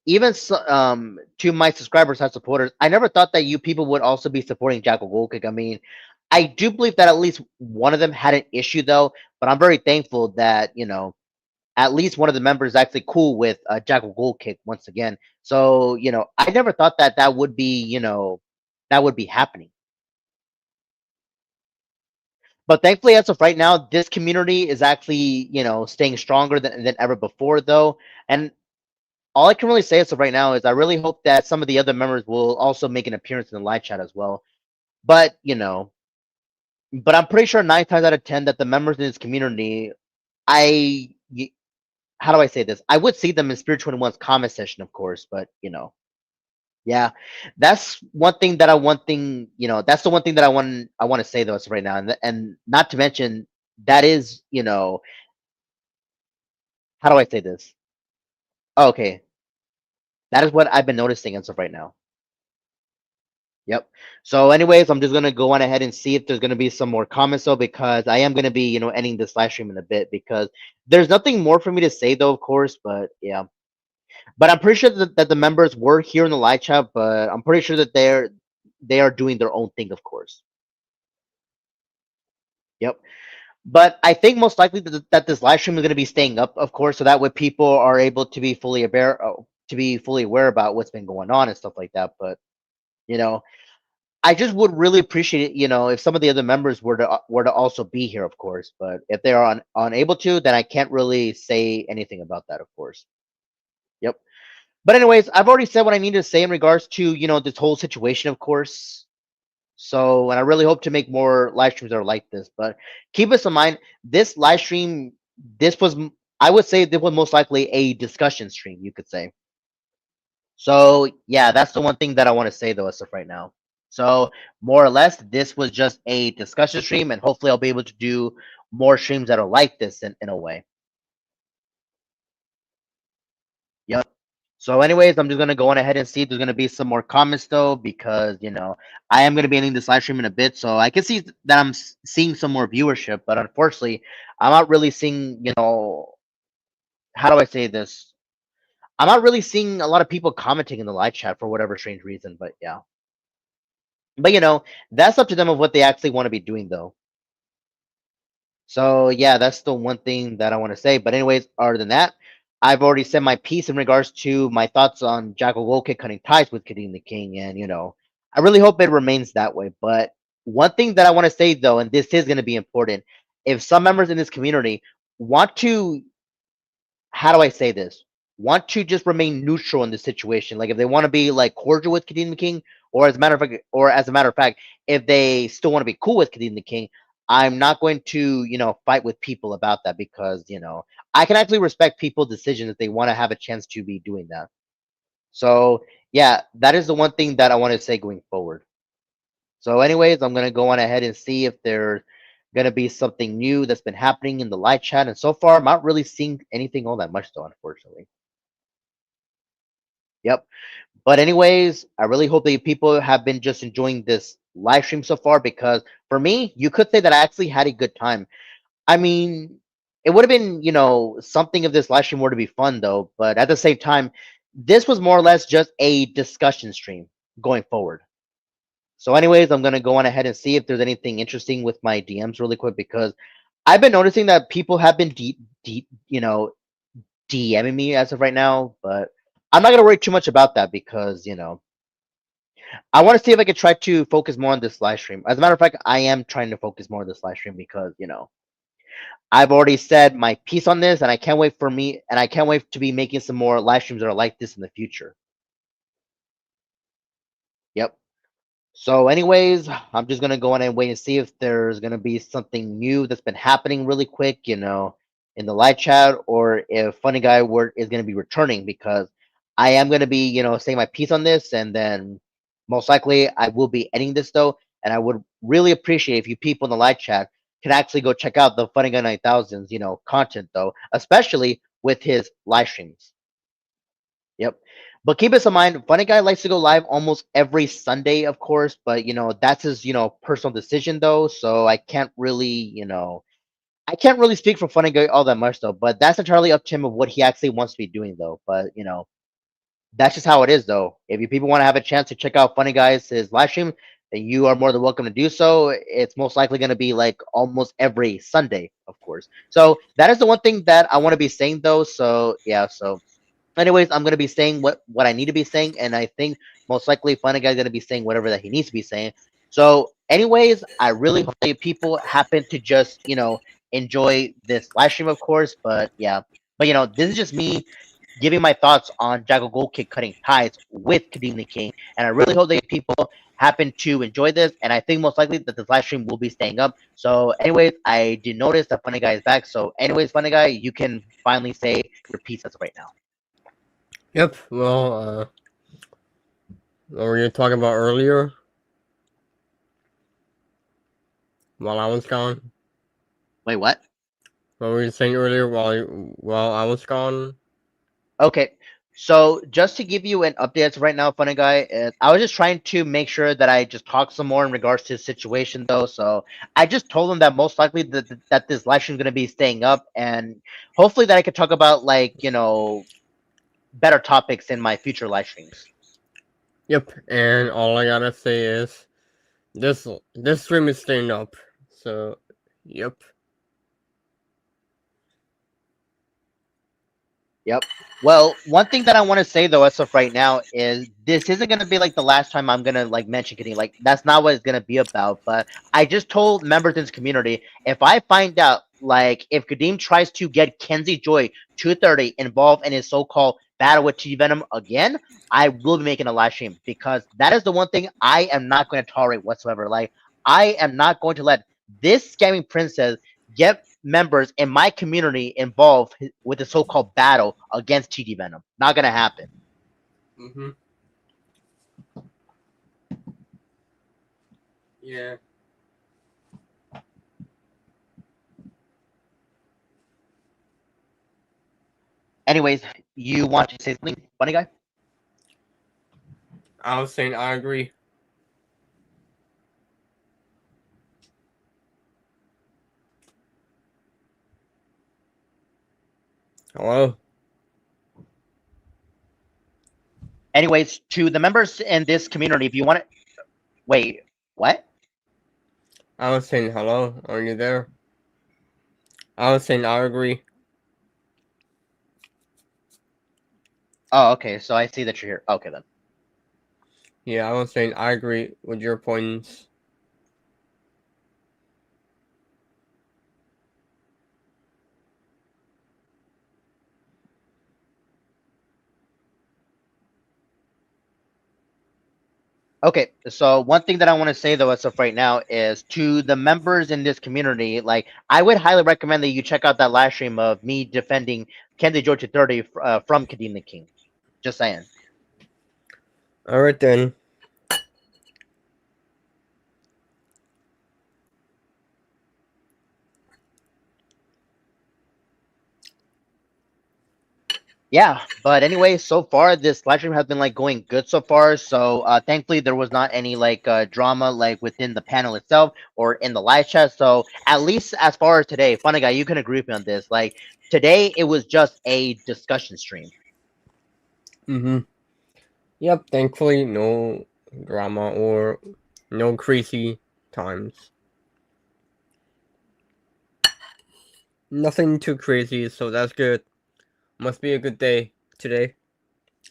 even to my subscribers and supporters, I never thought that you people would also be supporting Jackal Goldkick. I mean, I do believe that at least one of them had an issue though, but I'm very thankful that, at least one of the members is actually cool with Jackal Goldkick once again. So, I never thought that that would be, that would be happening. But thankfully, as of right now, this community is actually, staying stronger than ever before, though. And all I can really say as of right now is I really hope that some of the other members will also make an appearance in the live chat as well. But but I'm pretty sure 9 times out of 10 that the members in this community, I how do I say this? I would see them in Spirit 21's comment session, of course, but yeah, that's one thing that that's the one thing that I want to say though as of right now, and not to mention that is how do I say this? Oh, okay, that is what I've been noticing as of right now. Yep. So, anyways, I'm just gonna go on ahead and see if there's gonna be some more comments though, because I am gonna be, ending this live stream in a bit because there's nothing more for me to say though, of course. But yeah, but I'm pretty sure that the members were here in the live chat, but I'm pretty sure that they are doing their own thing, of course. Yep. But I think most likely that this live stream is gonna be staying up, of course, so that way people are able to be fully aware about what's been going on and stuff like that. But you know, I just would really appreciate it, if some of the other members were to also be here, of course. But if they are unable to, then I can't really say anything about that, of course. Yep. But anyways, I've already said what I need to say in regards to this whole situation, of course. So, and I really hope to make more live streams that are like this. But keep this in mind: this live stream, this was, I would say, this was most likely a discussion stream, you could say. So yeah, that's the one thing that I want to say though, as of right now. So more or less, this was just a discussion stream, and hopefully, I'll be able to do more streams that are like this in a way. Yep. So, anyways, I'm just gonna go on ahead and see if there's gonna be some more comments though, because I am gonna be ending this live stream in a bit, so I can see that I'm seeing some more viewership, but unfortunately, I'm not really seeing. How do I say this? I'm not really seeing a lot of people commenting in the live chat for whatever strange reason, but yeah. But that's up to them of what they actually want to be doing though. So yeah, that's the one thing that I want to say. But anyways, other than that, I've already said my piece in regards to my thoughts on Jackal Wolkit cutting ties with Kadeem the King, and I really hope it remains that way. But one thing that I want to say though, and this is going to be important, if some members in this community want to, how do I say this? Want to just remain neutral in this situation. Like if they want to be like cordial with Kadeem the King, or as a matter of fact, if they still want to be cool with Kadeem the King, I'm not going to, fight with people about that because, I can actually respect people's decisions if they want to have a chance to be doing that. So yeah, that is the one thing that I want to say going forward. So, anyways, I'm gonna go on ahead and see if there's gonna be something new that's been happening in the live chat. And so far, I'm not really seeing anything all that much, though, unfortunately. Yep. But anyways, I really hope that people have been just enjoying this live stream so far because for me, you could say that I actually had a good time. I mean, it would have been, something if this live stream were to be fun though, but at the same time, this was more or less just a discussion stream going forward. So, anyways, I'm gonna go on ahead and see if there's anything interesting with my DMs really quick because I've been noticing that people have been DMing me as of right now, but I'm not gonna worry too much about that because I want to see if I could try to focus more on this live stream. As a matter of fact, I am trying to focus more on this live stream because I've already said my piece on this, and I can't wait to be making some more live streams that are like this in the future. Yep. So, anyways, I'm just gonna go on and wait and see if there's gonna be something new that's been happening really quick, in the live chat, or if Funny Guy word is gonna be returning because I am gonna be, saying my piece on this, and then most likely I will be ending this though, and I would really appreciate if you people in the live chat can actually go check out the Funny Guy 9000's, content though, especially with his live streams. Yep. But keep this in mind, Funny Guy likes to go live almost every Sunday, of course, but that's his, personal decision though. So I can't really speak for Funny Guy all that much though, but that's entirely up to him of what he actually wants to be doing though. But that's just how it is though. If you people want to have a chance to check out Funny Guy's his live stream, then you are more than welcome to do so. It's most likely going to be like almost every Sunday, of course. So that is the one thing that I want to be saying though. So yeah, so anyways, I'm gonna be saying what I need to be saying, and I think most likely Funny Guy's gonna be saying whatever that he needs to be saying. So, anyways, I really hope that people happen to just enjoy this live stream, of course. But yeah, but this is just me giving my thoughts on Jackal Gold Kick cutting ties with Kadeem theking, and I really hope that people happen to enjoy this. And I think most likely that this live stream will be staying up. So, anyways, I did notice that Funny Guy is back. So, anyways, Funny Guy, you can finally say your piece as of right now. Yep. Well, what were you talking about earlier? While I was gone. Wait, what? What were you saying earlier while I was gone? Okay, so just to give you an update as of right now, Funny Guy, I was just trying to make sure that I just talk some more in regards to his situation, though. So I just told him that most likely that this live stream is going to be staying up, and hopefully that I could talk about like better topics in my future live streams. Yep. And all I gotta say is this stream is staying up. So, yep. Yep. Well, one thing that I want to say though, as of right now, is this isn't gonna be like the last time I'm gonna like mention Kadeem. Like that's not what it's gonna be about. But I just told members in this community if I find out like if Kadeem tries to get Kenzie Joy 230 involved in his so-called battle with T Venom again, I will be making a live stream because that is the one thing I am not going to tolerate whatsoever. Like I am not going to let this scamming princess get members in my community involved with the so-called battle against TD Venom. Not gonna happen. Mm-hmm. Yeah. Anyways, you want to say something, Funny Guy? I was saying I agree. Hello? Anyways, to the members in this community, if you want to wait, what? I was saying hello. Are you there? I was saying I agree. Oh, okay. So I see that you're here. Okay then. Yeah, I was saying I agree with your points. Okay, so one thing that I want to say though, as of right now, is to the members in this community, like I would highly recommend that you check out that live stream of me defending Kenzie Georgia 30 from Kadeem theking. Just saying. Alright then. Yeah, but anyway, so far this live stream has been like going good so far. So thankfully there was not any like drama like within the panel itself or in the live chat. So at least as far as today, Funny Guy, you can agree with me on this. Like today it was just a discussion stream. Mm-hmm. Yep, thankfully no drama or no crazy times. Nothing too crazy, so that's good. Must be a good day today.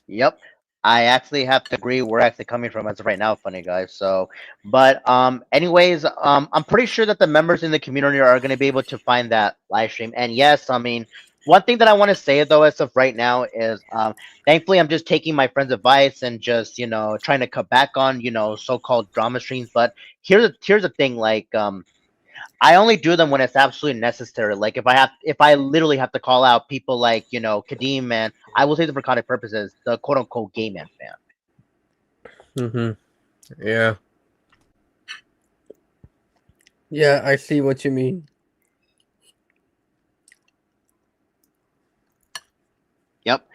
Yep. I actually have to agree where actually coming from as of right now, Funny Guy. So but anyways, I'm pretty sure that the members in the community are gonna be able to find that live stream. And yes, I mean one thing that I want to say though, as of right now, is thankfully I'm just taking my friend's advice and just trying to cut back on so-called drama streams. But here's the thing, like I only do them when it's absolutely necessary. Like if I literally have to call out people like Kadeem, man, I will say them for content purposes, the quote unquote gay man fan. Yeah. Yeah, I see what you mean. Yep.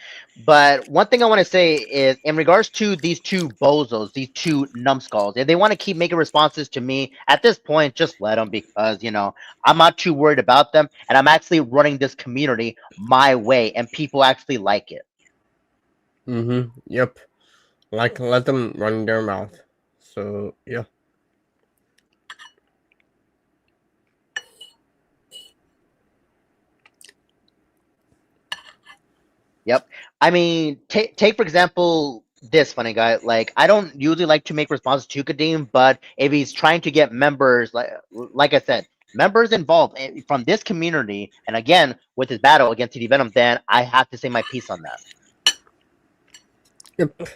But one thing I want to say is in regards to these two bozos, these two numbskulls, if they want to keep making responses to me at this point, just let them because, I'm not too worried about them. And I'm actually running this community my way and people actually like it. Yep. Like, let them run their mouth. So, yeah. Yep. I mean, take for example this funny guy. Like, I don't usually like to make responses to Kadeem, but if he's trying to get members, like I said, members involved from this community, and again with his battle against TD Venom, then I have to say my piece on that. Yep.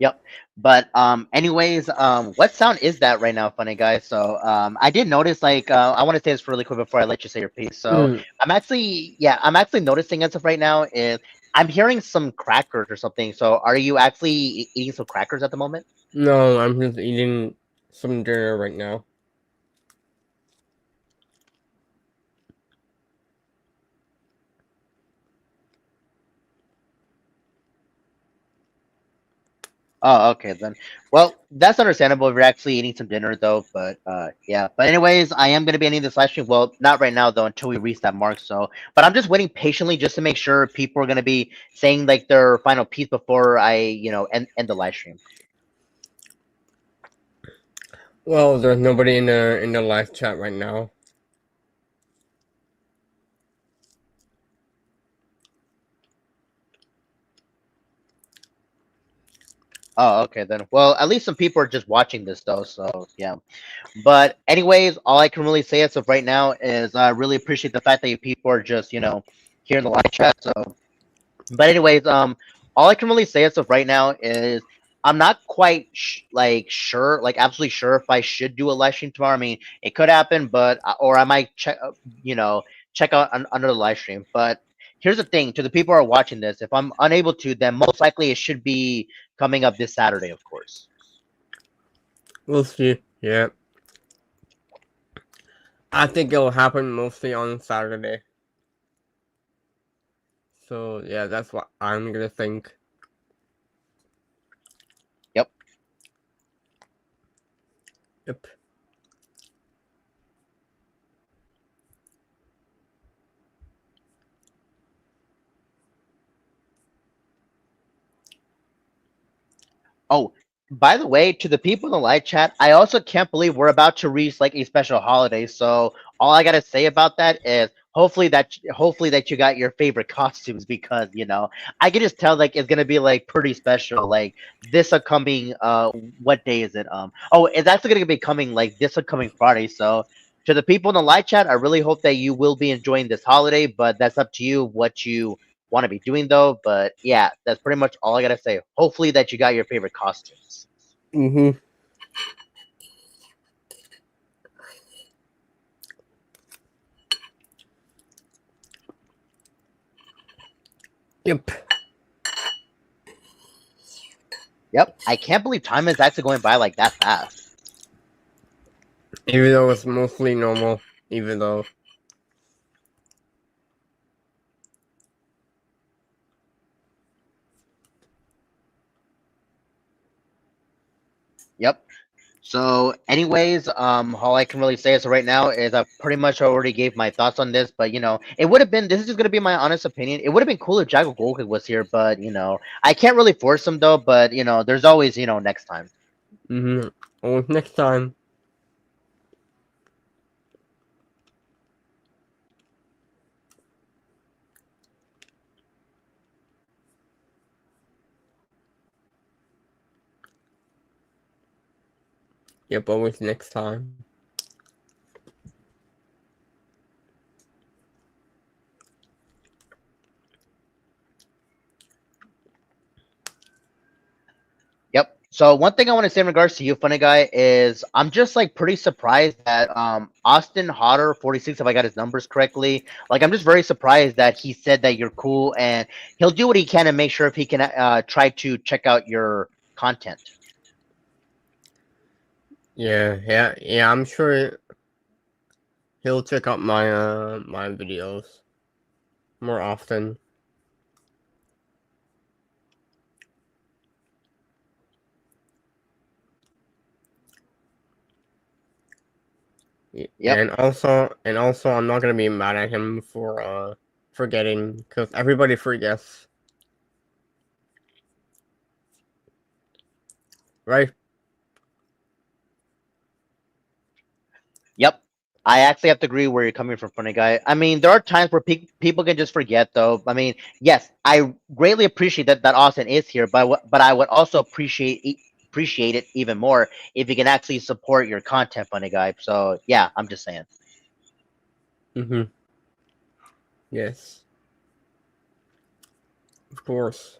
Yep. But anyways, what sound is that right now, funny guy? So I did notice like I want to say this really quick before I let you say your piece. So Mm. I'm actually noticing as of right now is I'm hearing some crackers or something. So are you actually eating some crackers at the moment? No, I'm just eating some dinner right now. Oh, okay then. Well, that's understandable if you're actually eating some dinner though, but yeah. But anyways, I am gonna be ending this live stream. Well, not right now though, until we reach that mark. So but I'm just waiting patiently just to make sure people are gonna be saying like their final piece before I, end the live stream. Well, there's nobody in the live chat right now. Oh, okay then. Well, at least some people are just watching this though, so yeah. But anyways, all I can really say as of right now is I really appreciate the fact that you people are just, here in the live chat. So but anyways, all I can really say as of right now is I'm not quite sure, like absolutely sure if I should do a live stream tomorrow. I mean, it could happen, but or I might you know, check out another live stream. But here's the thing: to the people who are watching this, if I'm unable to, then most likely it should be coming up this Saturday, of course. We'll see. Yeah. I think it'll happen mostly on Saturday. So, yeah, that's what I'm gonna think. Yep. Yep. Oh, by the way, to the people in the live chat, I also can't believe we're about to reach like a special holiday. So all I gotta say about that is hopefully that you got your favorite costumes because I can just tell like it's gonna be like pretty special. Like this upcoming what day is it? Oh, it's actually gonna be coming like this upcoming Friday. So to the people in the live chat, I really hope that you will be enjoying this holiday, but that's up to you what you want to be doing though. But yeah, that's pretty much all I gotta say. Hopefully that you got your favorite costumes. Mm-hmm. Yep. Yep, I can't believe time is actually going by like that fast. Even though it's mostly normal. Even though. Yep. So, anyways, all I can really say as of right now is I pretty much already gave my thoughts on this, but it would have been. This is just gonna be my honest opinion. It would have been cool if Jackal was here, but I can't really force him though. But there's always next time. Mm-hmm. Oh, next time. Yep, always next time. Yep. So one thing I want to say in regards to you, funny guy, is I'm just like pretty surprised that Austin Hodder 46, if I got his numbers correctly, like I'm just very surprised that he said that you're cool and he'll do what he can to make sure if he can try to check out your content. Yeah. I'm sure he'll check out my videos more often. Yep. And also, I'm not gonna be mad at him for forgetting, because everybody forgets, right? Yep. I actually have to agree where you're coming from, funny guy. I mean, there are times where people can just forget, though. I mean, yes, I greatly appreciate that Austin is here, but I would also appreciate it even more if you can actually support your content, funny guy. So yeah, I'm just saying. Mm-hmm. Yes, of course.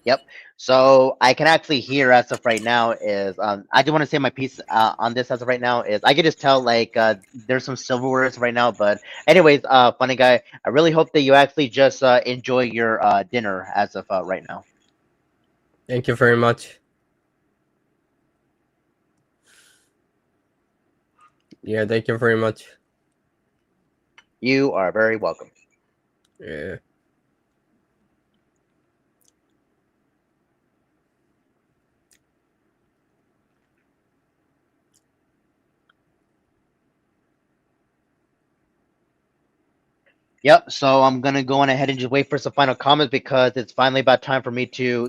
Yep. So I can actually hear as of right now is I do want to say my piece on this as of right now is I can just tell like there's some silverwares right now, but anyways, funny guy, I really hope that you actually just enjoy your dinner as of right now. Thank you very much. Yeah, thank you very much. You are very welcome. Yeah. Yep. So I'm gonna go on ahead and just wait for some final comments because it's finally about time for me to,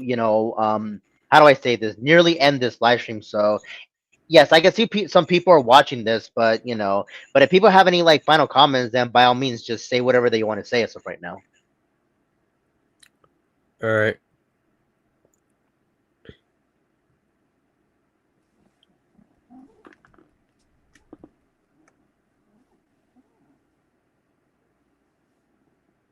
how do I say this? Nearly end this live stream. So yes, I can see some people are watching this, but but if people have any like final comments, then by all means, just say whatever they want to say as of right now. All right.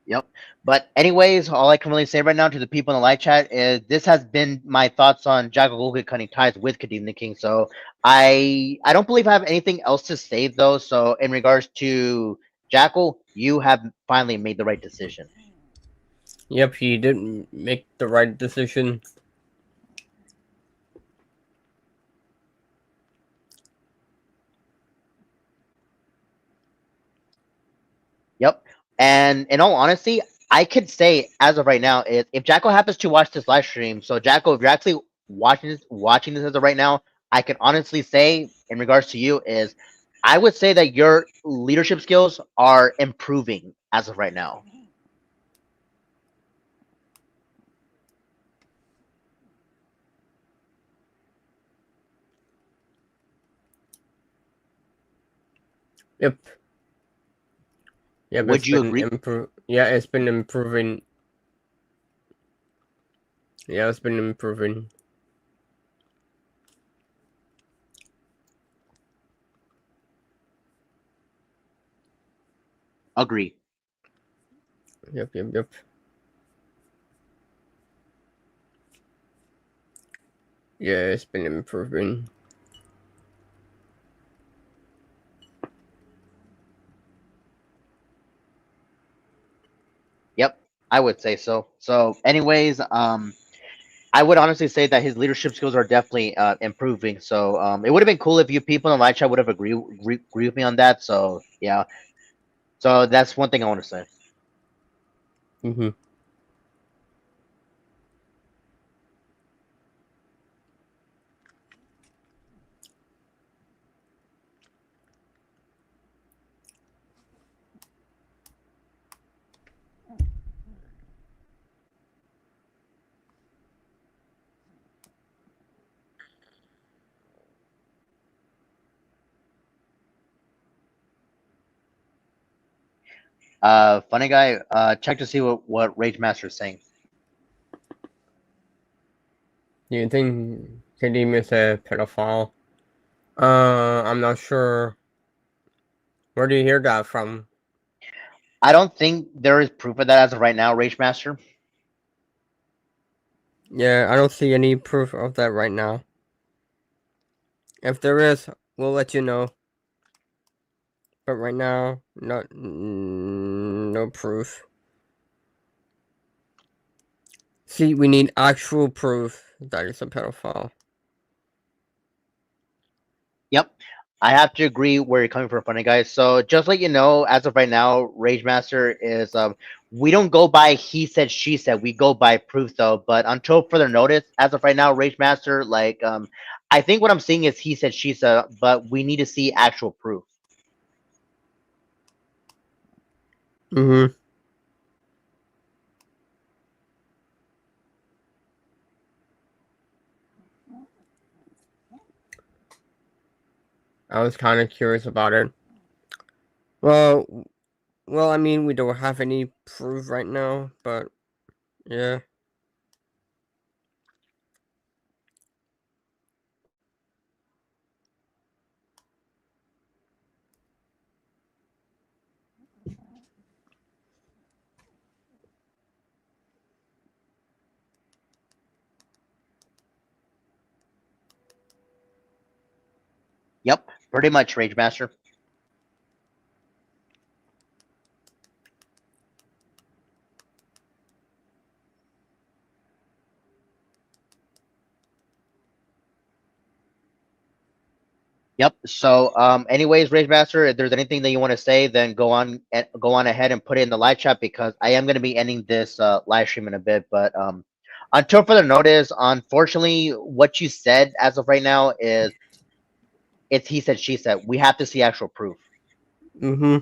Yep. But anyways, all I can really say right now to the people in the live chat is this has been my thoughts on Jackal cutting ties with Kadeem the King. So I don't believe I have anything else to say though. So in regards to Jackal, you have finally made the right decision. Yep, he didn't make the right decision. Yep. And in all honesty, I could say as of right now, if Jackal happens to watch this live stream, so Jackal, if you're actually watching this as of right now, I can honestly say in regards to you is I would say that your leadership skills are improving as of right now. Yep. Yep, Would you agree? It's been improving. Yeah, it's been improving. Agree. Yep. Yeah, it's been improving. Yep, I would say so. So, anyways, I would honestly say that his leadership skills are definitely improving. So it would have been cool if you people in the live chat would have agree with me on that. So yeah, so that's one thing I want to say. Mm-hmm. Funny guy, check to see what Rage Master is saying. Do you think Kadeem is a pedophile? I'm not sure. Where do you hear that from? I don't think there is proof of that as of right now, Rage Master. Yeah, I don't see any proof of that right now. If there is, we'll let you know. But right now, not no proof. See, we need actual proof that he's a pedophile. Yep. I have to agree where you're coming from, funny guys. So just let you know, as of right now, Rage Master is we don't go by he said she said, we go by proof though. But until further notice, as of right now, Rage Master, like I think what I'm seeing is he said she said, but we need to see actual proof. Mm-hmm. I was kind of curious about it. Well, well, I mean, we don't have any proof right now, but yeah. Yep, pretty much, Rage Master. Yep. So, anyways, Rage Master, if there's anything that you want to say, then go on ahead and put it in the live chat because I am going to be ending this live stream in a bit. But until further notice, unfortunately, what you said as of right now is it's he said she said. We have to see actual proof. Mm-hmm.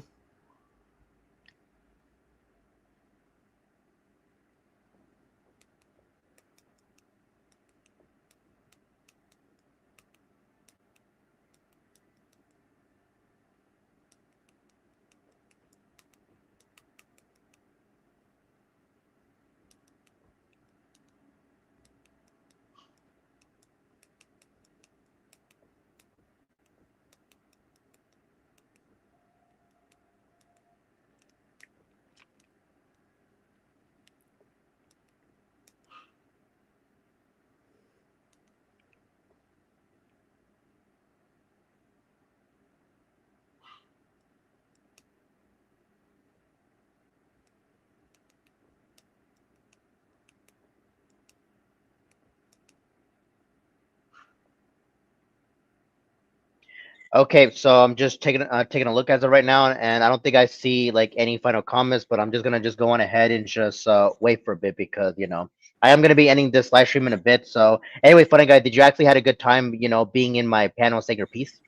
Okay, so I'm just taking a look as of right now, and I don't think I see like any final comments, but I'm just gonna just go on ahead and just wait for a bit because I am gonna be ending this live stream in a bit. So anyway, funny guy, did you actually had a good time being in my panel saying your piece?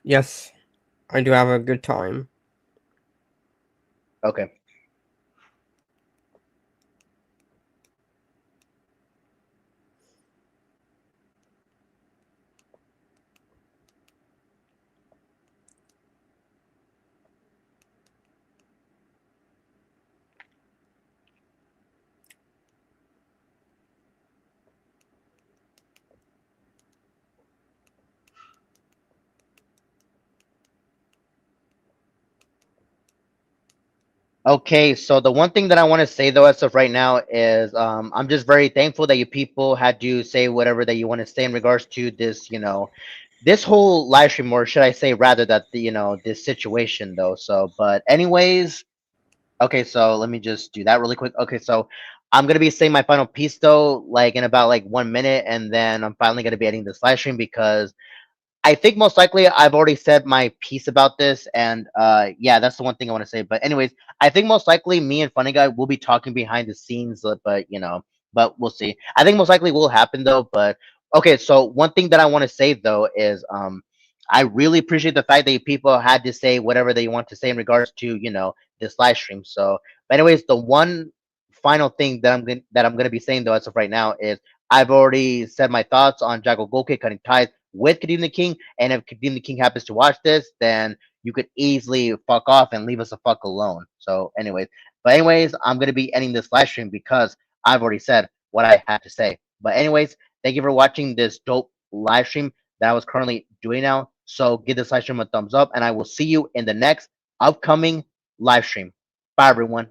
Yes, I do have a good time. Okay. Okay, so the one thing that I want to say though, as of right now, is I'm just very thankful that you people had to say whatever that you want to say in regards to this, this whole live stream, or should I say rather that this situation though. So, but anyways, okay, so let me just do that really quick. Okay, so I'm gonna be saying my final piece though, like in about like 1 minute, and then I'm finally gonna be ending this live stream because I think most likely I've already said my piece about this, and yeah, that's the one thing I want to say. But anyways, I think most likely me and Funny Guy will be talking behind the scenes, but but we'll see. I think most likely will happen though. But okay, so one thing that I want to say though is I really appreciate the fact that you people had to say whatever they want to say in regards to this live stream. So, but anyways, the one final thing that I'm gonna be saying though as of right now is I've already said my thoughts on Jackal Goke cutting ties with Kadeem the King. And if Kadeem the King happens to watch this, then you could easily fuck off and leave us the fuck alone. So, anyways, I'm gonna be ending this live stream because I've already said what I had to say. But anyways, thank you for watching this dope live stream that I was currently doing now. So give this live stream a thumbs up, and I will see you in the next upcoming live stream. Bye, everyone.